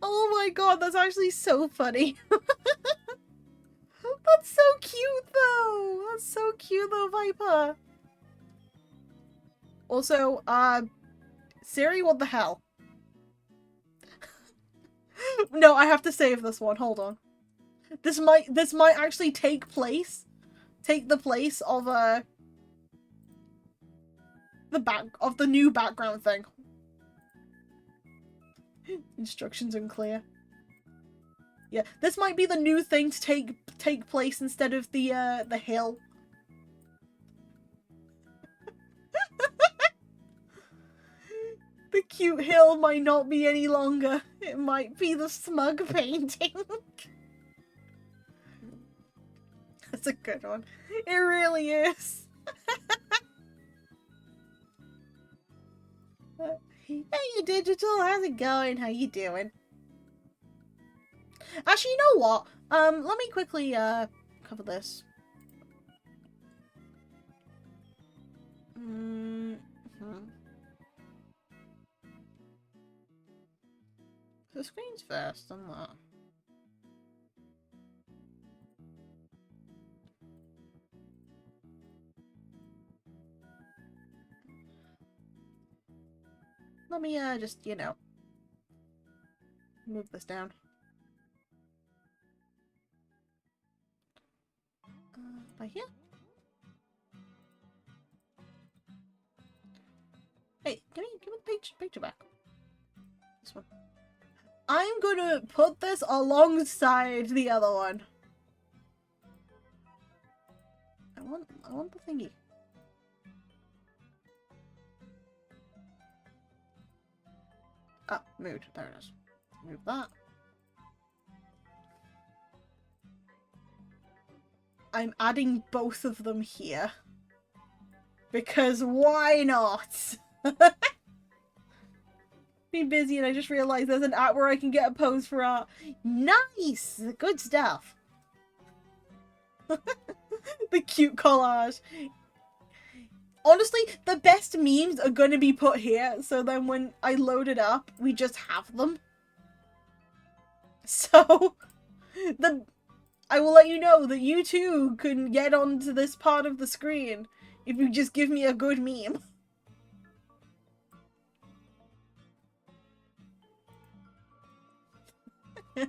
Speaker 1: Oh my god, that's actually so funny. That's so cute though. That's so cute though, Viper. Also, Siri, what the hell? No, I have to save this one. Hold on. This might actually take the place of the new background thing. Instructions unclear. Yeah, this might be the new thing to take place instead of the hill. The cute hill might not be any longer. It might be the smug painting. That's a good one. It really is. Hey, you digital, how's it going? How you doing? Actually, you know what? Let me quickly cover this. The screen's first, on that. Let me just, you know, move this down. By here? Hey, give me the picture back. This one. I'm gonna put this alongside the other one. I want the thingy. Ah, moved. There it is. Move that. I'm adding both of them here. Because why not? Been busy and I just realized there's an app where I can get a pose for art. Nice! Good stuff. The cute collage. Honestly, the best memes are gonna be put here, so then when I load it up, we just have them. So, I will let you know that you too can get onto this part of the screen if you just give me a good meme. This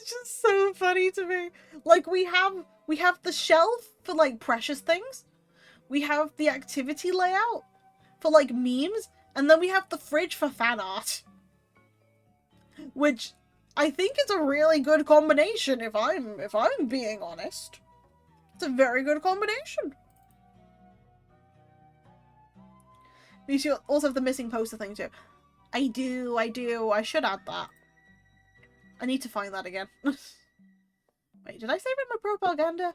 Speaker 1: is just so funny to me. Like we have the shelf for like precious things. we have the activity layout for like memes, and then we have the fridge for fan art. Which I think is a really good combination if I'm being honest. It's a very good combination. You also have the missing poster thing too. I do. I should add that. I need to find that again. Wait, did I save it in my propaganda?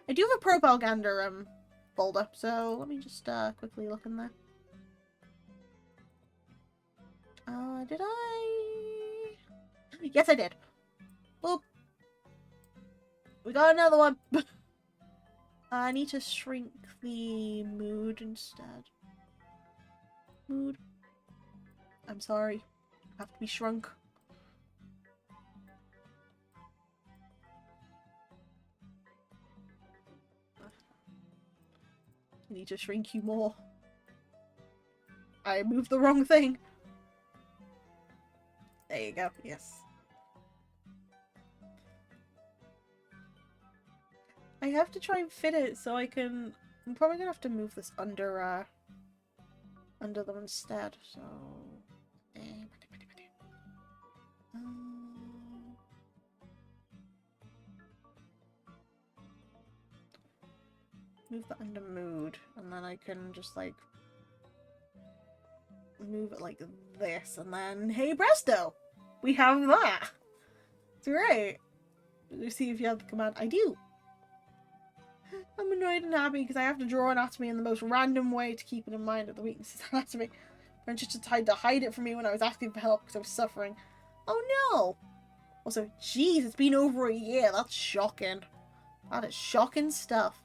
Speaker 1: I do have a propaganda folder, so let me just quickly look in there. Did I? Yes, I did. Boop. We got another one. I need to shrink the mood instead. Mood. I'm sorry. I have to be shrunk. I need to shrink you more. I moved the wrong thing. There you go. Yes. I have to try and fit it so I can... I'm probably gonna have to move this under them instead, so... Move that under mood, and then I can just, like, move it like this, and then, hey presto! We have that! It's great! Let's see if you have the command. I do! I'm annoyed and happy because I have to draw anatomy in the most random way to keep it in mind of the weaknesses of anatomy. Francesca tried to hide it from me when I was asking for help because I was suffering. Oh no! Also, jeez, it's been over a year. That's shocking. That is shocking stuff.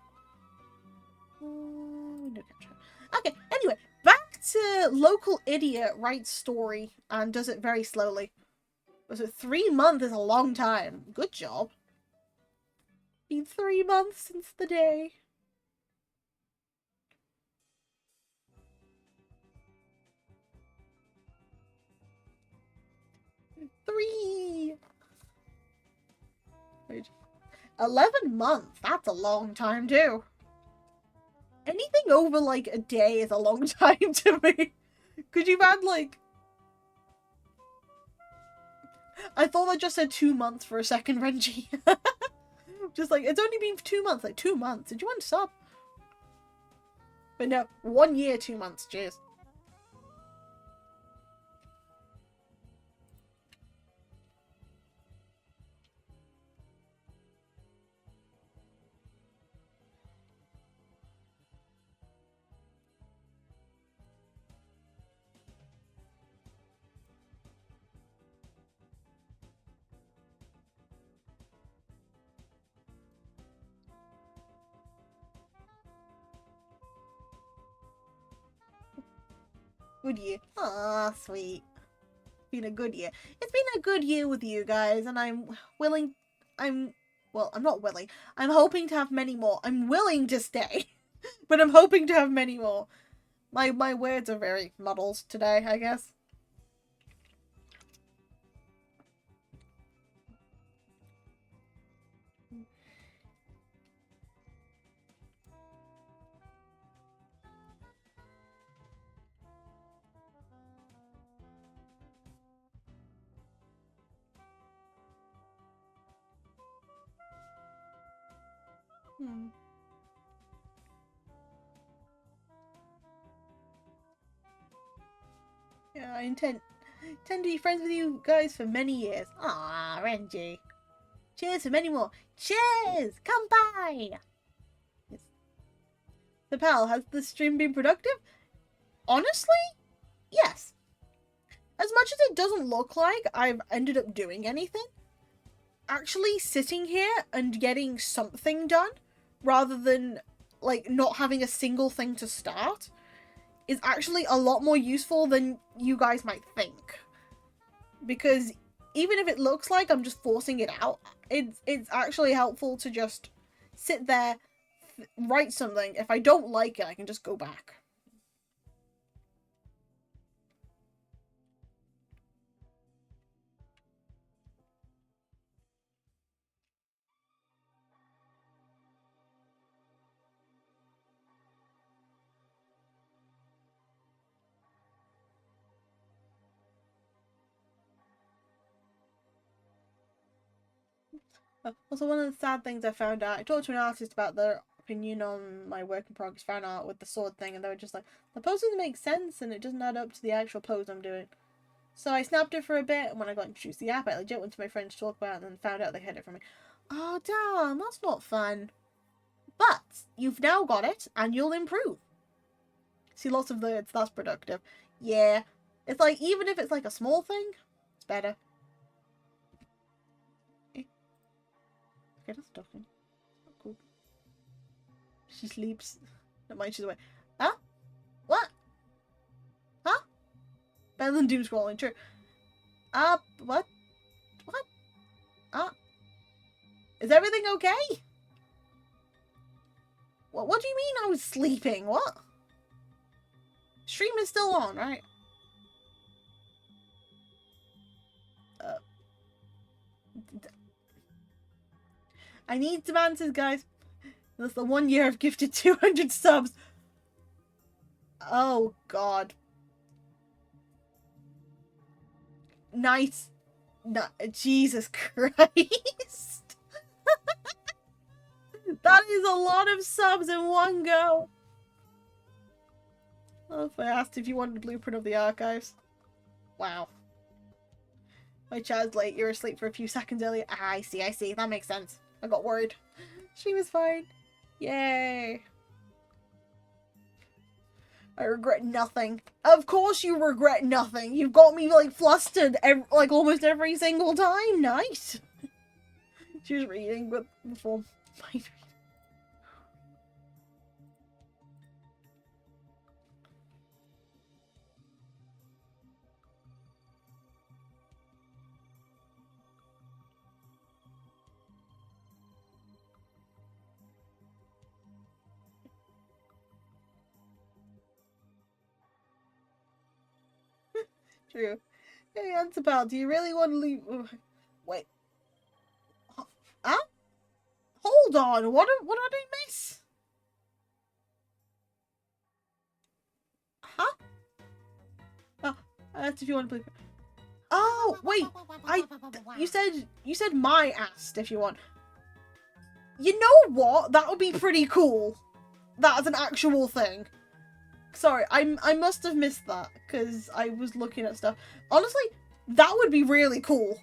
Speaker 1: Okay, anyway, back to local idiot writes story and does it very slowly. So 3 months is a long time. Good job. Been 3 months since the day. Three. Wait. 11 months. That's a long time too. Anything over like a day is a long time to me. Could you add like... I thought I just said 2 months for a second, Renji. Just like, it's only been 2 months. Like, 2 months. Did you want to sub? But no, 1 year, 2 months. Cheers. Good year. Aw, sweet. Been a good year. It's been a good year with you guys, and well, I'm not willing. I'm hoping to have many more. I'm willing to stay, but I'm hoping to have many more. My words are very muddled today, I guess. Yeah, I intend to be friends with you guys for many years. Ah, Renji. Cheers for many more. Cheers! Come by! Yes. So, pal, has the stream been productive? Honestly, yes. As much as it doesn't look like I've ended up doing anything, actually sitting here and getting something done, rather than, like, not having a single thing to start, is actually a lot more useful than you guys might think. Because even if it looks like I'm just forcing it out, it's actually helpful to just sit there, write something. If I don't like it, I can just go back. Also, one of the sad things I found out, I talked to an artist about their opinion on my work in progress fan art with the sword thing, and they were just like, the pose doesn't make sense and it doesn't add up to the actual pose I'm doing. So I snapped it for a bit, and when I got introduced to the app, I legit went to my friends to talk about it and then found out they hid it from me. Oh, damn, that's not fun. But you've now got it, and you'll improve. See, lots of words, that's productive. Yeah. It's like, even if it's like a small thing, it's better. Okay, that's talking. Cool. She sleeps. Never mind, she's away. Huh? What? Huh? Better than doom scrolling, true. What? What? Is everything okay? What do you mean I was sleeping? What? Stream is still on, right? I need some answers, guys. That's the 1 year I've gifted 200 subs. Oh, God. Nice. No, Jesus Christ. That is a lot of subs in one go. Oh, if I asked if you wanted a blueprint of the archives. Wow. My chat's late. You were asleep for a few seconds earlier. Ah, I see. That makes sense. I got worried. She was fine. Yay. I regret nothing. Of course you regret nothing. You've got me, like, flustered, like, almost every single time. Nice. She was reading before my... True. Hey, Ansapal, do you really want to leave? Wait. Huh? Hold on. What did I miss? Huh? That's if you want to play. Oh, wait. You said my asked if you want. You know what? That would be pretty cool. That's an actual thing. Sorry, I must have missed that because I was looking at stuff. Honestly, that would be really cool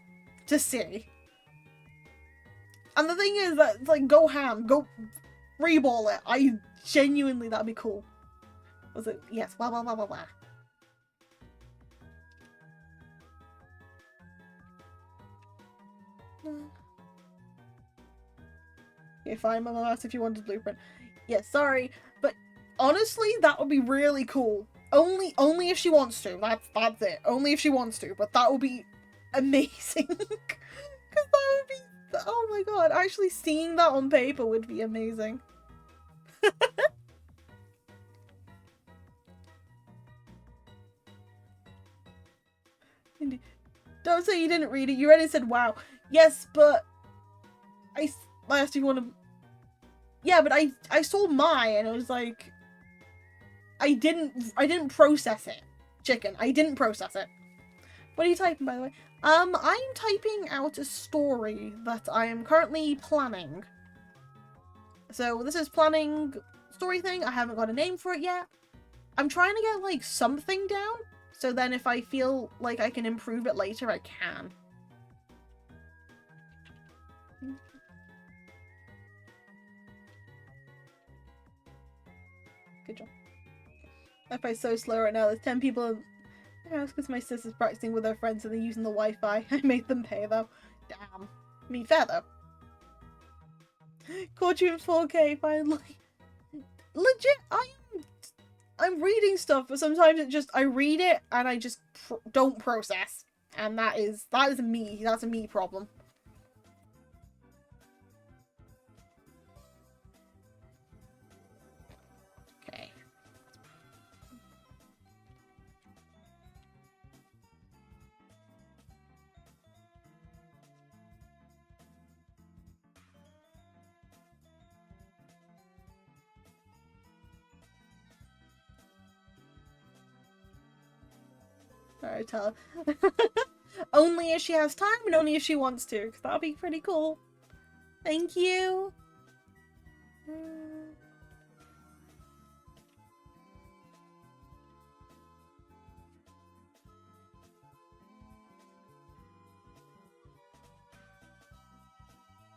Speaker 1: to see. And the thing is that it's like, go ham, go reball it. I genuinely, that'd be cool. Was it? Yes. Blah blah blah blah blah. Okay, fine. Mama asked if you wanted blueprint. Yeah, sorry, but honestly, that would be really cool. Only if she wants to. That's it. Only if she wants to. But that would be amazing. Because that would be. Oh my god! Actually, seeing that on paper would be amazing. Don't say you didn't read it. You read it and said, "Wow." Yes, but I asked if you want to. Yeah, but I saw mine and it was like. I didn't process it. Chicken. I didn't process it. What are you typing, by the way? I'm typing out a story that I am currently planning. So this is planning story thing. I haven't got a name for it yet. I'm trying to get like something down. So then if I feel like I can improve it later, I can. Good job. My Wi-Fi's so slow right now. There's 10 people in the house because my sister's practicing with her friends and they're using the Wi-Fi. I made them pay though. Damn. I mean, fair though. Caught you in 4K finally. Legit, I'm reading stuff, but sometimes it just, I read it and I just don't process. And that is me. That's a me problem. Okay. Alright, tell her. Only if she has time and only if she wants to, because that'll be pretty cool. Thank you.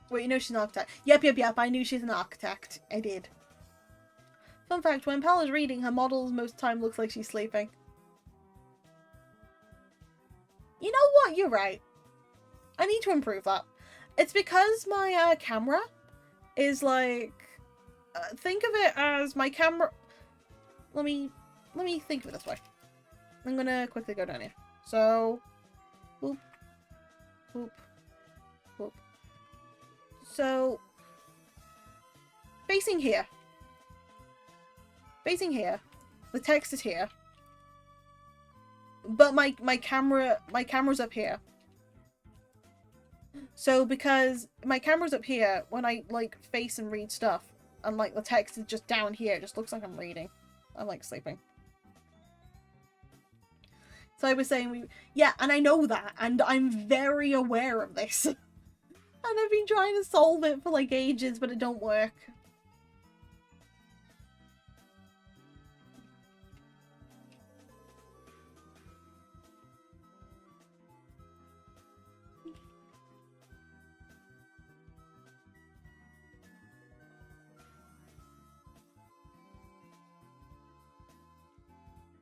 Speaker 1: Wait, you know she's an architect. Yep. I knew she's an architect. I did. Fun fact, when Pella's reading, her model most of the time looks like she's sleeping. You know what? You're right. I need to improve that. It's because my camera is like... think of it as my camera... Let me think of it this way. I'm gonna quickly go down here. So... Boop. Boop. Boop. So... Facing here. Facing here. The text is here. But my camera's up here. So because my camera's up here, when I like face and read stuff, and like the text is just down here, it just looks like I'm reading. I'm like sleeping. So I was saying yeah, and I know that, and I'm very aware of this. And I've been trying to solve it for like ages, but it don't work.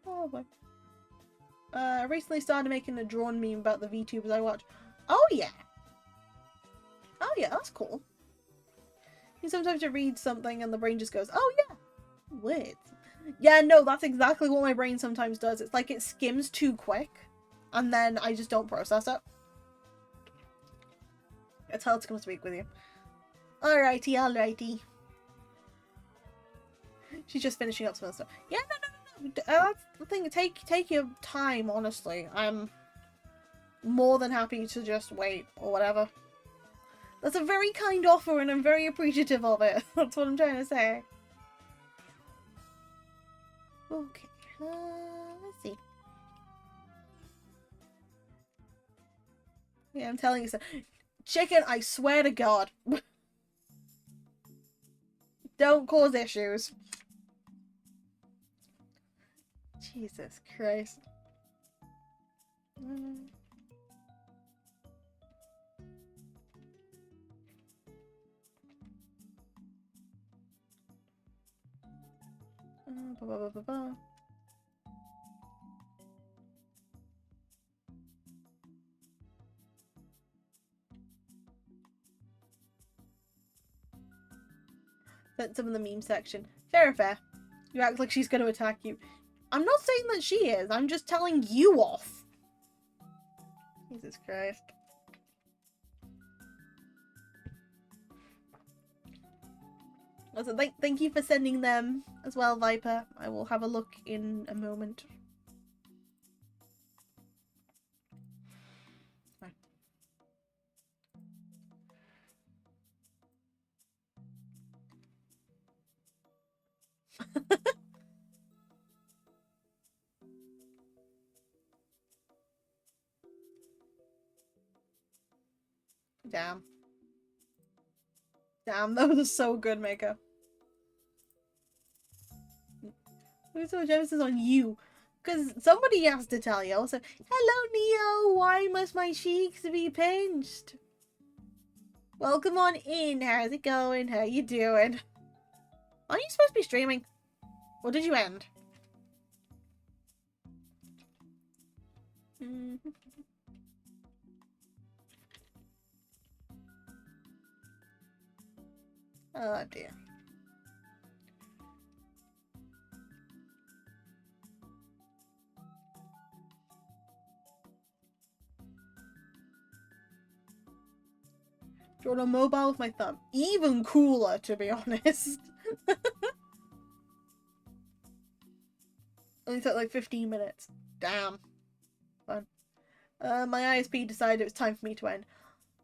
Speaker 1: Oh boy. I recently started making a drawn meme about the VTubers I watch. Oh yeah. Oh yeah, that's cool. You sometimes you read something and the brain just goes, oh yeah. Weird. Yeah, no, that's exactly what my brain sometimes does. It's like it skims too quick and then I just don't process it. It's hard to come speak with you. Alrighty. She's just finishing up some other stuff. Yeah, no. That's the thing. Take your time, honestly. I'm more than happy to just wait or whatever. That's a very kind offer and I'm very appreciative of it. That's what I'm trying to say. Okay, let's see. Yeah, I'm telling you so. Chicken, I swear to God. Don't cause issues. Jesus Christ. Sent some in the meme section. Fair. You act like she's going to attack you. I'm not saying that she is. I'm just telling you off. Jesus Christ. Also, thank you for sending them as well, Viper. I will have a look in a moment. Damn. Damn, those are so good, Maker. Who's so much emphasis on you? Because somebody has to tell you. Also, hello, Neo. Why must my cheeks be pinched? Welcome on in. How's it going? How you doing? Aren't you supposed to be streaming? Or did you end? Oh dear. Drawn on mobile with my thumb. Even cooler, to be honest. Only took like 15 minutes. Damn. Fun. My ISP decided it was time for me to end.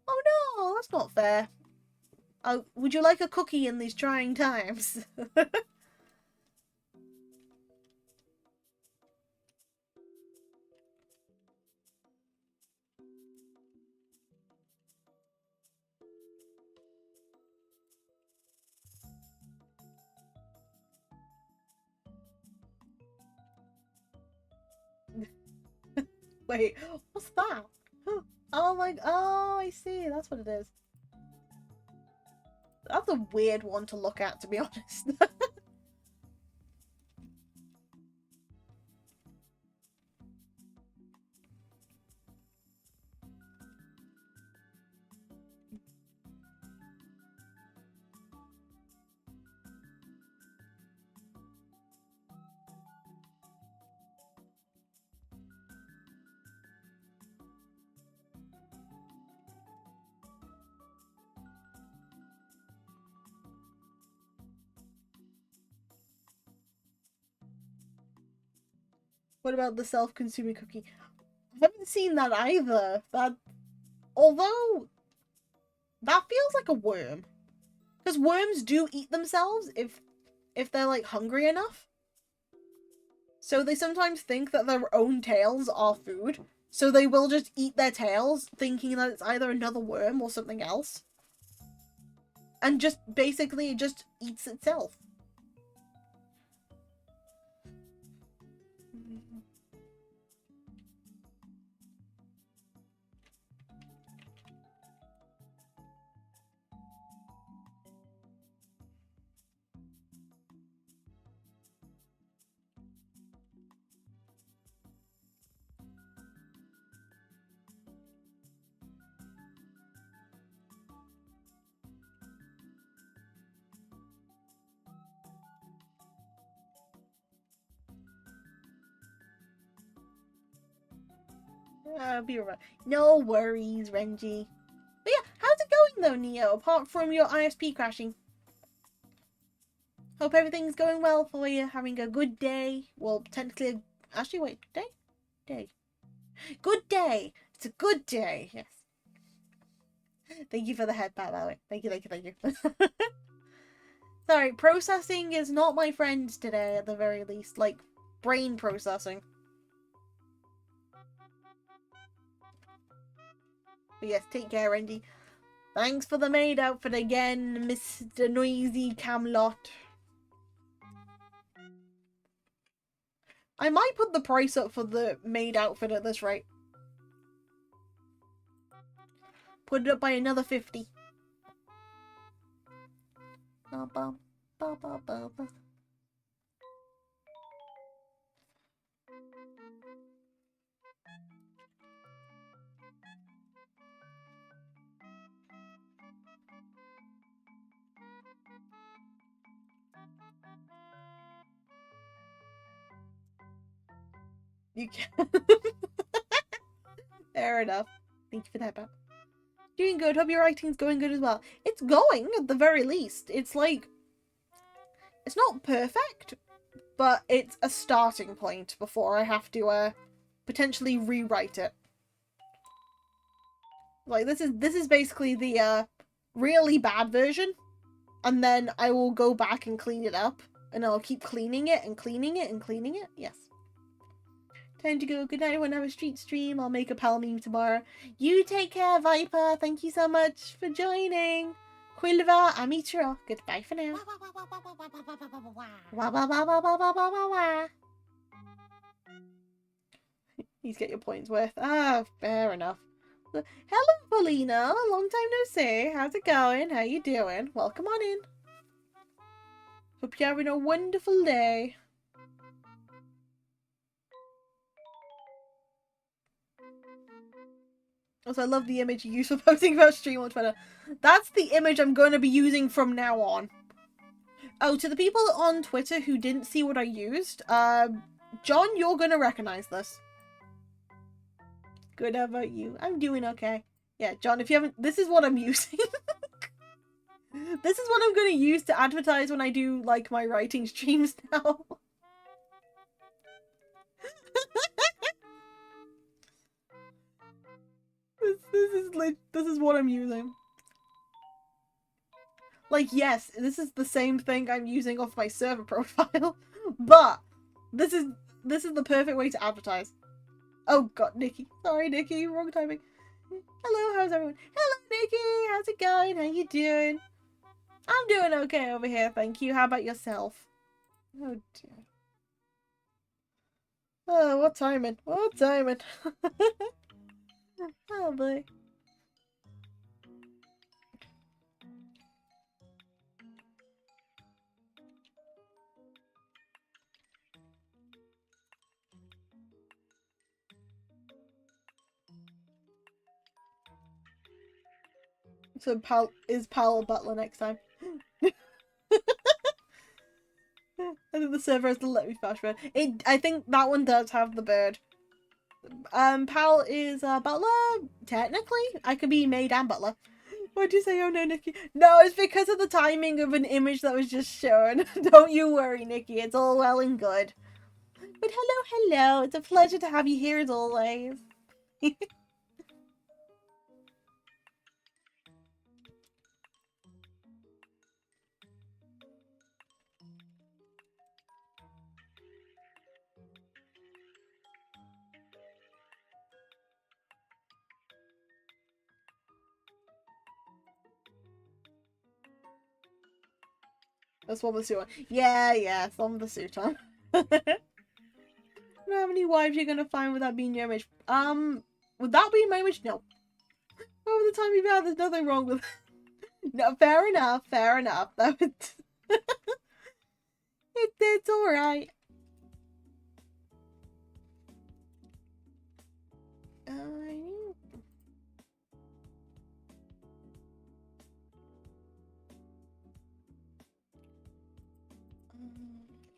Speaker 1: Oh no, that's not fair. Oh, would you like a cookie in these trying times? Wait, what's that? Oh my, oh, I see. That's what it is. That's a weird one to look at, to be honest. What about the self-consuming cookie? I haven't seen that either. Although, that feels like a worm. Because worms do eat themselves if they're, like, hungry enough. So they sometimes think that their own tails are food. So they will just eat their tails, thinking that it's either another worm or something else. And just, basically, it just eats itself. I'll be alright. No worries, Renji. But yeah, how's it going though, Neo, apart from your ISP crashing? Hope everything's going well for you, having a good day. Well, technically, actually, wait, day? Day. Good day! It's a good day, yes. Thank you for the head pat, by the way. Thank you, thank you, thank you. Sorry, processing is not my friend today, at the very least. Like, brain processing. But yes, take care, Renji. Thanks for the maid outfit again, Mr. Noisy Camelot. I might put the price up for the maid outfit at this rate. Put it up by another 50. You can. Fair enough. Thank you for that, Bob. Doing good. Hope your writing's going good as well. It's going, at the very least. It's like... It's not perfect, but it's a starting point before I have to, potentially rewrite it. Like, this is basically the, really bad version. And then I will go back and clean it up. And I'll keep cleaning it and cleaning it and cleaning it. Yes. Time to go. Good night. I won't have a street stream. I'll make a pal meme tomorrow. You take care, Viper. Thank you so much for joining. Quilva, Amitro. Goodbye for now. Please get your points worth. Ah, fair enough. Hello, Paulina. Long time no see. How's it going? How you doing? Welcome on in. Hope you're having a wonderful day. Also, I love the image you use for posting about stream on Twitter. That's the image I'm going to be using from now on. Oh, to the people on Twitter who didn't see what I used, John, you're going to recognize this. Good, how about you? I'm doing okay. Yeah, John, if you haven't... This is what I'm using. This is what I'm going to use to advertise when I do, like, my writing streams now. This is what I'm using. Like, yes, this is the same thing I'm using off my server profile, but this is the perfect way to advertise. Oh god, Nikki. Sorry, Nikki. Wrong timing. Hello, how's everyone? Hello, Nikki. How's it going? How you doing? I'm doing okay over here, thank you. How about yourself? Oh dear. Oh, what timing? What timing? Oh boy. So is Pal a butler next time? I think the server has to let me fast forward. I think that one does have the bird. Pal is a butler. Technically, I could be maid and butler. Why'd you say, oh no, Nikki? No, it's because of the timing of an image that was just shown. Don't you worry, Nikki. It's all well and good. But hello. It's a pleasure to have you here as always. That's one with the suit on. Yeah, it's one with the suit on. I don't know how many wives you're gonna find without being your image. Would that be my image? No. Over the time you've had, there's nothing wrong with it. No, fair enough. That would... it's alright.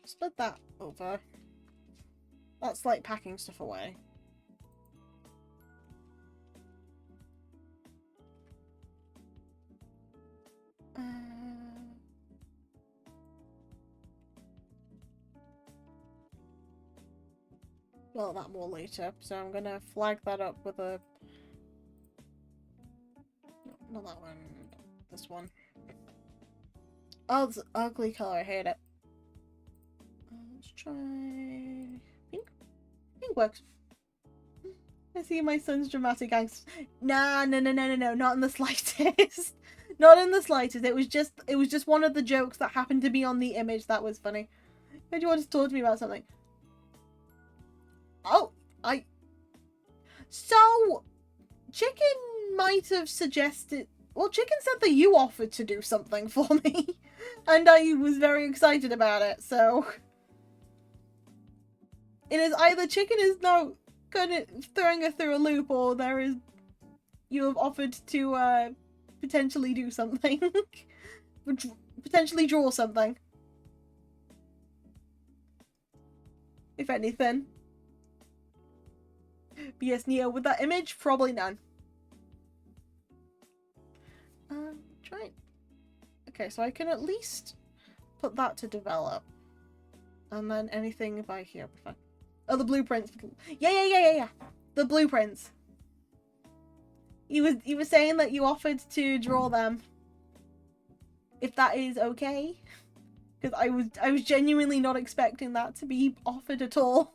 Speaker 1: Split that over. That's like packing stuff away. Well, that more later, so I'm gonna flag that up with a... No, not that one. This one. Oh, it's an ugly color. I hate it. Let's try... pink? Pink works. I see my son's dramatic angst. Nah, no, not in the slightest. Not in the slightest. It was just one of the jokes that happened to be on the image that was funny. Why do you want to talk to me about something? Oh, So, Chicken might have suggested... Well, Chicken said that you offered to do something for me. And I was very excited about it, so... It is either Chicken is now kind of throwing her through a loop, or there is... You have offered to, potentially do something. Potentially draw something. If anything. But yes, Neo, with that image, probably none. Try it. Okay, so I can at least put that to develop. And then anything by here will be fine. Oh, the blueprints. Yeah. The blueprints. You were saying that you offered to draw them. If that is okay. Because I was genuinely not expecting that to be offered at all.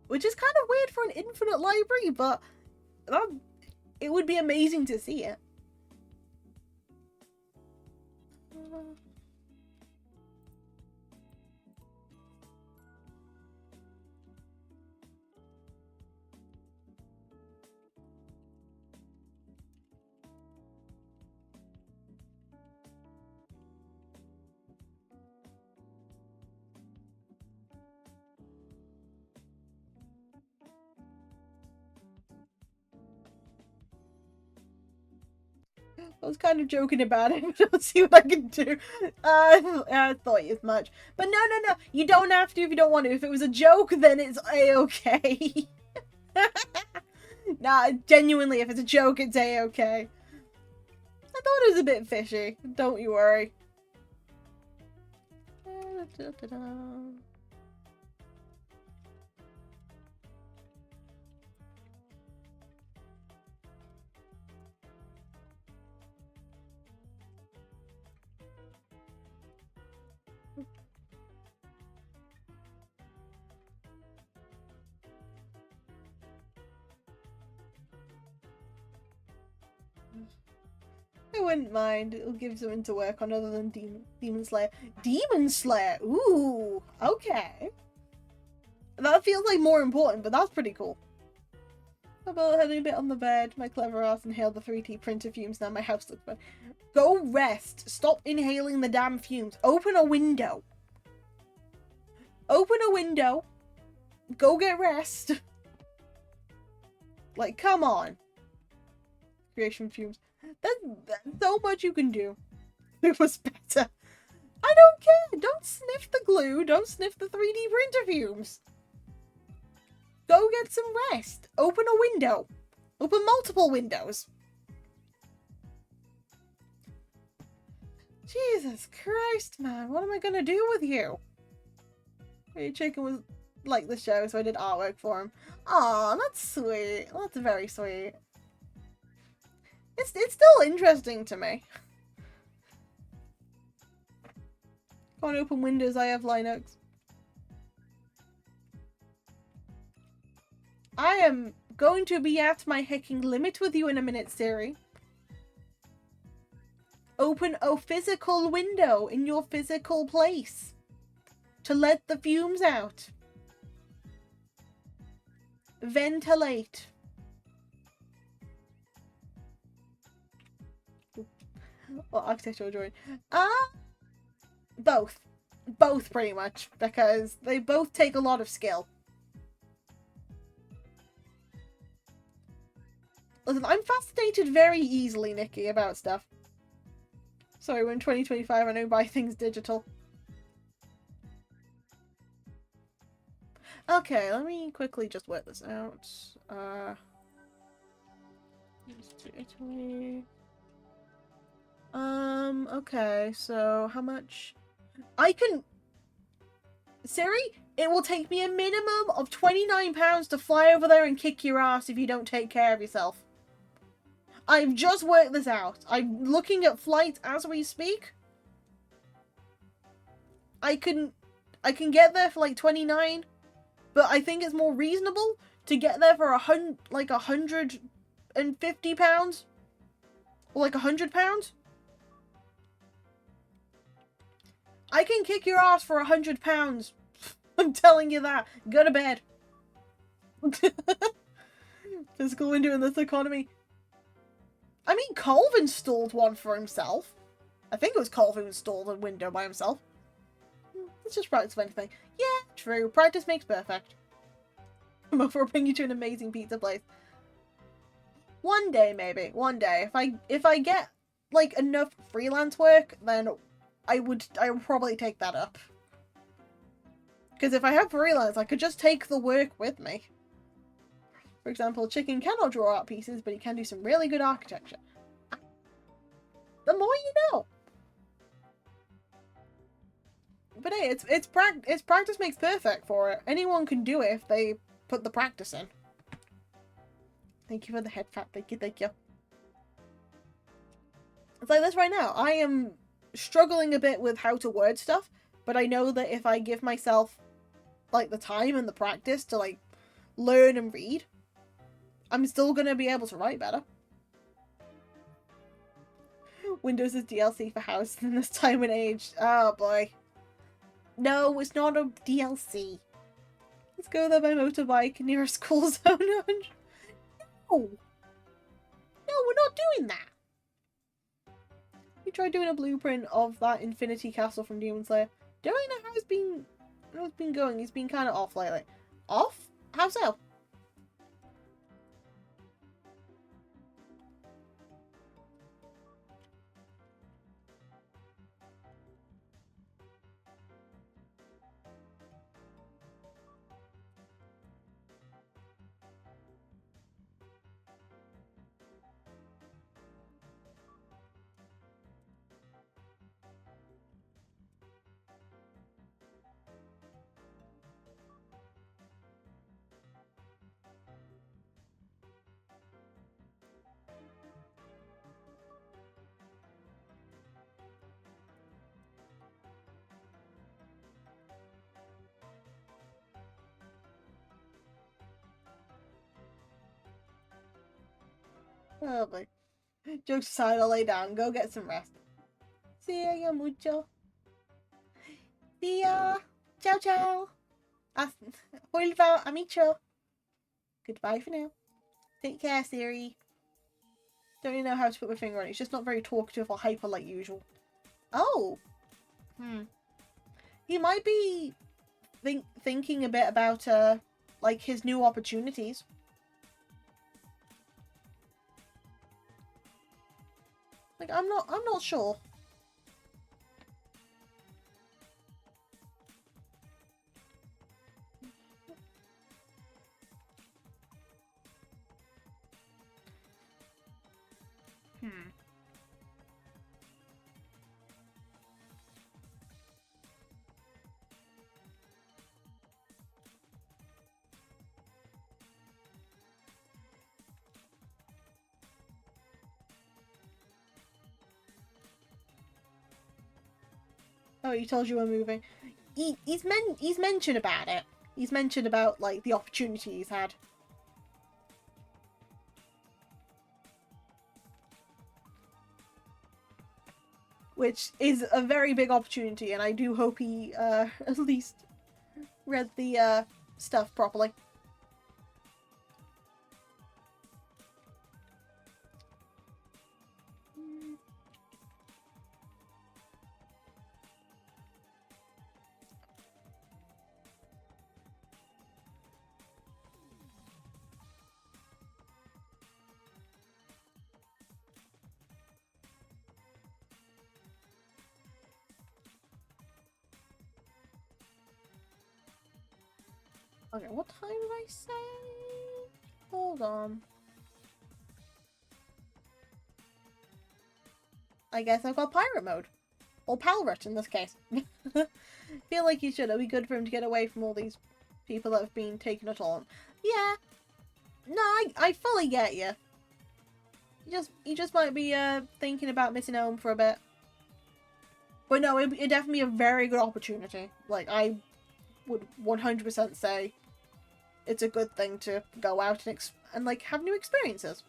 Speaker 1: Which is kind of weird for an infinite library, but it would be amazing to see it. I was kind of joking about it, but I'll see what I can do. I thought as much. But no. You don't have to if you don't want to. If it was a joke, then it's a-okay. Nah, genuinely, if it's a joke, it's a-okay. I thought it was a bit fishy. Don't you worry. I wouldn't mind. It'll give something to work on other than Demon Slayer. Demon Slayer! Ooh! Okay. That feels like more important, but that's pretty cool. How about heading a bit on the bed? My clever ass inhaled the 3D printer fumes. Now my house looks bad. Go rest. Stop inhaling the damn fumes. Open a window. Open a window. Go get rest. Like, come on. Creation fumes. That's so much you can do. It was better. I don't care. Don't sniff the glue. Don't sniff the 3D printer fumes. Go get some rest. Open a window. Open multiple windows. Jesus Christ, man. What am I gonna do with you? Hey, Chicken was like the show, so I did artwork for him. Aw, that's sweet. That's very sweet. It's still interesting to me. Can't open Windows, I have Linux. I am going to be at my hecking limit with you in a minute, Siri. Open a physical window in your physical place to let the fumes out. Ventilate. Well, architectural drawing. Both. Both, pretty much, because they both take a lot of skill. Listen, I'm fascinated very easily, Nikki, about stuff. Sorry, we're in 2025, I don't buy things digital. Okay, let me quickly just work this out. Italy. Okay, so how much? I can... Siri, it will take me a minimum of £29 to fly over there and kick your ass if you don't take care of yourself. I've just worked this out. I'm looking at flights as we speak. I can get there for like 29, but I think it's more reasonable to get there for £150 or like £100. I can kick your ass for £100. I'm telling you that. Go to bed. Physical window in this economy. I mean, Colv installed one for himself. I think it was Colv who installed a window by himself. Let's just practice anything. Yeah, true. Practice makes perfect. Before bringing you to an amazing pizza place. One day, maybe. One day. If I get like enough freelance work, then I would probably take that up. Because if I have freelance, I could just take the work with me. For example, Chicken cannot draw art pieces, but he can do some really good architecture. The more you know. But hey, it's practice makes perfect for it. Anyone can do it if they put the practice in. Thank you for the head fat. Thank you, thank you. It's like this right now. I am struggling a bit with how to word stuff, but I know that if I give myself like the time and the practice to like learn and read, I'm still gonna be able to write better. Windows is DLC for house in this time and age. Oh boy. No, it's not a DLC. Let's go there by motorbike near a school zone. No! No, we're not doing that. You tried doing a blueprint of that Infinity Castle from Demon Slayer. Don't know how it's been going. He's been kind of off lately. Off? How so? Oh boy. Jokes aside, I'll lay down. Go get some rest. See ya mucho. See ya. Ciao ciao. Vuelva amicho. Goodbye for now. Take care, Siri. Don't really know how to put my finger on it. It's just not very talkative or hyper like usual. Oh. He might be thinking a bit about like his new opportunities. Like I'm not sure. Oh, he told you we're moving. He's mentioned about it. He's mentioned about like the opportunity he's had. Which is a very big opportunity, and I do hope he at least read the stuff properly. Okay, what time did I say? Hold on. I guess I've got pirate mode. Or Palrut in this case. Feel like he should. It'd be good for him to get away from all these people that have been taking it on. Yeah. No, I fully get you. You just might be thinking about missing home for a bit. But no, it'd definitely be a very good opportunity. Like, I would 100% say it's a good thing to go out and like have new experiences.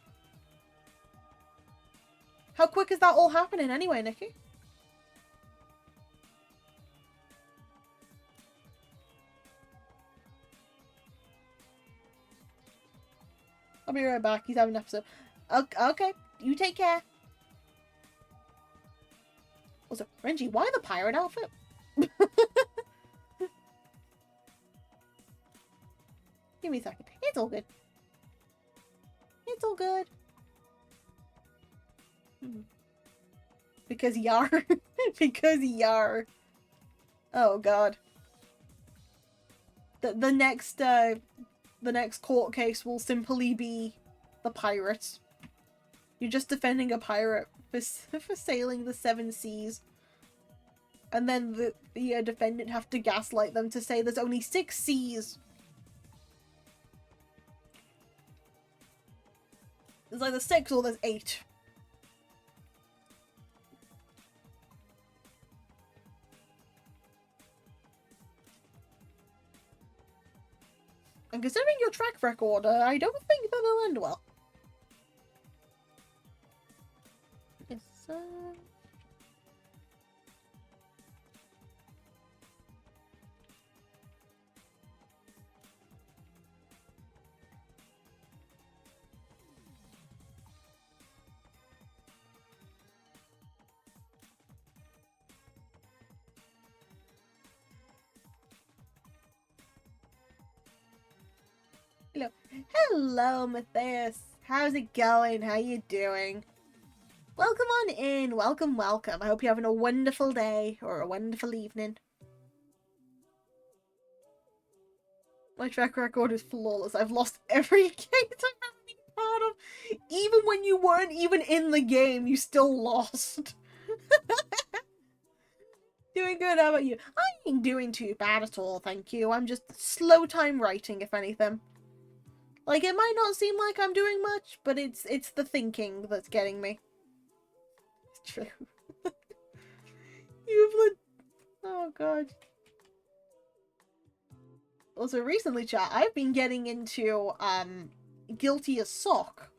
Speaker 1: How quick is that all happening anyway, Nikki? I'll be right back. He's having an episode. Okay, you take care. Also, Renji, why the pirate outfit? Give me a second. It's all good. It's all good. Because yar. Because yar. Oh god. The next court case will simply be the pirates. You're just defending a pirate for sailing the 7 seas. And then the defendant have to gaslight them to say there's only 6 seas. There's either 6 or there's 8. And considering your track record, I don't think that'll end well. Yes, Hello. Hello, Matthias. How's it going? How you doing? Welcome on in. Welcome, welcome. I hope you're having a wonderful day or a wonderful evening. My track record is flawless. I've lost every case I've ever been part of. Even when you weren't even in the game, you still lost. Doing good, how about you? I ain't doing too bad at all, thank you. I'm just slow time writing, if anything. Like, it might not seem like I'm doing much, but it's the thinking that's getting me. It's true. Oh god. Also, recently, chat, I've been getting into, Guilty as Sock.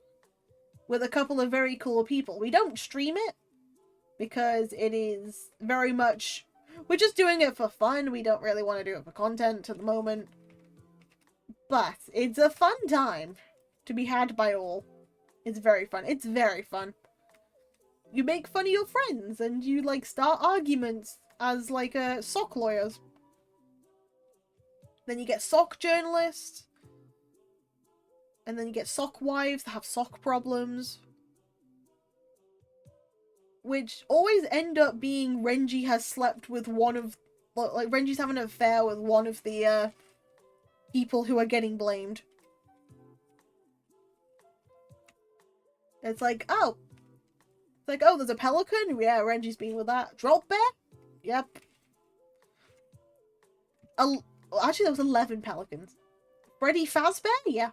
Speaker 1: with a couple of very cool people. We don't stream it because it is very much... We're just doing it for fun. We don't really want to do it for content at the moment. But it's a fun time to be had by all. It's very fun. It's very fun. You make fun of your friends and you, like, start arguments as, like, sock lawyers. Then you get sock journalists. And then you get sock wives that have sock problems. Which always end up being Renji has slept with one of... Like, Renji's having an affair with one of the, people who are getting blamed. It's like, oh. It's like, oh, there's a pelican? Yeah, Renji's been with that. Drop bear? Yep. Actually, there was 11 pelicans. Freddy Fazbear? Yeah.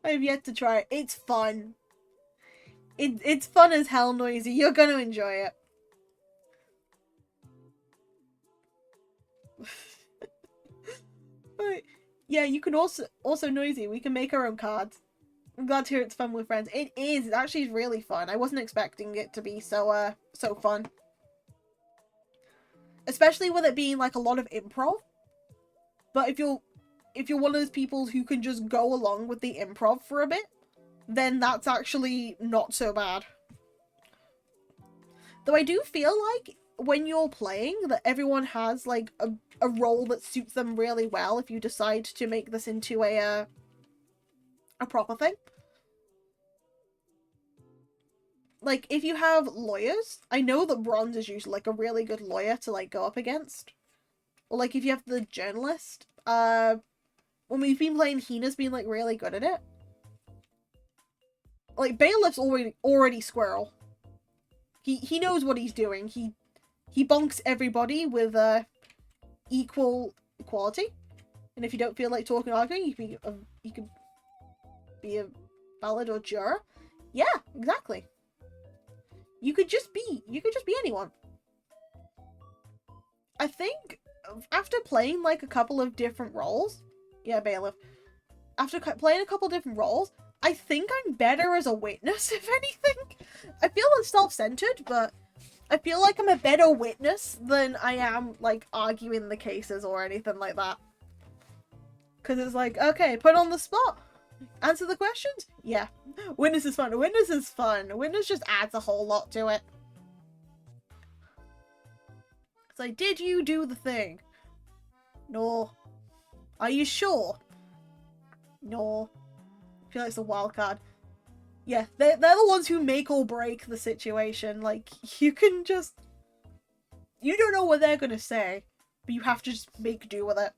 Speaker 1: I've yet to try it. It's fun. It's fun as hell, Noisy. You're gonna enjoy it. But yeah, you can also Noisy. We can make our own cards. I'm glad to hear it's fun with friends. It is. It's actually really fun. I wasn't expecting it to be so fun. Especially with it being like a lot of improv. But if you're one of those people who can just go along with the improv for a bit, then that's actually not so bad. Though I do feel like when you're playing that everyone has like a role that suits them really well if you decide to make this into a proper thing. Like, if you have lawyers, I know that Bronze is usually like a really good lawyer to like go up against. Or like if you have the journalist, when we've been playing, Hina's been like really good at it. Like, Bailiff's already Squirrel. He knows what he's doing. He bonks everybody with equality. And if you don't feel like talking or arguing, you can be a ballad or juror. Yeah, exactly. You could just be anyone. I think after playing like a couple of different roles, yeah, Bailiff. After playing a couple of different roles, I think I'm better as a witness, if anything. I feel it's self-centered, but I feel like I'm a better witness than I am, like, arguing the cases or anything like that. Because it's like, okay, put on the spot. Answer the questions? Yeah. Witness is fun. Witness is fun. Witness just adds a whole lot to it. It's like, did you do the thing? No. Are you sure? No. I feel like it's a wild card. Yeah, they're the ones who make or break the situation. Like, you can just... You don't know what they're gonna say, but you have to just make do with it.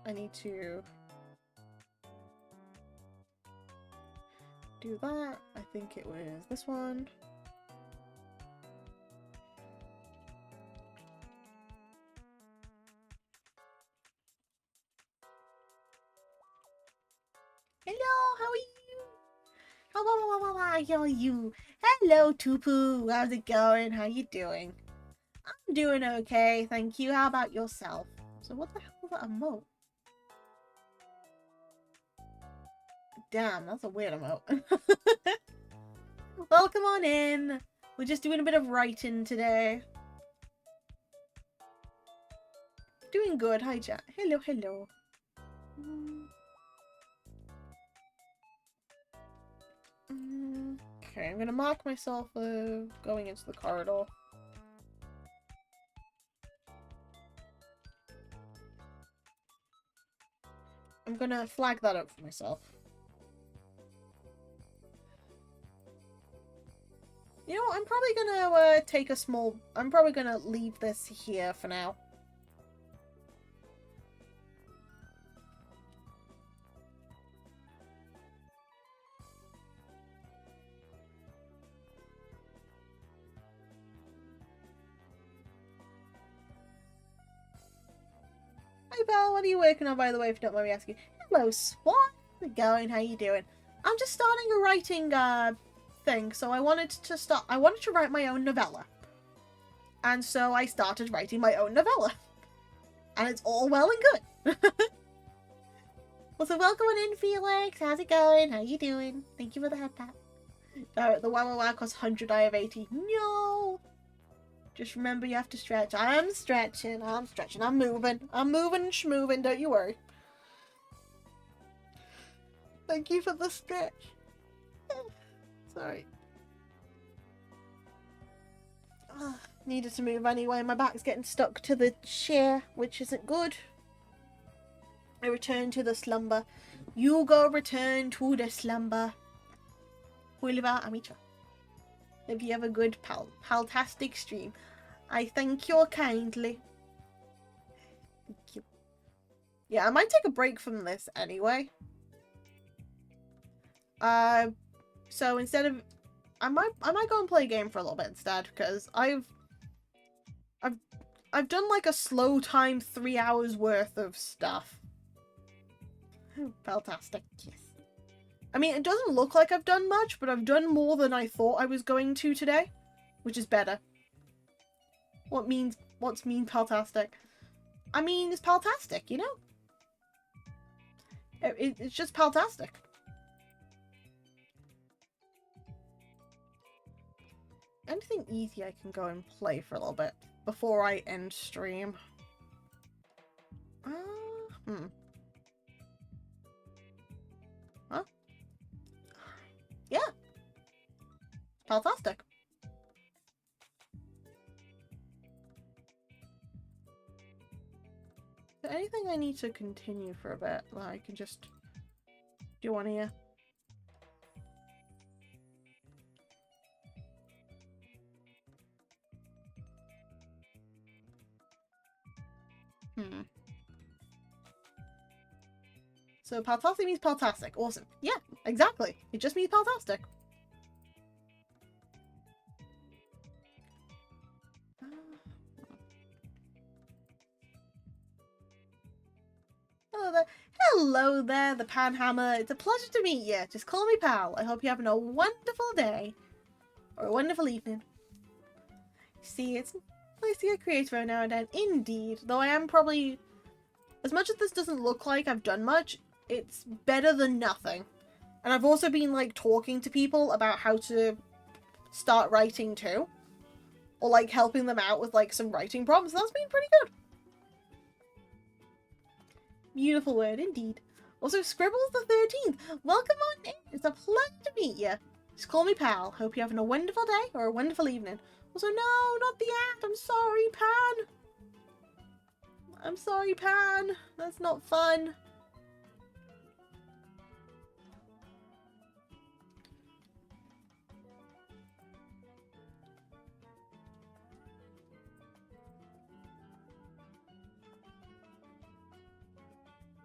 Speaker 1: I need to do that. I think it was this one. Hello, how are you? How are you? Hello, Tupu. How's it going? How you doing? I'm doing okay, thank you. How about yourself? So what the hell is that emote? Damn, that's a weird emote. Welcome on in. We're just doing a bit of writing today. doing good. Hi, Jack. Hello, hello. Okay, I'm gonna mark myself going into the corridor. I'm gonna flag that up for myself. You know, I'm probably gonna take a small... I'm probably gonna leave this here for now. Hey, Belle, what are you working on, by the way, if you don't mind me asking? Hello, Swan. How's it going? How you doing? I'm just starting a writing, thing, so I wanted to write my own novella. And so I started writing my own novella. And it's all well and good. Well, so welcome on in, Felix. How's it going? How you doing? Thank you for the head pat. The wow costs 100, I have 80. No! Just remember you have to stretch. I'm stretching. I'm moving and schmoving, don't you worry. Thank you for the stretch. Sorry. Needed to move anyway. My back's getting stuck to the chair, which isn't good. I return to the slumber. You go return to the slumber. Oliver, Amicha. If you have a good paltastic stream. I thank you kindly. Thank you. Yeah, I might take a break from this anyway. So instead of... I might go and play a game for a little bit instead, because I've done like a slow time 3 hours worth of stuff. Fantastic, yes. I mean, it doesn't look like I've done much, but I've done more than I thought I was going to today, which is better. What's mean paltastic? I mean, it's paltastic, you know? It's just paltastic. Anything easy I can go and play for a little bit before I end stream. Huh? Yeah. Fantastic. Is there anything I need to continue for a bit that I can just do on here? So paltastic means paltastic. Awesome. Yeah, exactly. It just means paltastic. Hello there. Hello there, the Panhammer. It's a pleasure to meet you. Just call me pal. I hope you're having a wonderful day. Or a wonderful evening. See, it's nice to get creative every now and then. Indeed. Though I am probably... As much as this doesn't look like I've done much, it's better than nothing. And I've also been, like, talking to people about how to start writing too. Or, like, helping them out with, like, some writing prompts. That's been pretty good. Beautiful word, indeed. Also, Scribbles the 13th. Welcome on in. It's a pleasure to meet you. Just call me pal. Hope you're having a wonderful day or a wonderful evening. Also, no, not the act. I'm sorry, Pan. I'm sorry, Pan. That's not fun.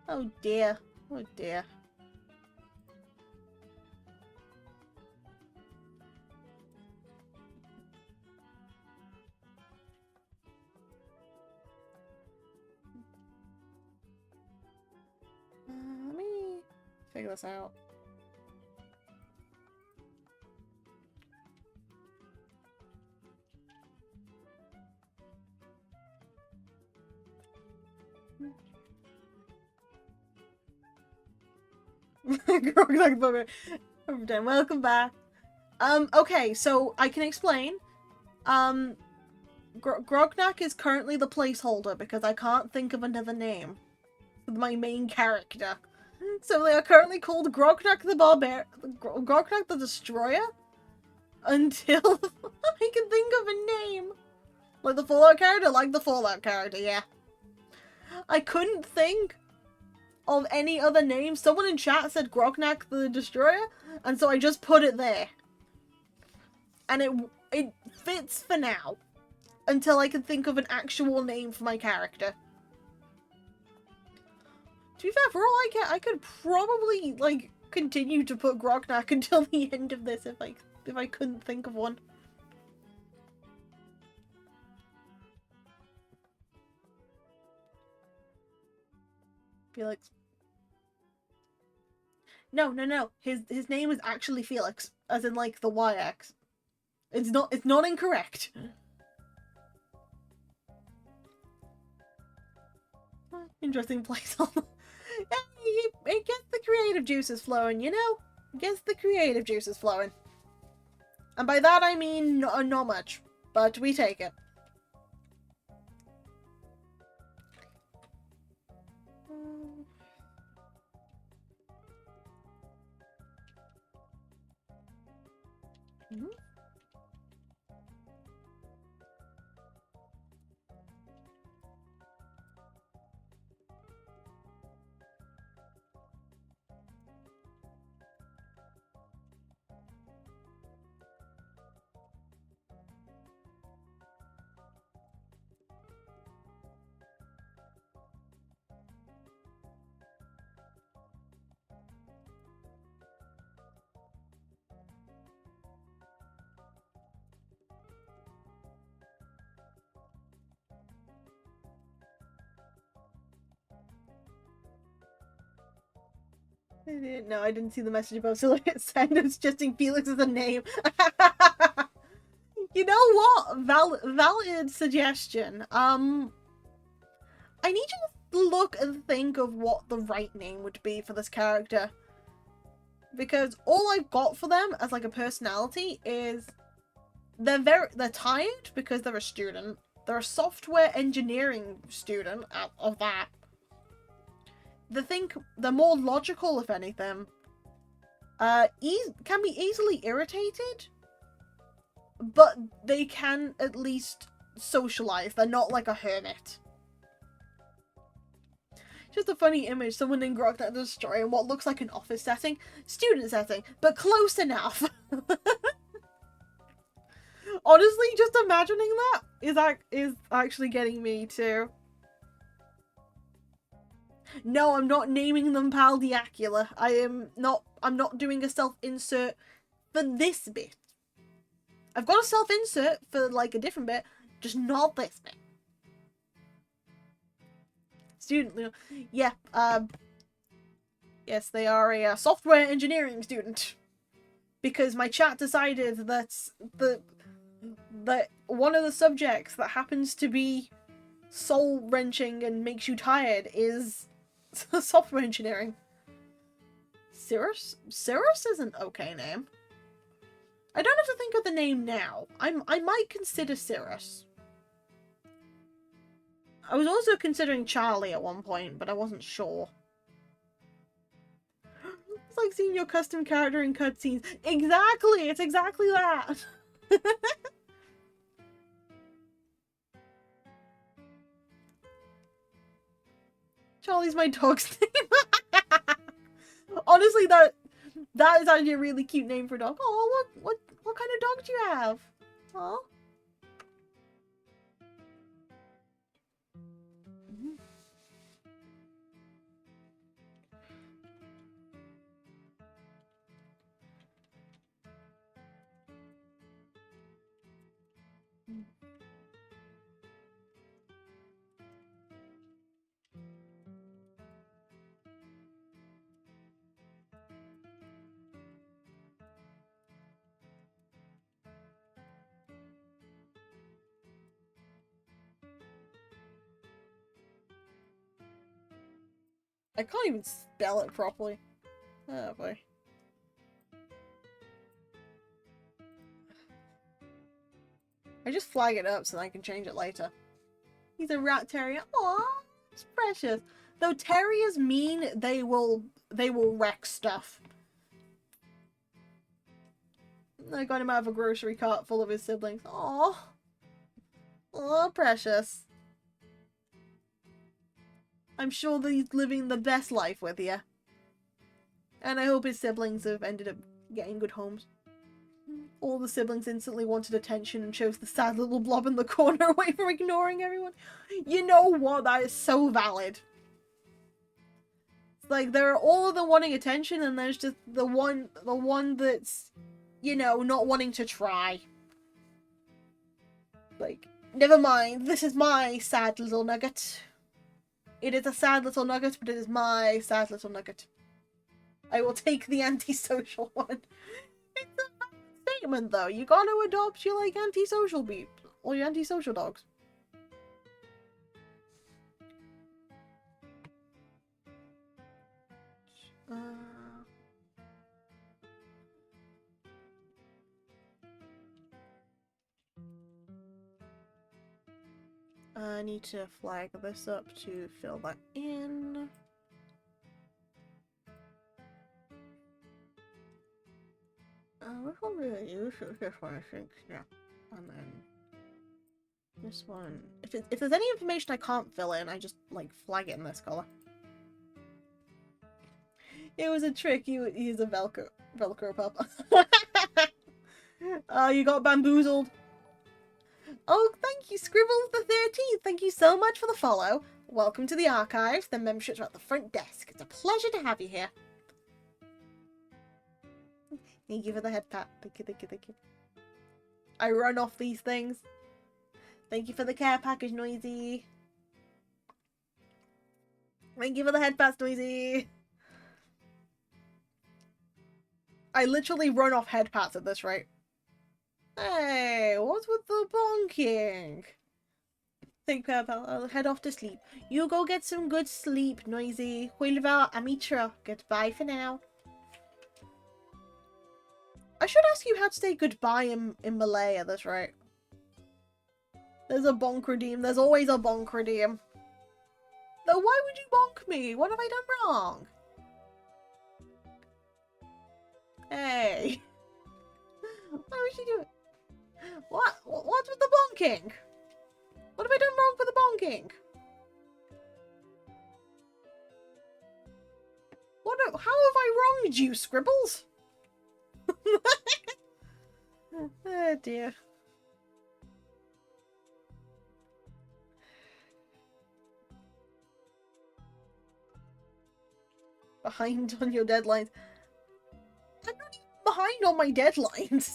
Speaker 1: Oh dear. Oh dear. Let me figure this out. Welcome back. Okay, so I can explain. Grognak is currently the placeholder because I can't think of another name for my main character. So they are currently called Grognak Grognak the Destroyer until I can think of a name. Like the Fallout character? Like the Fallout character, yeah. I couldn't think of any other name. Someone in chat said Grognak the Destroyer, and so I just put it there. And it fits for now. Until I can think of an actual name for my character. To be fair, for all I care, I could probably, like, continue to put Grognak until the end of this if I couldn't think of one. Felix. No. His name is actually Felix, as in like the YX. It's not incorrect. Interesting place. It gets the creative juices flowing, you know? It gets the creative juices flowing. And by that I mean not much, but we take it. Mm-hmm. No, I didn't see the message about Sando suggesting Felix as a name. You know what? Valid suggestion. I need you to look and think of what the right name would be for this character. Because all I've got for them as like a personality is they're tired because they're a student. They're a software engineering student of that. They're more logical, if anything. Can be easily irritated, but they can at least socialize. They're not like a hermit. Just a funny image, someone in Grognak the Destroyer in what looks like an office setting, student setting, but close enough. Honestly, just imagining that is actually getting me too. No, I'm not naming them Paldiacula. I'm not doing a self-insert for this bit. I've got a self-insert for like a different bit, just not this bit. Student, yeah, yes, they are a software engineering student. Because my chat decided that that one of the subjects that happens to be soul-wrenching and makes you tired is software engineering. Cirrus? Cirrus is an okay name. I don't have to think of the name now. I might consider Cirrus. I was also considering Charlie at one point, but I wasn't sure. It's like seeing your custom character in cutscenes. Exactly! It's exactly that! Charlie's my dog's name. Honestly, that is actually a really cute name for a dog. Oh, what kind of dog do you have? Oh. I can't even spell it properly. Oh boy. I just flag it up so I can change it later. He's a rat terrier. Aww, it's precious. Though terriers mean they will wreck stuff. I got him out of a grocery cart full of his siblings. Aww. Aw, precious. I'm sure that he's living the best life with you. And I hope his siblings have ended up getting good homes. All the siblings instantly wanted attention and chose the sad little blob in the corner away from ignoring everyone. You know what? That is so valid. It's like, there are all of them wanting attention and there's just the one that's, you know, not wanting to try. Like, never mind, this is my sad little nugget. It is a sad little nugget, but it is my sad little nugget. I will take the antisocial one. It's a bad statement, though. You gotta adopt your, like, antisocial beep. Or your antisocial dogs. I need to flag this up to fill that in. Which one do I use? This one, I think. Yeah. And then this one. If there's any information I can't fill in, I just, like, flag it in this color. It was a trick. He's a Velcro pup. You got bamboozled. Oh, thank you, Scribbles the 13th. Thank you so much for the follow. Welcome to the archives. The memberships are at the front desk. It's a pleasure to have you here. Thank you for the head pat. Thank you, thank you, thank you. I run off these things. Thank you for the care package, Noisy. Thank you for the head pats, Noisy. I literally run off head pats at this rate. Hey, what's with the bonking? Take care, pal. I'll head off to sleep. You go get some good sleep, Noisy. Huilva amitra. Goodbye for now. I should ask you how to say goodbye in Malay at this rate. There's a bonk redeem. There's always a bonk redeem. Though why would you bonk me? What have I done wrong? Hey. Why would you do it? What? What's with the bonking? What have I done wrong with the bonking? How have I wronged you, Scribbles? Oh dear. Behind on your deadlines. I'm not even behind on my deadlines.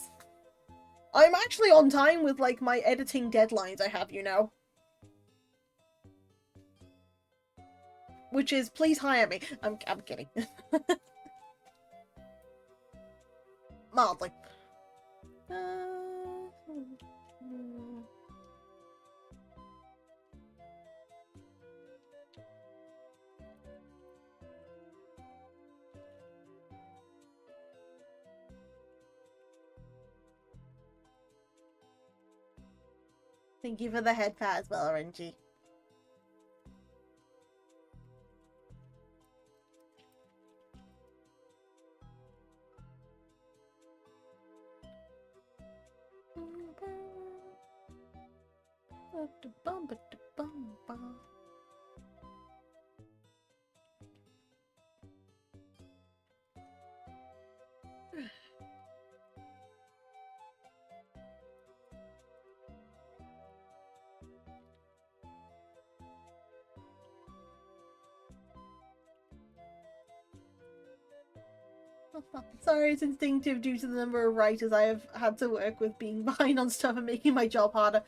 Speaker 1: I'm actually on time with, like, my editing deadlines I have, you know. Which is, please hire me. I'm kidding. Mildly. Thank you for the head pat as well, RNG. Sorry, it's instinctive due to the number of writers I have had to work with being behind on stuff and making my job harder.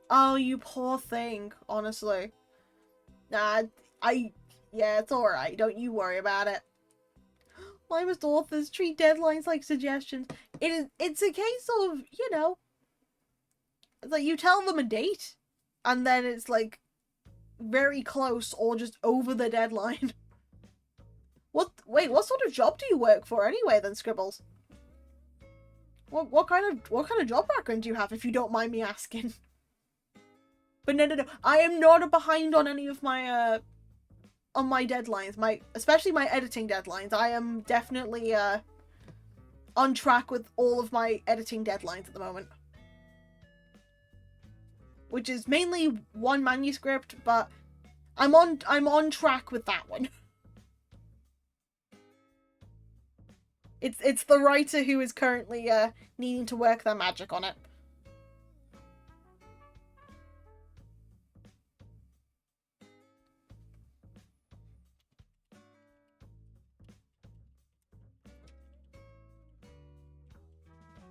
Speaker 1: Oh, you poor thing, honestly. Nah, yeah, it's alright. Don't you worry about it. Why must authors treat deadlines like suggestions? It's a case of, you know, it's like you tell them a date, and then it's like very close or just over the deadline. Wait, what sort of job do you work for anyway then, Scribbles? What kind of job background do you have, if you don't mind me asking? But no. I am not behind on any of my on my deadlines. Especially my editing deadlines. I am definitely on track with all of my editing deadlines at the moment. Which is mainly one manuscript, but I'm on track with that one. It's the writer who is currently needing to work their magic on it.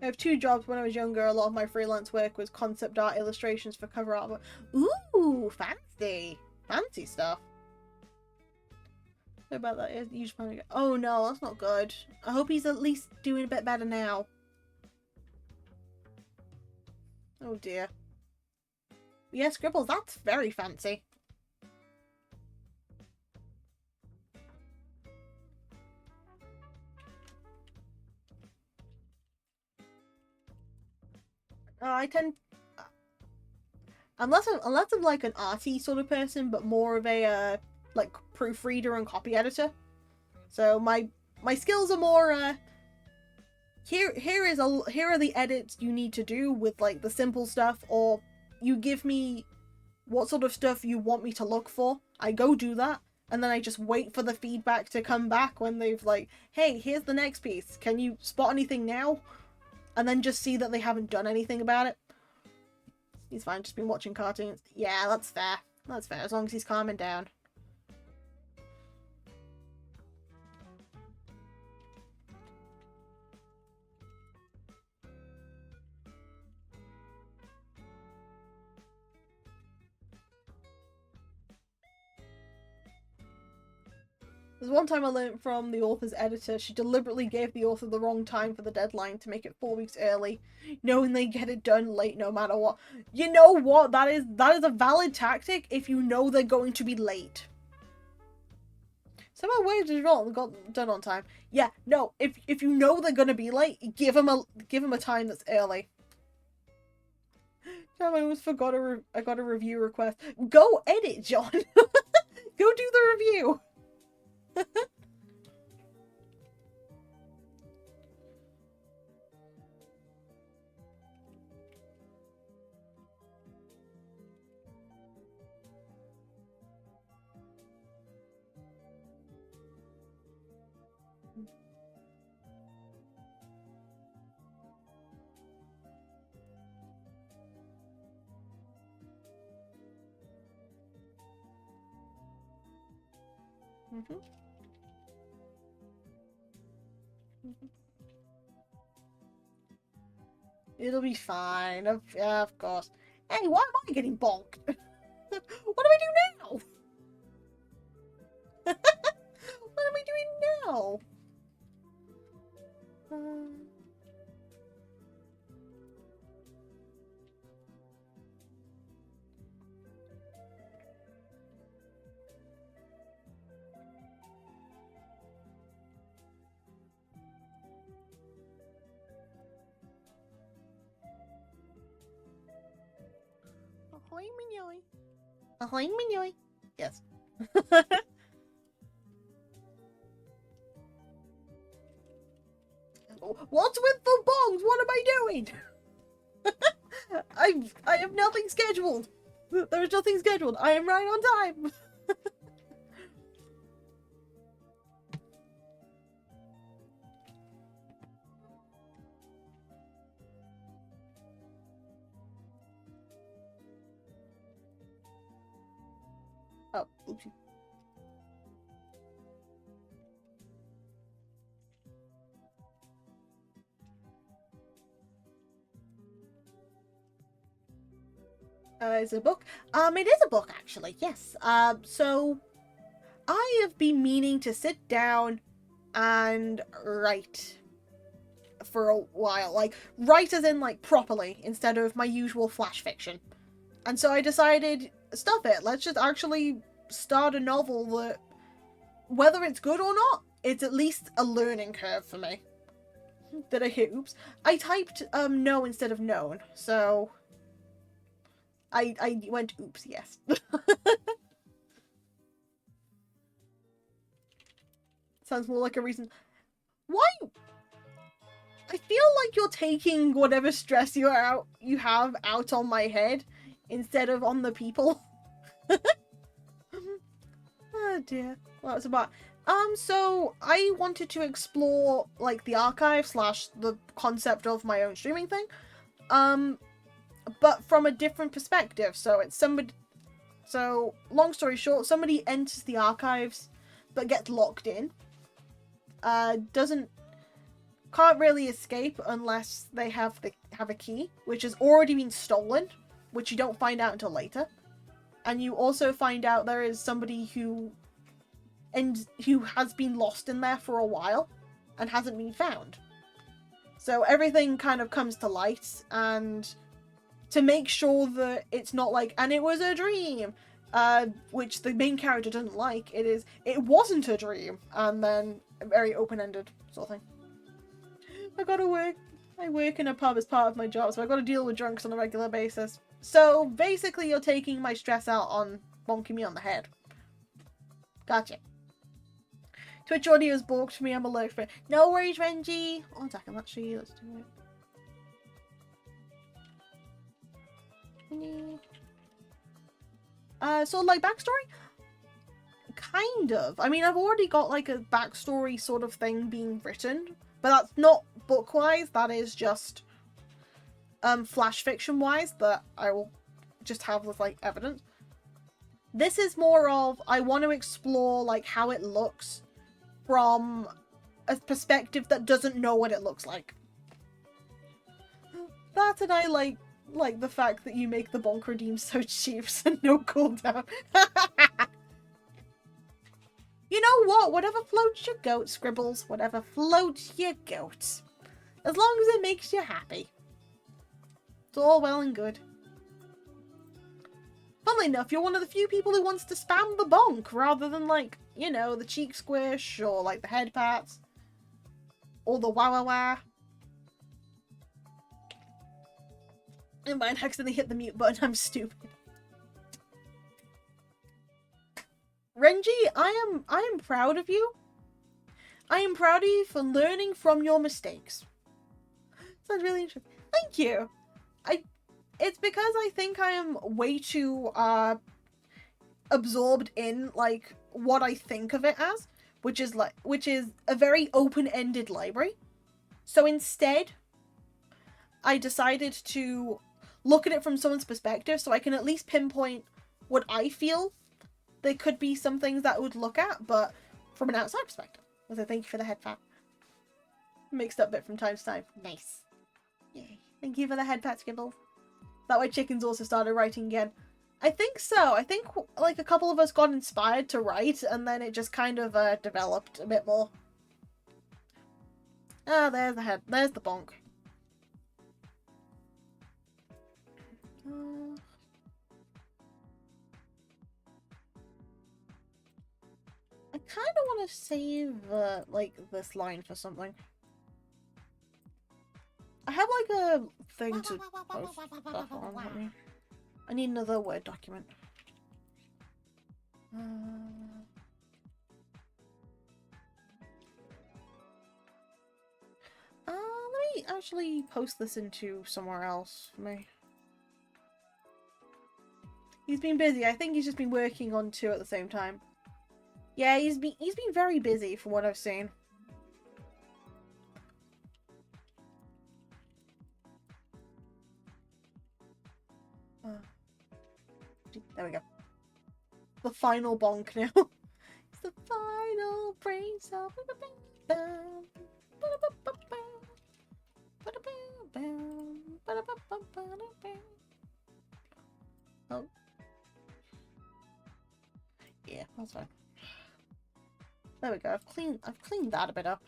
Speaker 1: I have 2 jobs. When I was younger, a lot of my freelance work was concept art illustrations for cover art. Ooh, fancy. Fancy stuff. What about that? You just want to go. Oh no, that's not good. I hope he's at least doing a bit better now. Oh dear. Yeah, scribbles, that's very fancy. I tend... Unless I'm like an arty sort of person, but more of a like proofreader and copy editor. So my skills are more here are the edits you need to do with like the simple stuff, or you give me what sort of stuff you want me to look for. I go do that, and then I just wait for the feedback to come back when they've like, hey, here's the next piece. Can you spot anything now? And then just see that they haven't done anything about it. He's fine, just been watching cartoons. Yeah, that's fair. That's fair, as long as he's calming down. There's one time I learned from the author's editor, she deliberately gave the author the wrong time for the deadline to make it 4 weeks early, knowing they get it done late no matter what. You know what? That is a valid tactic if you know they're going to be late. Somehow waves is wrong, got done on time. Yeah, no, if you know they're gonna be late, give them a time that's early. Damn, I almost forgot I got a review request. Go edit, John. Go do the review. It'll be fine. Yeah, of course. Hey, why am I getting bonked? What do I do now? What am I doing now? Ahoy, Mignoy. Ahoy, Mignoy. Yes. What's with the bongs? What am I doing? I have nothing scheduled. There is nothing scheduled. I am right on time. Oh, oopsie. It's a book. It is a book, actually. Yes. So I have been meaning to sit down and write for a while. Like, write as in, like, properly, instead of my usual flash fiction. And so I decided, stuff it, let's just actually start a novel that, whether it's good or not, it's at least a learning curve for me. Did I hit oops? I typed no instead of known, so I went oops, yes. Sounds more like a reason. Why? I feel like you're taking whatever stress you have out on my head instead of on the people. Oh dear. Well, that's about. So I wanted to explore like the archive / the concept of my own streaming thing, but from a different perspective. So it's somebody. So long story short, somebody enters the archives, but gets locked in. Can't really escape unless they have a key, which has already been stolen, which you don't find out until later. And you also find out there is somebody who has been lost in there for a while and hasn't been found. So everything kind of comes to light, and to make sure that it's not like, and it was a dream, which the main character doesn't like, it wasn't a dream, and then a very open-ended sort of thing. I gotta work. I work in a pub as part of my job, so I gotta deal with drunks on a regular basis. So basically, you're taking my stress out on bonking me on the head. Gotcha. Twitch audio has balked me. I'm allergic for it. No worries, Renji. One second, actually, let's do it. So like backstory? Kind of. I mean, I've already got like a backstory sort of thing being written, but that's not book-wise. That is just flash fiction-wise that I will just have with like evidence. This is more of, I want to explore like how it looks from a perspective that doesn't know what it looks like. That, and I like the fact that you make the bonk redeem so cheap, so no cooldown. You know what? Whatever floats your goat, Scribbles. Whatever floats your goat. As long as it makes you happy. It's all well and good. Funnily enough, you're one of the few people who wants to spam the bonk rather than, like, you know, the cheek squish or, like, the head pats. Or the wah wah wah. And mine accidentally hit the mute button. I'm stupid. Renji, I am proud of you. I am proud of you for learning from your mistakes. Sounds really interesting. Thank you. It's because I think I am way too absorbed in like what I think of it as, which is a very open-ended library. So instead, I decided to look at it from someone's perspective, so I can at least pinpoint what I feel. There could be some things that I would look at, but from an outside perspective. So thank you for the head pat. Mixed up bit from time to time. Nice. Yay. Thank you for the head pat, Skibble. That way Chickens also started writing again. I think so. I think like a couple of us got inspired to write, and then it just kind of developed a bit more. Ah, there's the head. There's the bonk. I kind of want to save like this line for something. I have like a thing to post stuff on. I need another Word document. Let me actually post this into somewhere else for me. He's been busy. I think he's just been working on 2 at the same time. Yeah, he's been very busy from what I've seen. There we go. The final bonk now. It's the final praise of. Oh. Yeah, that's fine. There we go. I've cleaned that a bit up,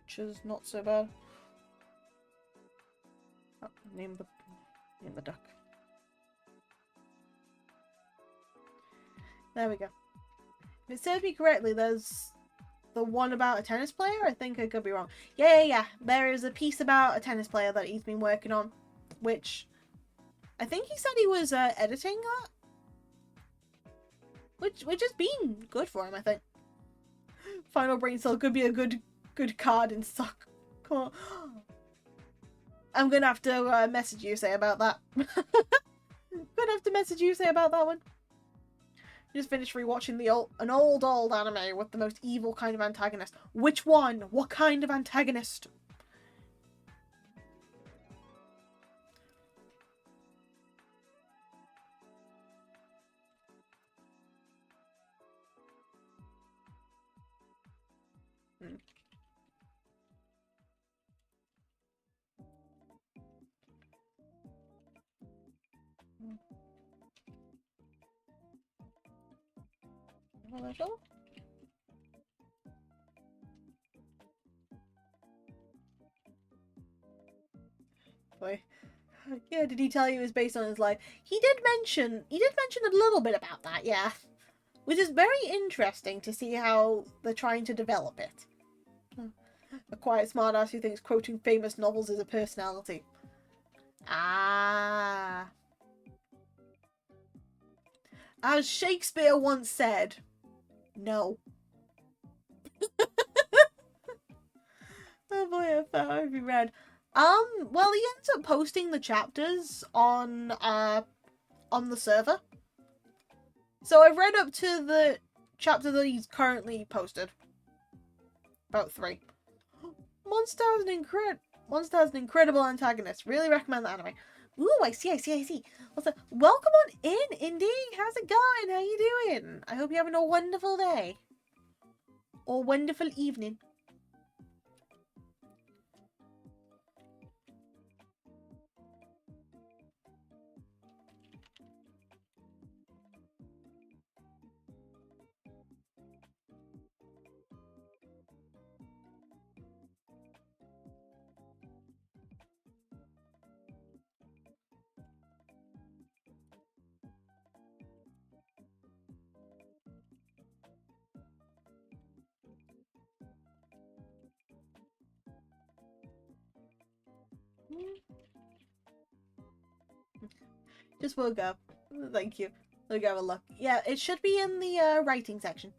Speaker 1: which is not so bad. Oh, name the duck. There we go. If it serves me correctly, there's The one about a tennis player? I think I could be wrong. Yeah. There is a piece about a tennis player that he's been working on, which I think he said he was editing that, which has been good for him, I think. Final Brain Cell could be a good card in Suck. Cool. I'm gonna have to message you say about that. Gonna have to message you say about that one. Just finished rewatching an old anime with the most evil kind of antagonist. Which one? What kind of antagonist? Boy. Yeah, did he tell you it was based on his life? He did mention a little bit about that, yeah. Which is very interesting to see how they're trying to develop it. A quiet smartass who thinks quoting famous novels is a personality. Ah. As Shakespeare once said, no. Oh boy, I hope you read. Well, he ends up posting the chapters on the server. So I've read up to the chapter that he's currently posted. About 3. Monster has an incredible antagonist. Really recommend that anime. Ooh, I see. Also, welcome on in, Indy. How's it going? How you doing? I hope you're having a wonderful day. Or wonderful evening. Just woke up. Thank you. Look, have a look. Yeah, it should be in the writing section.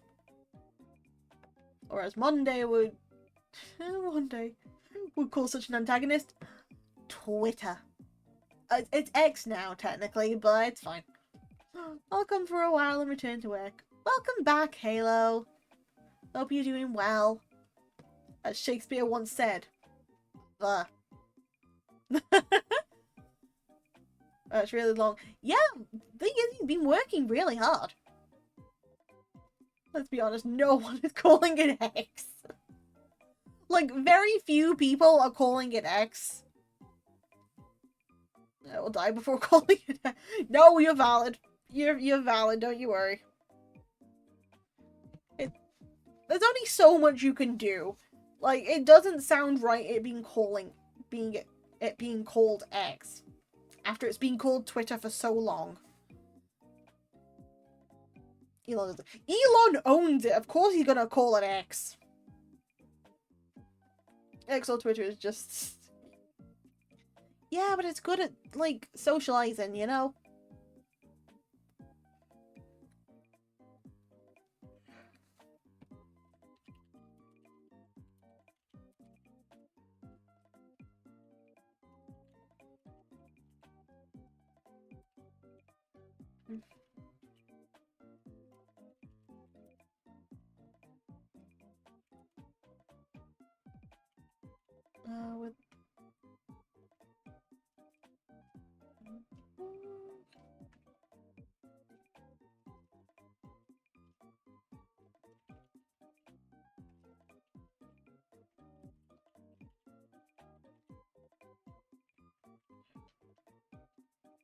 Speaker 1: Or as Monday would call such an antagonist, Twitter. It's X now, technically, but it's fine. I'll come for a while and return to work. Welcome back, Halo. Hope you're doing well. As Shakespeare once said. It's really long. Yeah, thing is, he's been working really hard. Let's be honest, no one is calling it X. Like, very few people are calling it X. I will die before calling it X. No, you're valid. You're valid, don't you worry. There's only so much you can do. Like, it doesn't sound right it being called X. After it's been called Twitter for so long. Elon owns it. Of course he's gonna call it X. X or Twitter is just... Yeah, but it's good at, like, socializing, you know? With...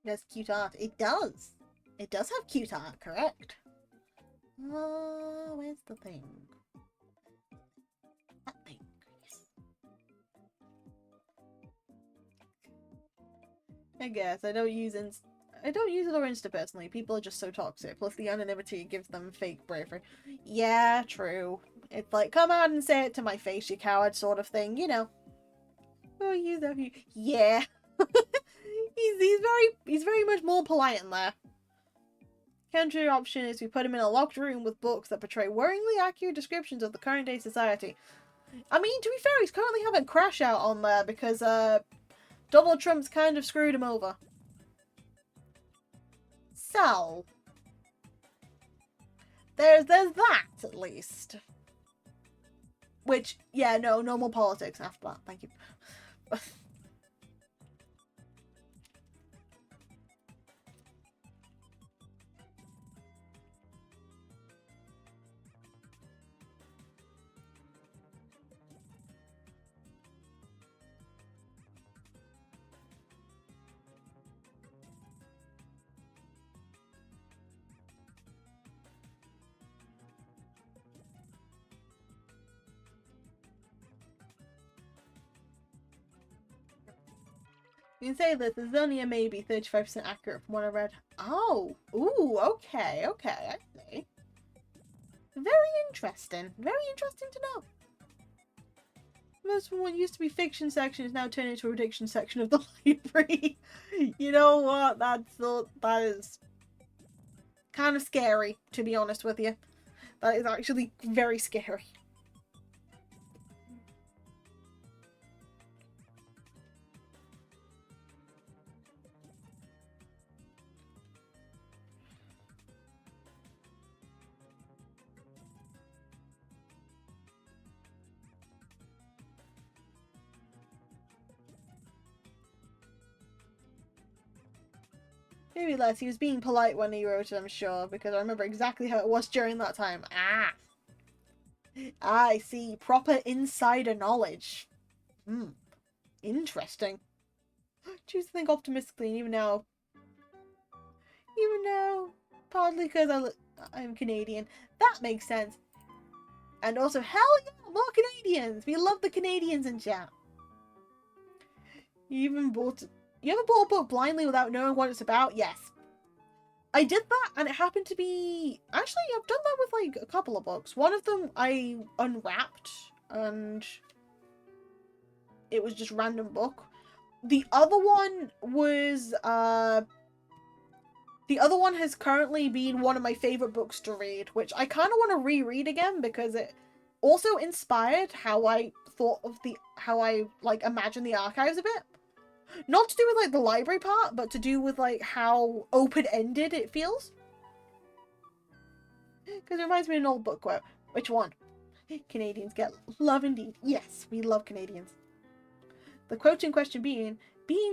Speaker 1: It has cute art. It does. It does have cute art, correct. Where's the thing? That thing. I guess I don't use it or Insta personally. People are just so toxic. Plus the anonymity gives them fake bravery. Yeah, true. It's like, come out and say it to my face, you coward, sort of thing, you know. Oh, you love you. Yeah. he's very much more polite in there. Counter option is we put him in a locked room with books that portray worryingly accurate descriptions of the current day society. I mean, to be fair, he's currently having Crash out on there because Donald Trump's kind of screwed him over. So there's that at least. Which, yeah, no more politics after that. Thank you. You can say this is only a maybe 35% accurate from what I read. Oh, ooh, okay, I see. Very interesting to know. Most of what used to be fiction section is now turned into a prediction section of the library. You know what? That is kind of scary, to be honest with you. That is actually very scary. Maybe less. He was being polite when he wrote it, I'm sure, because I remember exactly how it was during that time. Ah, I see. Proper insider knowledge. Interesting. Choose to think optimistically, and even now, partly because I'm Canadian, that makes sense. And also, hell yeah, more Canadians! We love the Canadians in chat. You ever bought a book blindly without knowing what it's about? Yes. I did that, and it happened to be... Actually, I've done that with, like, a couple of books. One of them I unwrapped, and it was just random book. The other one was, the other one has currently been one of my favourite books to read, which I kind of want to reread again, because it also inspired how I thought of how I, like, imagined the archives a bit. Not to do with, like, the library part, but to do with, like, how open-ended it feels. Because it reminds me of an old book quote. Which one? Canadians get love indeed. Yes, we love Canadians. The quote in question being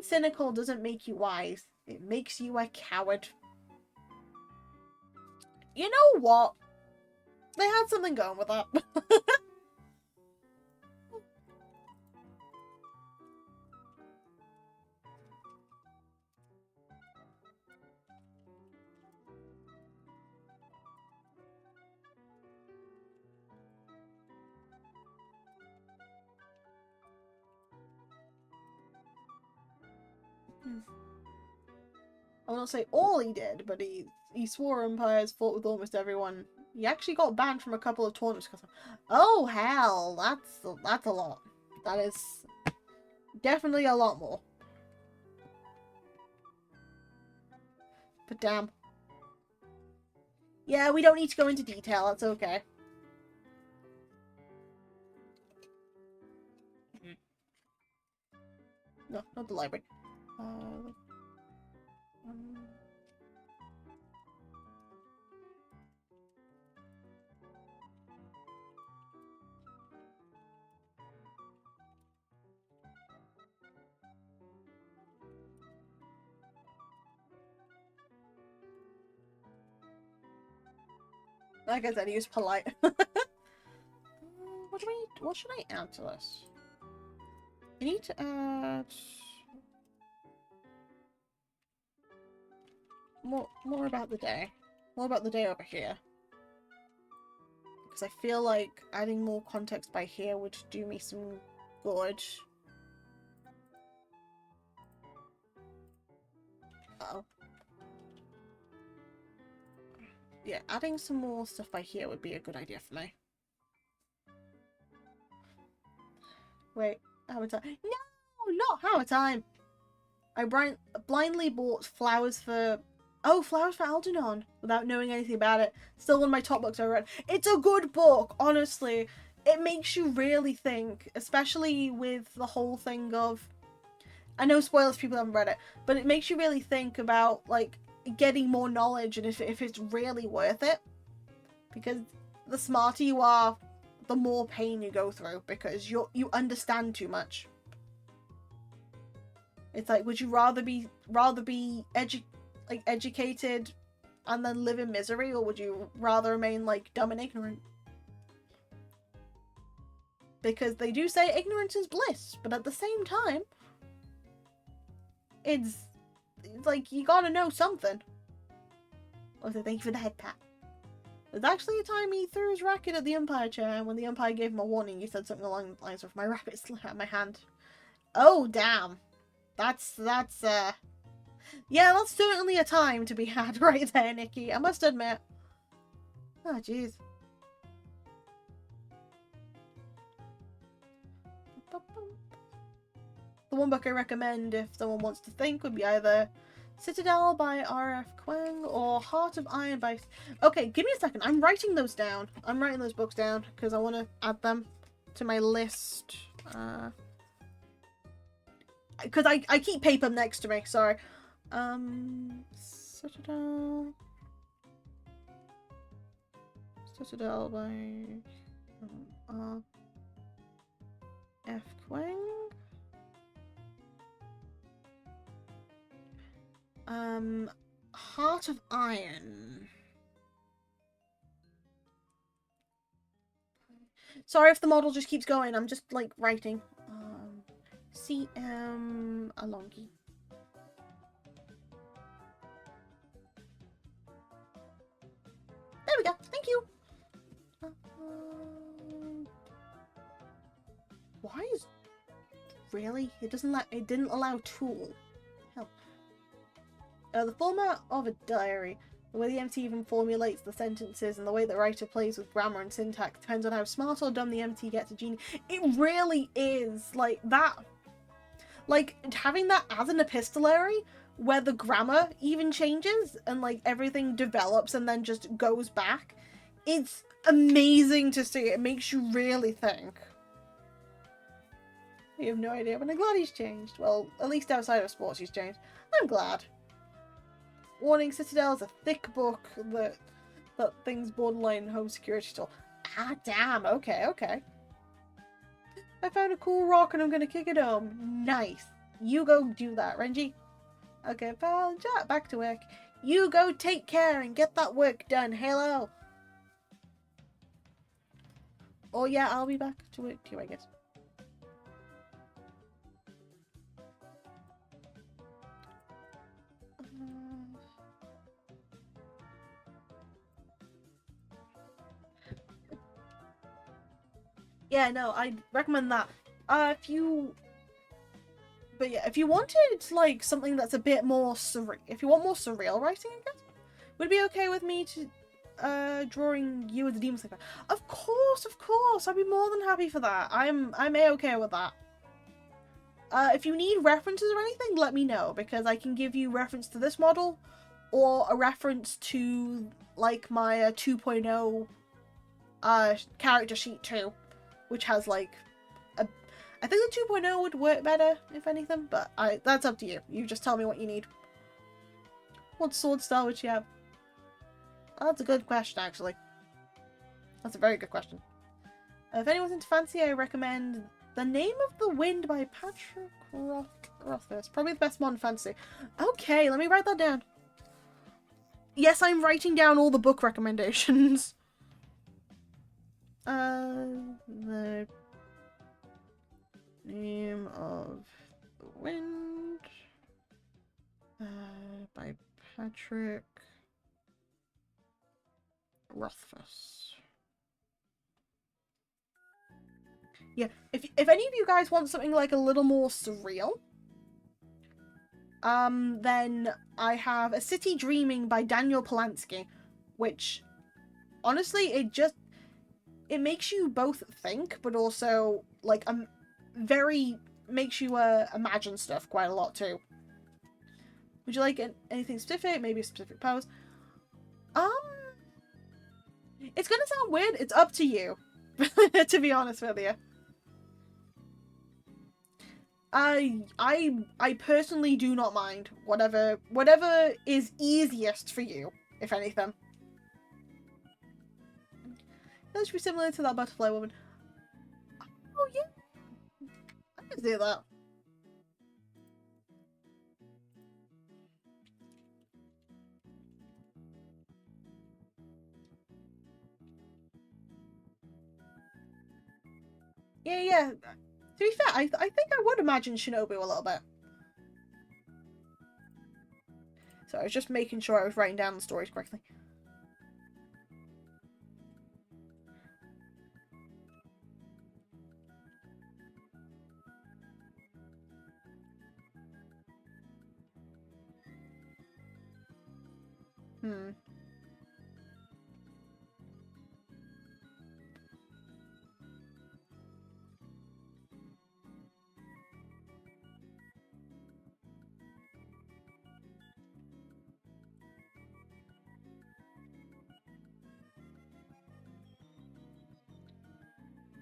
Speaker 1: cynical doesn't make you wise. It makes you a coward. You know what? They had something going with that. I won't say all he did, but he swore empires, fought with almost everyone. He actually got banned from a couple of tournaments because of... Oh hell, that's a lot. That is definitely a lot more. But damn. Yeah, we don't need to go into detail, that's okay. No, not the library. Like I said, he was polite. What should I add to this? I need to add more about the day. More about the day over here. Because I feel like adding more context by here would do me some good. Uh-oh. Yeah, adding some more stuff by here would be a good idea for me. Wait, Hammer Time. No, not Hammer Time. I blindly bought flowers for... Oh, Flowers for Algernon, without knowing anything about it. Still one of my top books I read. It's a good book, honestly. It makes you really think, especially with the whole thing of... I know spoilers, people haven't read it, but it makes you really think about, like, getting more knowledge and if it's really worth it. Because the smarter you are, the more pain you go through, because you understand too much. It's like, would you rather be educated and then live in misery, or would you rather remain like dumb and ignorant? Because they do say ignorance is bliss, but at the same time, it's like you gotta know something. Also, thank you for the head pat. There's actually a time he threw his racket at the umpire chair, and when the umpire gave him a warning, he said something along the lines of, "My racket slipped out of my hand." Oh damn. That's yeah, that's certainly a time to be had right there, Nikki. I must admit. Oh, jeez. The one book I recommend if someone wants to think would be either Citadel by R.F. Kuang or Heart of Iron by... Okay, give me a second. I'm writing those down. I'm writing those books down because I want to add them to my list. Because I keep paper next to me, sorry. Citadel by F. Kuang. Heart of Iron. Sorry if the model just keeps going, I'm just like writing. C.M. Alongi. There we go. Thank you. Why is really? It didn't allow tool. Hell. The format of a diary, the way the MT even formulates the sentences, and the way the writer plays with grammar and syntax depends on how smart or dumb the MT gets a genius. It really is like that. Like, having that as an epistolary, where the grammar even changes, and, like, everything develops and then just goes back, it's amazing to see. It makes you really think. You have no idea, but I'm glad he's changed. Well, at least outside of sports he's changed. I'm glad. Warning, Citadel is a thick book that thing's borderline home security store. Ah, damn. Okay, okay. I found a cool rock and I'm gonna kick it home. Nice. You go do that, Renji. Okay, pal. Back to work. You go take care and get that work done. Hello. Oh yeah, I'll be back to work too, I guess. Yeah, no, I'd recommend that. If you wanted, like, something that's a bit more surreal, if you want more surreal writing, I guess, would it be okay with me to, drawing you as a demon slayer? Of course, I'd be more than happy for that. I'm A-okay with that. If you need references or anything, let me know, because I can give you reference to this model, or a reference to, like, my 2.0, character sheet too. Which has, like, I think the 2.0 would work better, if anything, but that's up to you. You just tell me what you need. What sword style would you have? Oh, that's a good question, actually. That's a very good question. If anyone's into fantasy, I recommend The Name of the Wind by Patrick Rothfuss. Probably the best modern fantasy. Okay, let me write that down. Yes, I'm writing down all the book recommendations. The Name of the Wind by Patrick Rothfuss. Yeah, if any of you guys want something like a little more surreal, then I have A City Dreaming by Daniel Polanski, which honestly it makes you both think, but also like very makes you imagine stuff quite a lot too. Would you like anything specific? Maybe a specific pose? It's gonna sound weird. It's up to you. To be honest with you. I personally do not mind. Whatever is easiest for you, if anything. That should be similar to that butterfly woman. Oh yeah. I can see that. Yeah. To be fair, I think I would imagine Shinobu a little bit. So I was just making sure I was writing down the stories correctly.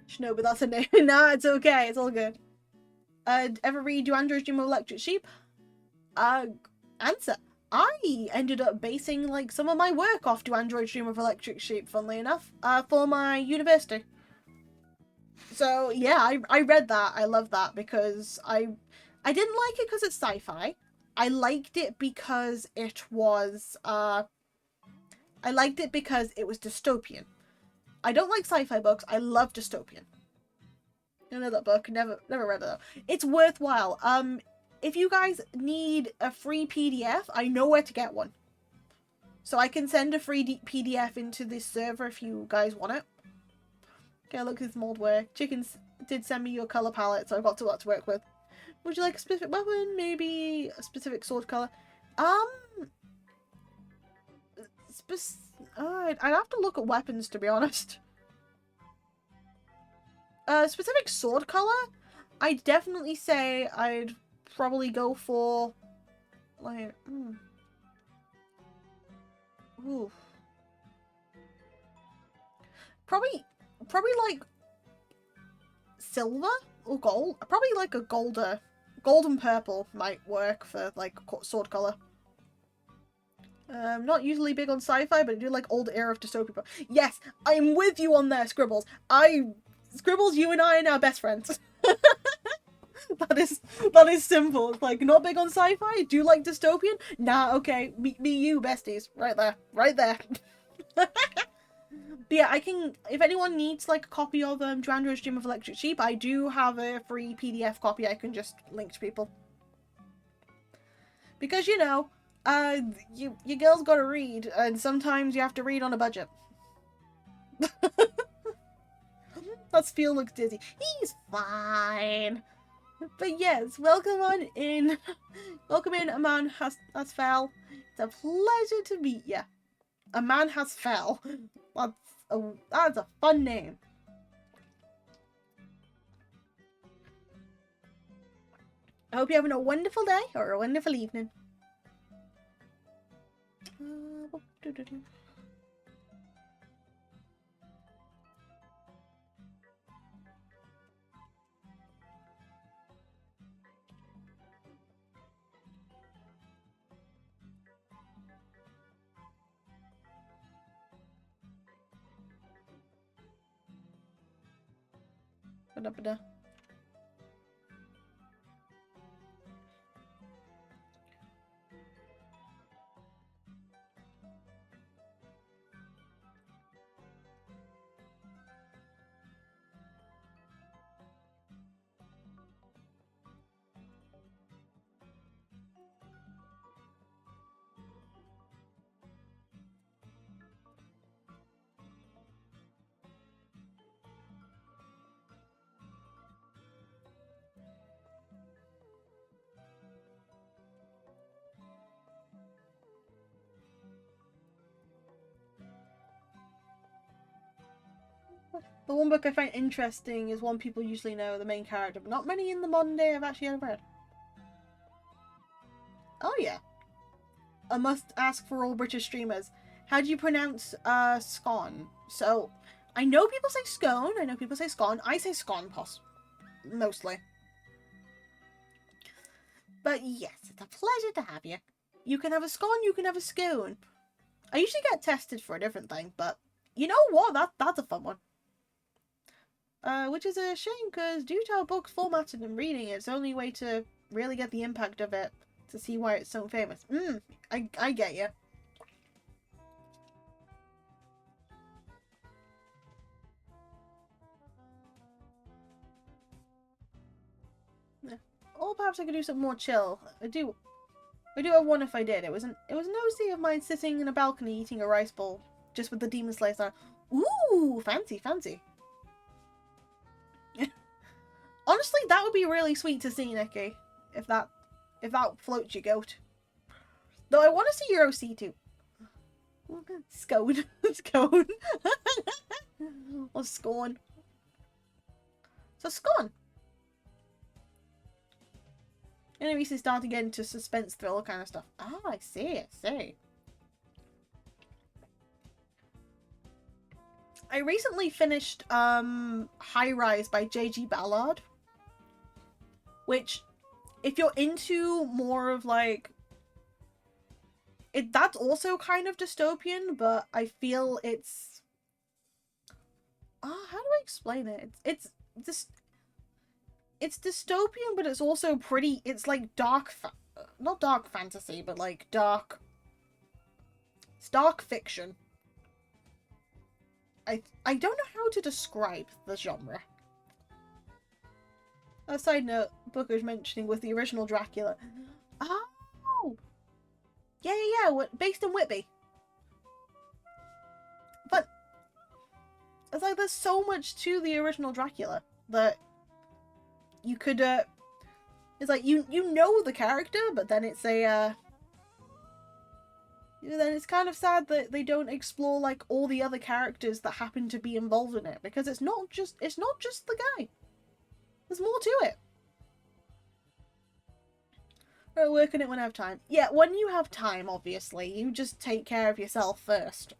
Speaker 1: Shinobu, that's a name. Nah, it's okay. It's all good. Ever read Do Androids Dream of Electric Sheep? Answer. I ended up basing like some of my work off Do Androids Dream of Electric Sheep, funnily enough, for my university. So yeah, I read that. I love that because I didn't like it because it's sci-fi. I liked it because it was dystopian. I don't like sci-fi books. I love dystopian. I know that book. Never read it though. It's worthwhile. If you guys need a free PDF, I know where to get one. So I can send a free PDF into this server if you guys want it. Okay, look at this mold work. Chickens did send me your color palette, so I've got a lot to work with. Would you like a specific weapon? Maybe a specific sword color? I'd have to look at weapons, to be honest. Specific sword color? I'd definitely say I'd probably go for like ooh. Probably like silver or gold. Probably like a golden purple might work for like sword color. Not usually big on sci-fi, but I do like old era of dystopia. Yes, I'm with you on there, Scribbles. Scribbles, you and I are now best friends. That is simple. It's like, not big on sci-fi? Do you like dystopian? Nah, okay. Me you, besties. Right there. Right there. But yeah, I can, if anyone needs like a copy of Drandro's Dream of Electric Sheep, I do have a free PDF copy I can just link to people. Because, you know, you girls gotta read, and sometimes you have to read on a budget. That's Phil looks dizzy. He's fine. But yes, welcome on in. Welcome in, A Man Has Fell. It's a pleasure to meet you. A Man Has Fell. That's a fun name. I hope you're having a wonderful day or a wonderful evening. Ba-da-ba-da. The one book I find interesting is one people usually know, the main character, but not many in the modern day I've actually ever read. Oh yeah. I must ask for all British streamers. How do you pronounce scone? So, I know people say scone, I know people say scone. I say scone mostly. But yes, it's a pleasure to have you. You can have a scone, you can have a scone. I usually get tested for a different thing, but you know what? That's a fun one. Which is a shame, because due to how books formatted and reading, it's the only way to really get the impact of it, to see why it's so famous. I get you. Yeah. Or perhaps I could do something more chill. I do have one if I did. It was an OC of mine sitting in a balcony eating a rice bowl, just with the Demon Slayer on. Ooh, fancy, fancy. Honestly, that would be really sweet to see, Nikki. If that floats your goat. Though I want to see your OC too. Scone. Scone. Or scorn. So scorn. And then we start to get into suspense thriller kind of stuff. Ah, I see. I recently finished High Rise by J.G. Ballard. Which, if you're into more of like... that's also kind of dystopian, but I feel it's... how do I explain it? It's dystopian, but it's also pretty... It's like dark... not dark fantasy, but like dark... It's dark fiction. I don't know how to describe the genre. A side note, Booker's mentioning with the original Dracula. Oh! Yeah. Based in Whitby. But it's like there's so much to the original Dracula that you could it's like you know the character, but then it's a then it's kind of sad that they don't explore like all the other characters that happen to be involved in it, because it's not just the guy. There's more to it. I'll work on it when I have time. Yeah, when you have time, obviously. You just take care of yourself first.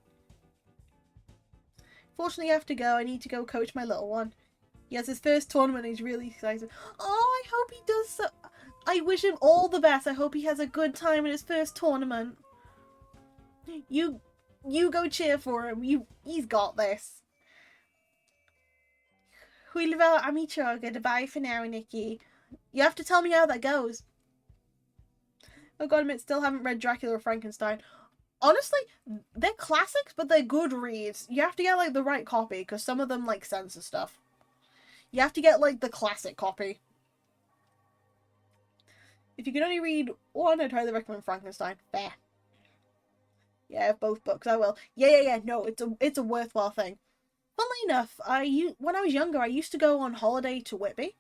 Speaker 1: Fortunately, I have to go. I need to go coach my little one. He has his first tournament. He's really excited. Oh, I hope he does so. I wish him all the best. I hope he has a good time in his first tournament. You go cheer for him. He's got this. Huilva amicho. Goodbye for now, Nikki. You have to tell me how that goes. Oh god, I still haven't read Dracula or Frankenstein. Honestly, they're classics, but they're good reads. You have to get like the right copy, because some of them like censor stuff. You have to get like the classic copy. If you can only read one, I'd highly recommend Frankenstein. Fair. Yeah, both books, I will. Yeah. No, it's a worthwhile thing. Funnily enough, when I was younger, I used to go on holiday to Whitby,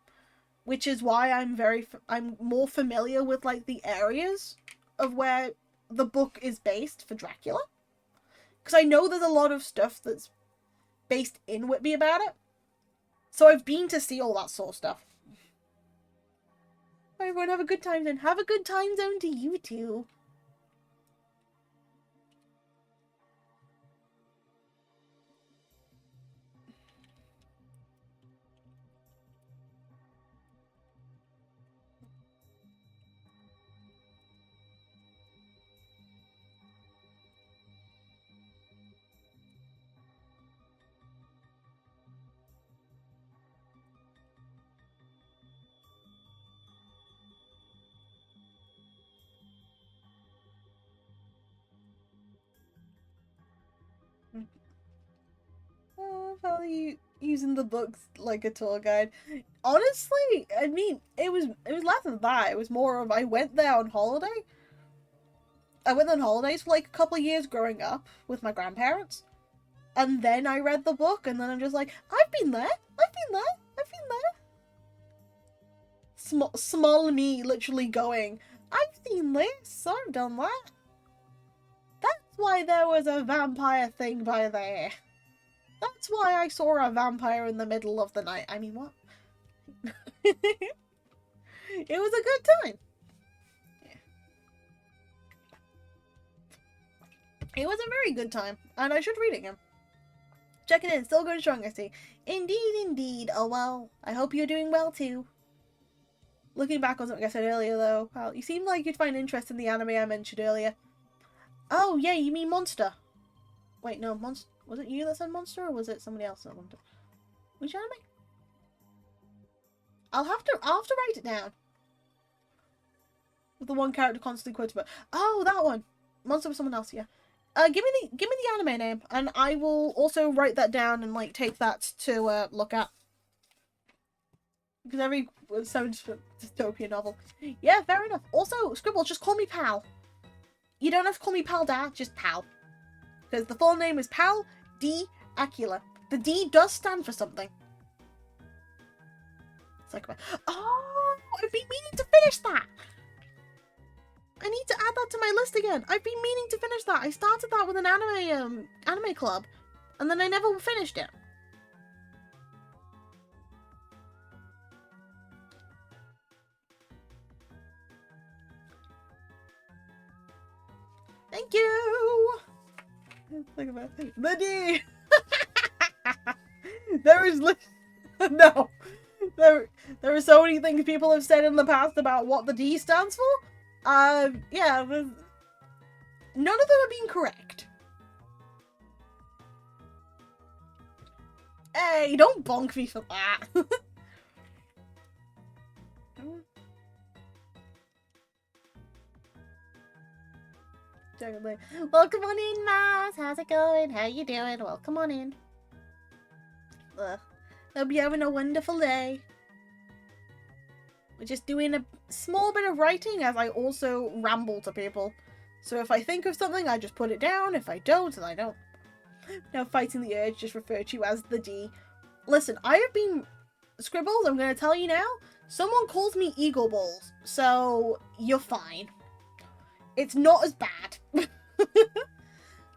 Speaker 1: which is why I'm more familiar with like the areas of where the book is based for Dracula, because I know there's a lot of stuff that's based in Whitby about it. So I've been to see all that sort of stuff. Bye everyone, have a good time then. Have a good time zone to you too. Probably using the books like a tour guide. Honestly, I mean, it was less than that. It was more of I went there on holiday. I went on holidays for like a couple of years growing up with my grandparents. And then I read the book, and then I'm just like, I've been there. Small me literally going, I've seen this, I've done that. That's why there was a vampire thing by there. That's why I saw a vampire in the middle of the night. I mean, what? It was a good time. Yeah. It was a very good time, and I should read it again. Check it in, still going strong, I see. Indeed, indeed. Oh well, I hope you're doing well too. Looking back on something I said earlier, though, well, you seem like you'd find interest in the anime I mentioned earlier. Oh, yeah, you mean Monster. Wait, no, Monster. Was it you that said Monster, or was it somebody else that wanted? Which anime? I'll have to write it down. With the one character constantly quoted about. Oh, that one. Monster was someone else, yeah. Give me the anime name, and I will also write that down and like take that to look at. Because every dystopian novel. Yeah, fair enough. Also, Scribble, just call me Pal. You don't have to call me Pal Dad, just Pal. Because the full name is Pal D. Aquila. The D does stand for something. It's like, oh, I've been meaning to finish that. I need to add that to my list again. I've been meaning to finish that. I started that with an anime club, and then I never finished it. Thank you. Think about it. The D. There is no. There are so many things people have said in the past about what the D stands for. Yeah, none of them are being correct. Hey, don't bonk me for that. Welcome on in, Mars. How's it going? How you doing? Welcome on in. Hope you're having a wonderful day. We're just doing a small bit of writing as I also ramble to people. So if I think of something, I just put it down. If I don't, then I don't. Now fighting the urge, just refer to you as the D. Listen, I have been... Scribbles, I'm going to tell you now. Someone calls me Eagle Balls. So, you're fine. It's not as bad.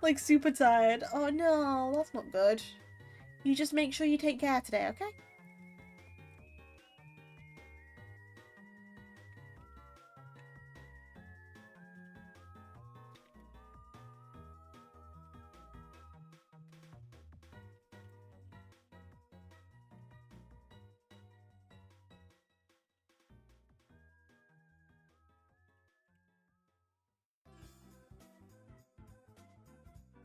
Speaker 1: Like, super tired. Oh no, that's not good. You just make sure you take care today, okay?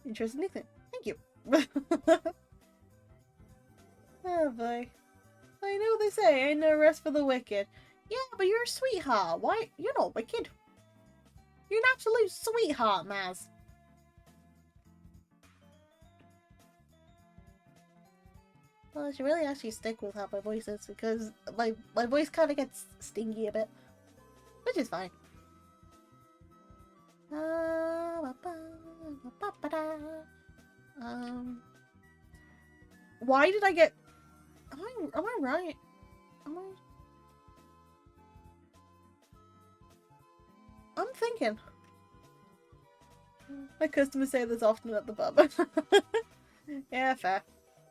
Speaker 1: Interesting thing. Thank you. Oh boy. I know they say, ain't no rest for the wicked. Yeah, but you're a sweetheart. Why? You're not wicked. You're an absolute sweetheart, Maz. Well, I should really actually stick with how my voice is, because my voice kind of gets stingy a bit. Which is fine. Why did I get... Am I right? I'm thinking. My customers say this often at the pub. Yeah, fair.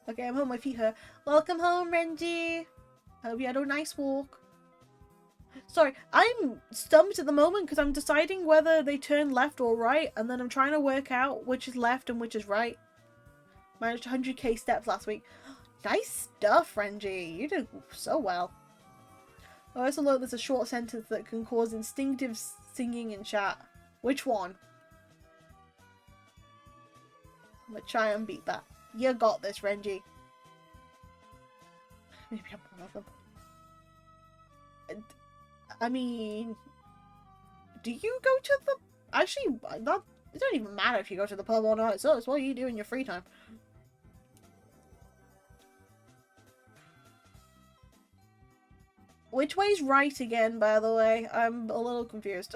Speaker 1: Okay, I'm home, my feet hurt. Welcome home, Renji. Hope you had a nice walk. Sorry, I'm stumped at the moment because I'm deciding whether they turn left or right, and then I'm trying to work out which is left and which is right. Managed 100k steps last week. Nice stuff, Renji. You did so well. I also learned there's a short sentence that can cause instinctive singing in chat. Which one? I'm gonna try and beat that. You got this, Renji. Maybe I'm one of them. I mean, do you go to the... Actually, it don't even matter if you go to the pub or not. So it's what you do in your free time. Which way's right again, by the way? I'm a little confused.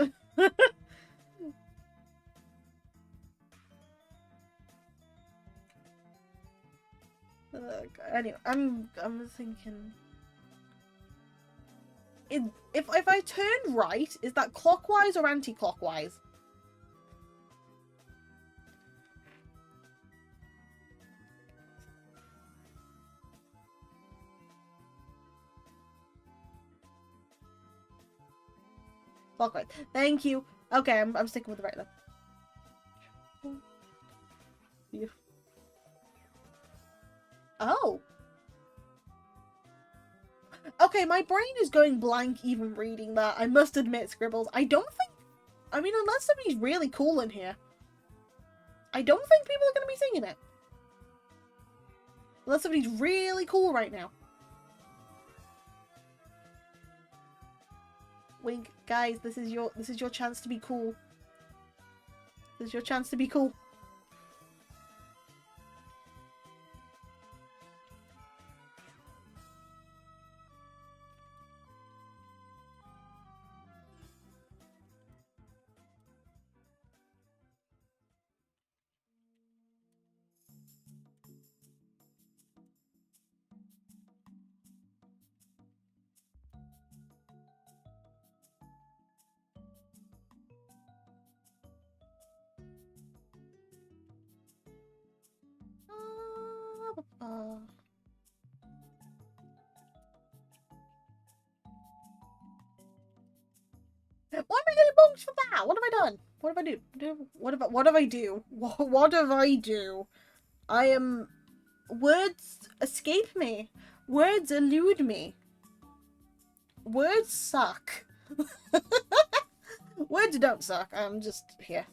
Speaker 1: Anyway, I'm thinking... If I turn right, is that clockwise or anti-clockwise? Clockwise. Thank you. Okay, I'm sticking with the right then. Yeah. Oh. Okay, my brain is going blank even reading that. I must admit, Scribbles. I don't think... I mean, unless somebody's really cool in here. I don't think people are going to be singing it. Unless somebody's really cool right now. Wink, guys, this is your chance to be cool. This is your chance to be cool. Why am I getting bonked for that? What have I done? What have I do? What have I do? What have I do? I am... Words escape me. Words elude me. Words suck. Words don't suck. I'm just here.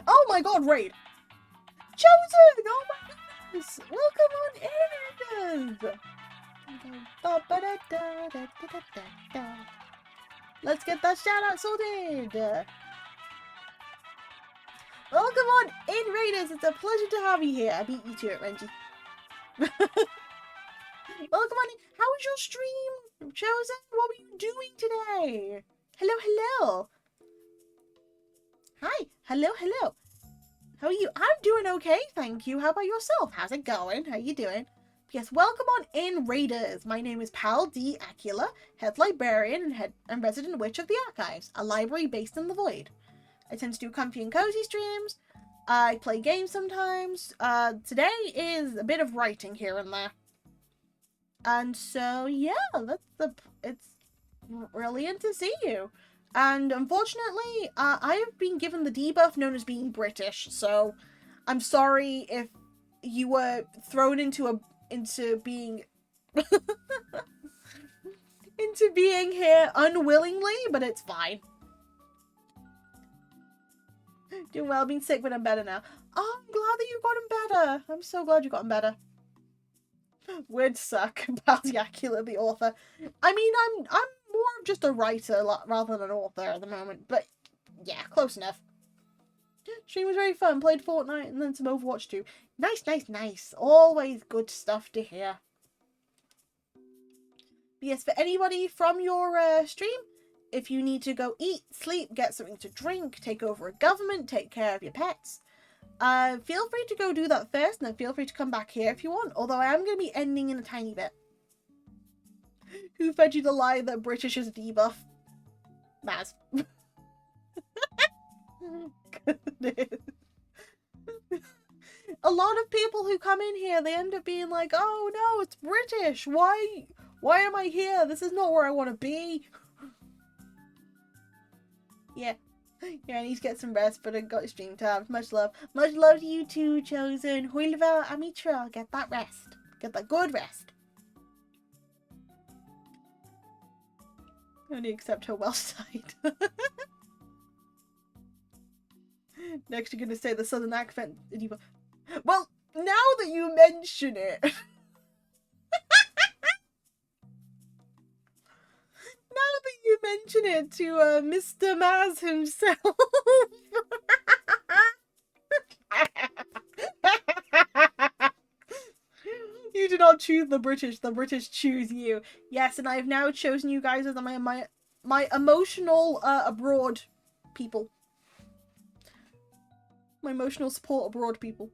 Speaker 1: Oh my god, raid! Chosen! Oh my goodness! Welcome on in! Let's get that shout out sorted! Welcome on in, Raiders! It's a pleasure to have you here. I beat you to it, Renji. Welcome on in. How was your stream, Chosen? What were you doing today? Hello, hello. Hi. Hello, hello. How are you? I'm doing okay, thank you. How about yourself? How's it going? How you doing? Yes, welcome on in, Raiders. My name is Pal D. Aquila, head librarian and resident witch of the Archives, a library based in the Void. I tend to do comfy and cozy streams. I play games sometimes. Today is a bit of writing here and there. And so, yeah, it's brilliant to see you. And unfortunately, I have been given the debuff known as being British, so I'm sorry if you were thrown into being into being here unwillingly, but it's fine. Doing well, being sick, but I'm better now. Oh, I'm glad that you've gotten better. I'm so glad you've gotten better. Words suck. Baldiacula, the author. I mean, I'm more of just a writer rather than an author at the moment, but yeah, close enough. Stream was very fun. Played Fortnite and then some Overwatch too. Nice, nice, nice. Always good stuff to hear. But yes, for anybody from your stream, if you need to go eat, sleep, get something to drink, take over a government, take care of your pets, feel free to go do that first, and then feel free to come back here if you want. Although I am going to be ending in a tiny bit. Who fed you the lie that British is a debuff? Maz. A lot of people who come in here, they end up being like, oh no, it's British. Why am I here? This is not where I want to be. Yeah. Yeah, I need to get some rest, but I got stream tabs. Much love. Much love to you too, Chosen. Huilva Amitra. Get that rest. Get that good rest. Only accept her Welsh side. Next you're gonna say the southern accent. Well, now that you mention it. Now that you mention it to Mr. Maz himself. You do not choose the British choose you. Yes, and I have now chosen you guys as my emotional abroad people. My emotional support abroad people.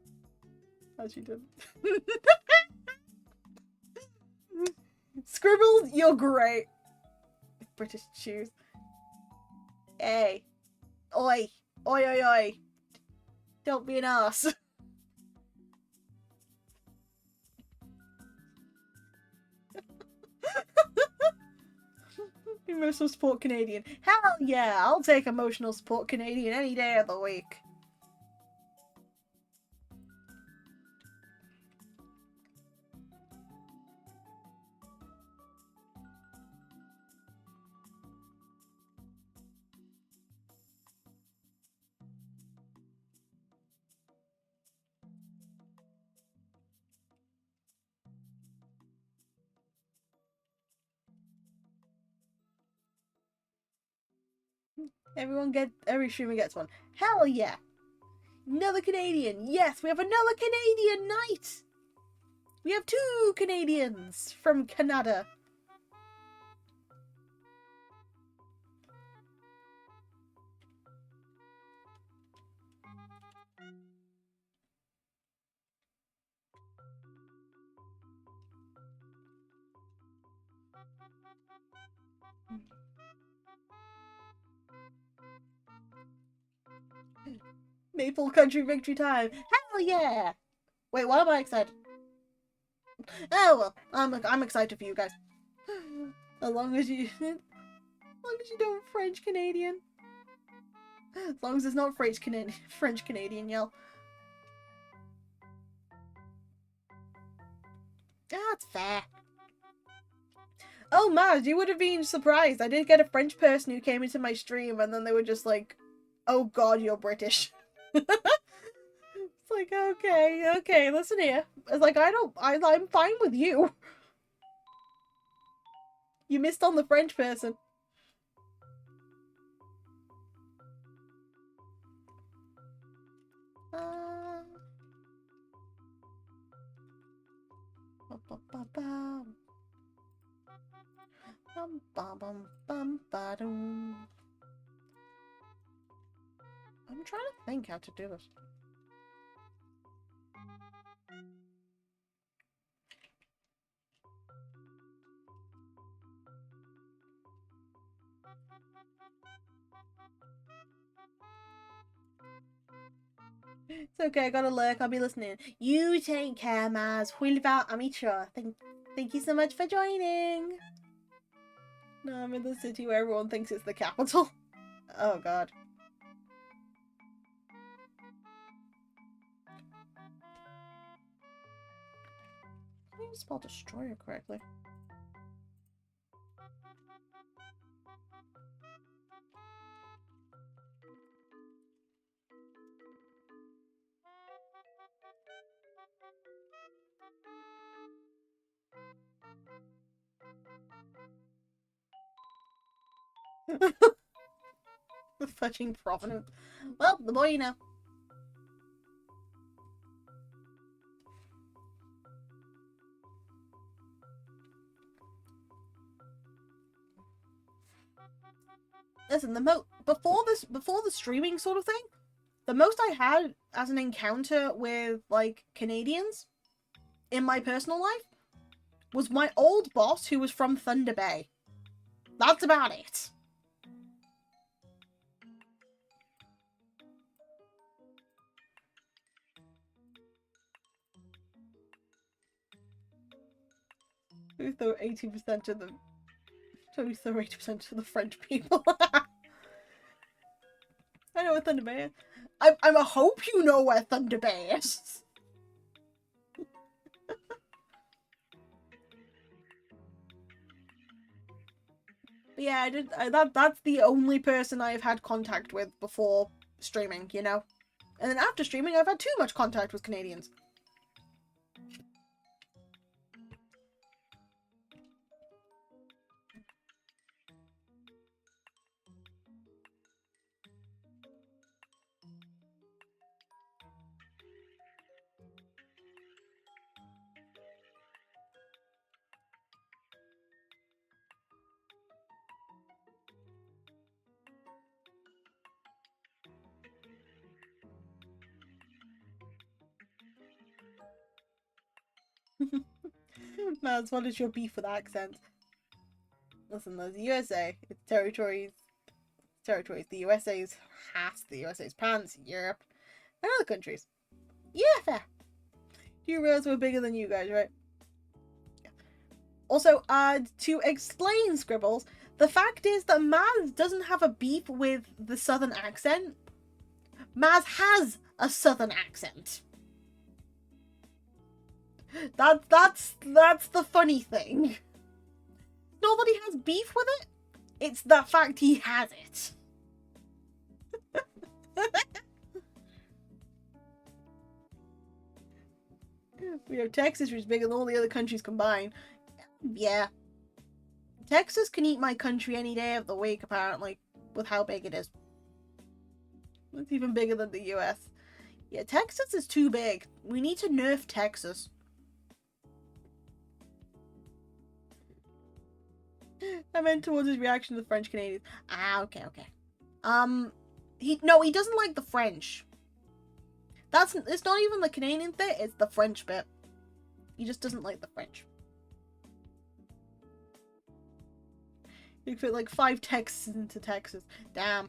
Speaker 1: As you did. Scribbles, you're great. British choose. Hey. Oi. Oi, oi, oi. Don't be an arse. Emotional support Canadian. Hell yeah, I'll take emotional support Canadian any day of the week. Every streamer gets one. Hell yeah. Another Canadian. Yes, we have another Canadian knight. We have 2 Canadians from Canada. Maple Country victory time. Hell yeah. Wait, why am I excited? Oh well, I'm excited for you guys. As long as you don't French Canadian. As long as it's not French Canadian yell. That's fair. Oh, Maz, you would have been surprised. I did get a French person who came into my stream and then they were just like, oh god, you're British. It's like, okay, listen here. It's like, I'm fine with you. You missed on the French person. I'm trying to think how to do this. It's okay, I gotta lurk, I'll be listening. You take care, Maz. Huilva Amitra. Thank you so much for joining. No, I'm in the city where everyone thinks it's the capital. Oh god. I didn't even spell destroyer correctly. The fudging provenance. Well, the more you know. Listen, before the streaming sort of thing, the most I had as an encounter with like Canadians in my personal life was my old boss who was from Thunder Bay. That's about it. Who throw 80% of the 80% of the French people? I know where Thunder Bay is. I'm a hope you know where Thunder Bay is. But yeah, that's the only person I've had contact with before streaming, you know? And then after streaming, I've had too much contact with Canadians. Maz, what is your beef with accents? Listen, there's the USA, it's territories. The USA's hats, the USA's pants, Europe, and other countries. Yeah, fair. Do you realize we're bigger than you guys, right? Yeah. Also, to explain Scribbles, the fact is that Maz doesn't have a beef with the southern accent. Maz has a southern accent. That's the funny thing. Not that he has beef with it, it's the fact he has it. We have Texas, which is bigger than all the other countries combined. Yeah. Texas can eat my country any day of the week, apparently, with how big it is. It's even bigger than the US. Yeah, Texas is too big. We need to nerf Texas. I meant towards his reaction to the French Canadians. Ah, okay. He doesn't like the French. It's not even the Canadian bit, it's the French bit. He just doesn't like the French. You fit like 5 Texas into Texas. Damn.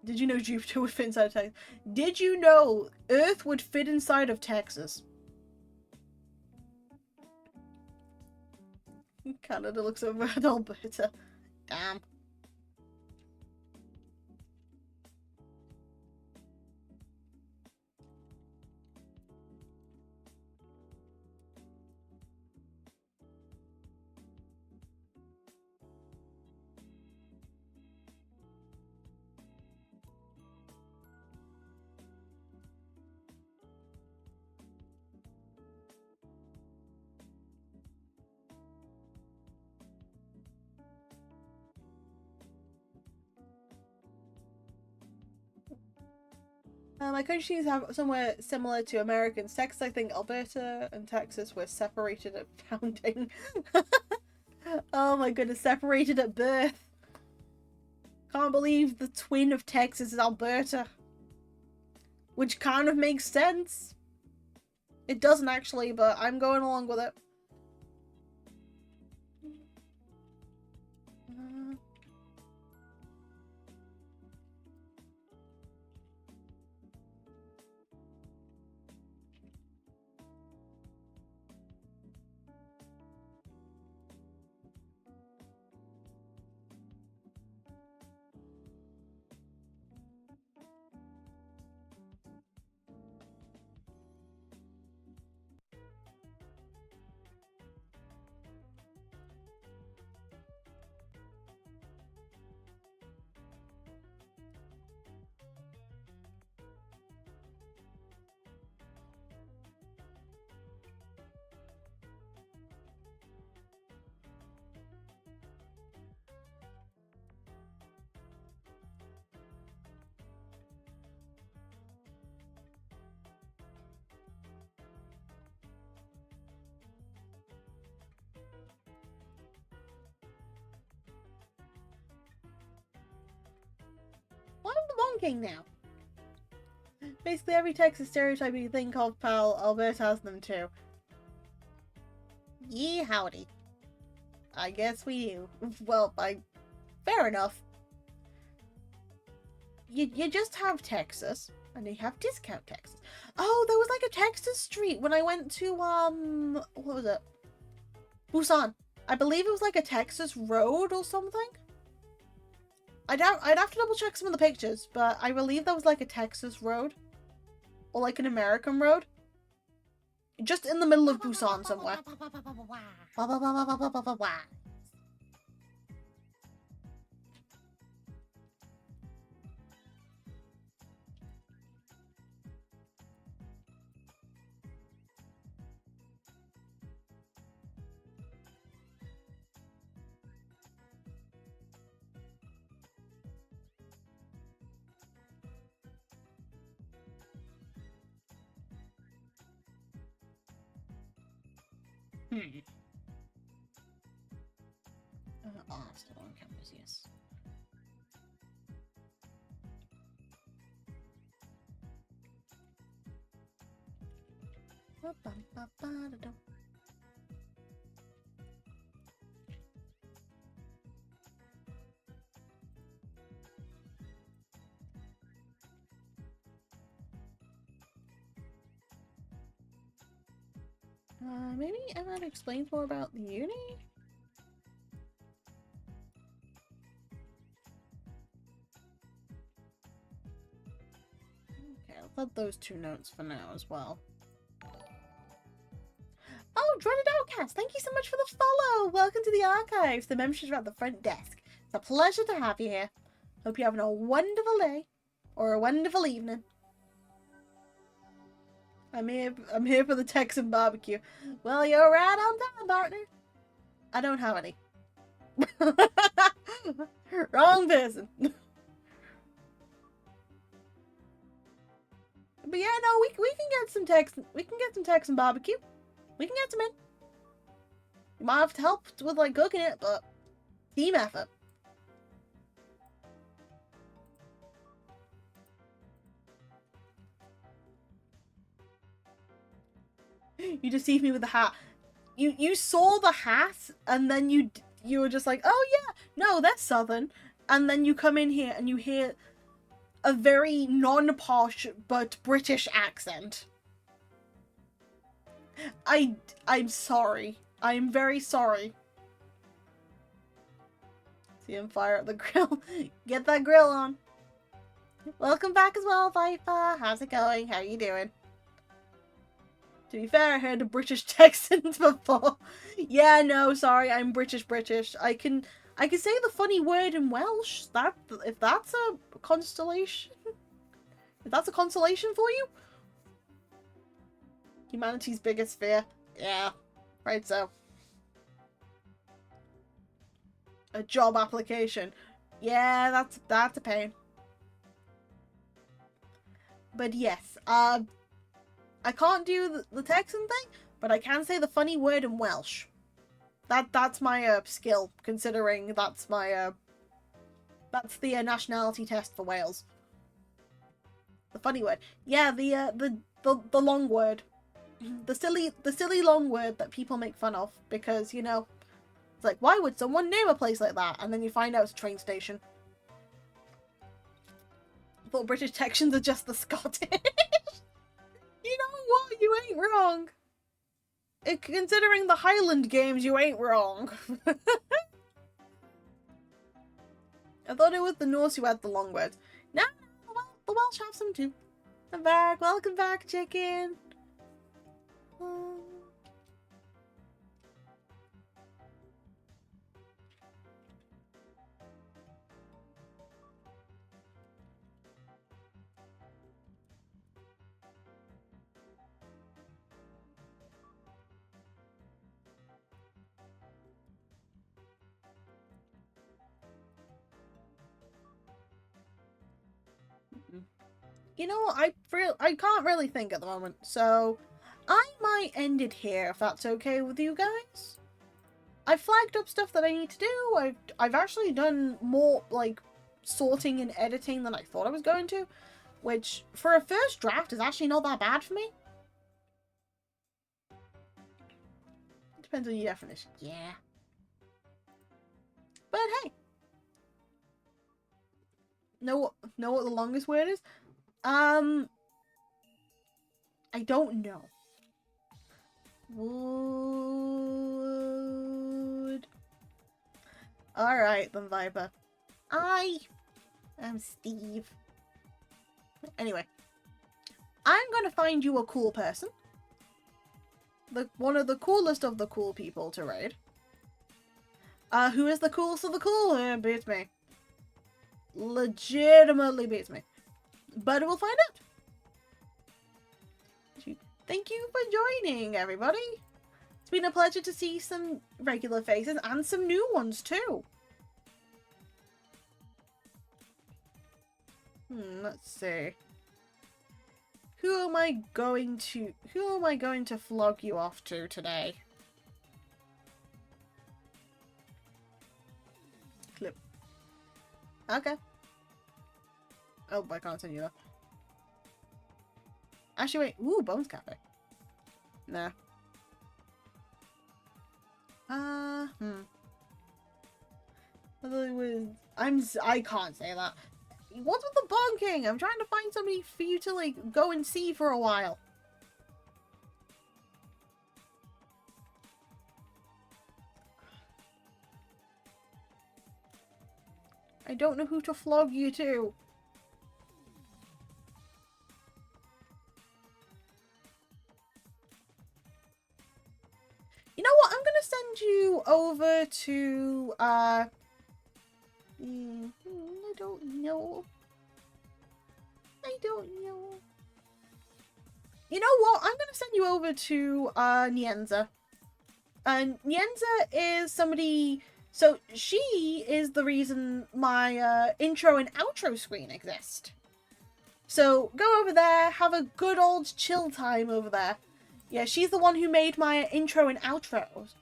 Speaker 1: Did you know Jupiter would fit inside of Texas? Did you know Earth would fit inside of Texas? Canada looks over at Alberta. Damn. My countries have somewhere similar to Americans. Texas, I think Alberta and Texas were separated at founding. Oh my goodness, separated at birth. Can't believe the twin of Texas is Alberta. Which kind of makes sense. It doesn't actually, but I'm going along with it. Why am I wonking now? Basically every Texas stereotype you think of, pal, Alberta has them too. Yee howdy. I guess we do. Well, fair enough. You just have Texas, and you have Discount Texas. Oh, there was like a Texas street when I went to, what was it? Busan. I believe it was like a Texas road or something. I'd have to double check some of the pictures, but I believe that was like a Texas road. Or like an American road. Just in the middle of Busan somewhere. Still on campus, yes. Maybe Emma explains more about the uni? Okay, I'll put those 2 notes for now as well. Oh, Dreaded Outcast, thank you so much for the follow! Welcome to the archives. The memberships are at the front desk. It's a pleasure to have you here. Hope you're having a wonderful day. Or a wonderful evening. I'm here for the Texan barbecue. Well, you're right on time, partner. I don't have any. Wrong person. But yeah, no, we can get some Texan barbecue. We can get some in. You might have to help with like cooking it, but team effort. You deceived me with the hat. You saw the hat and then you were just like, oh yeah, no, that's Southern. And then you come in here and you hear a very non-posh but British accent. I'm sorry. I'm very sorry. See him fire at the grill. Get that grill on. Welcome back as well, Viper. How's it going? How you doing? To be fair, I heard the British Texans before. Yeah, no, sorry, I'm British. I can say the funny word in Welsh. If that's a constellation. If that's a consolation for you. Humanity's biggest fear. Yeah, right so. A job application. Yeah, that's a pain. But yes, I can't do the Texan thing, but I can say the funny word in Welsh. That's my skill, considering that's my that's the nationality test for Wales. The funny word. Yeah, the long word. The silly long word that people make fun of because, you know, it's like, why would someone name a place like that? And then you find out it's a train station. I thought British Texans are just the Scottish. You know what? You ain't wrong. Considering the Highland games, you ain't wrong. I thought it was the Norse who had the long words. No, well, the Welsh have some too. I'm back. Welcome back, chicken. You know what? I can't really think at the moment, so I might end it here if that's okay with you guys. I flagged up stuff that I need to do. I've actually done more like sorting and editing than I thought I was going to, which for a first draft is actually not that bad for me. Depends on your definition. Yeah. But hey. Know what the longest word is? I don't know. Wood. Alright then, Viper. I am Steve. Anyway. I'm gonna find you a cool person. One of the coolest of the cool people to raid. Who is the coolest of the cool? Beats me. Legitimately beats me. But we'll find out. Thank you for joining, everybody. It's been a pleasure to see some regular faces and some new ones too. Let's see. Who am I going to flog you off to today? Clip. Okay. Oh, I can't send you that. Actually, wait. Ooh, Bones Cafe. Nah. I can't say that. What's with the bonking? I'm trying to find somebody for you to, like, go and see for a while. I don't know who to flog you to. You know what? I'm gonna send you over to, I don't know. I don't know. You know what? I'm gonna send you over to, Nienza. And Nienza is somebody... So, she is the reason my, intro and outro screen exist. So, go over there, have a good old chill time over there. Yeah, she's the one who made my intro and outros.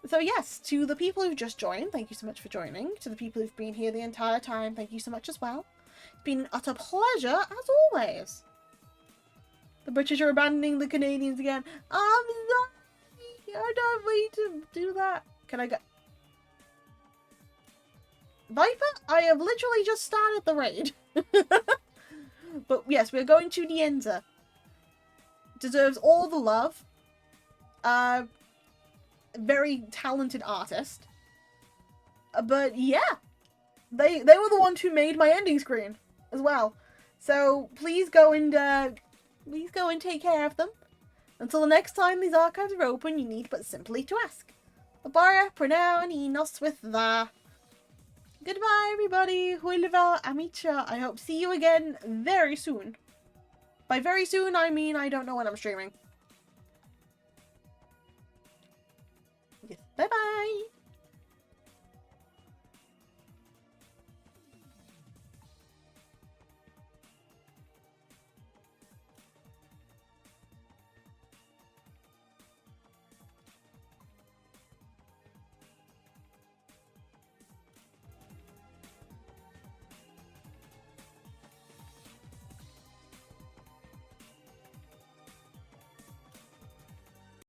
Speaker 1: So yes, to the people who've just joined, thank you so much for joining. To the people who've been here the entire time, thank you so much as well. It's been an utter pleasure, as always. The British are abandoning the Canadians again. I'm sorry, I don't mean to do that. Can I go? Viper, I have literally just started the raid. But yes, we're going to Nienza. Deserves all the love. Very talented artist. But yeah, they were the ones who made my ending screen as well. So please go and take care of them. Until the next time these archives are open, you need but simply to ask. Abara, pronoun, enos with the. Goodbye, everybody. Huilva, amicha. I hope to see you again very soon. By very soon, I mean I don't know when I'm streaming. Yes. Bye-bye.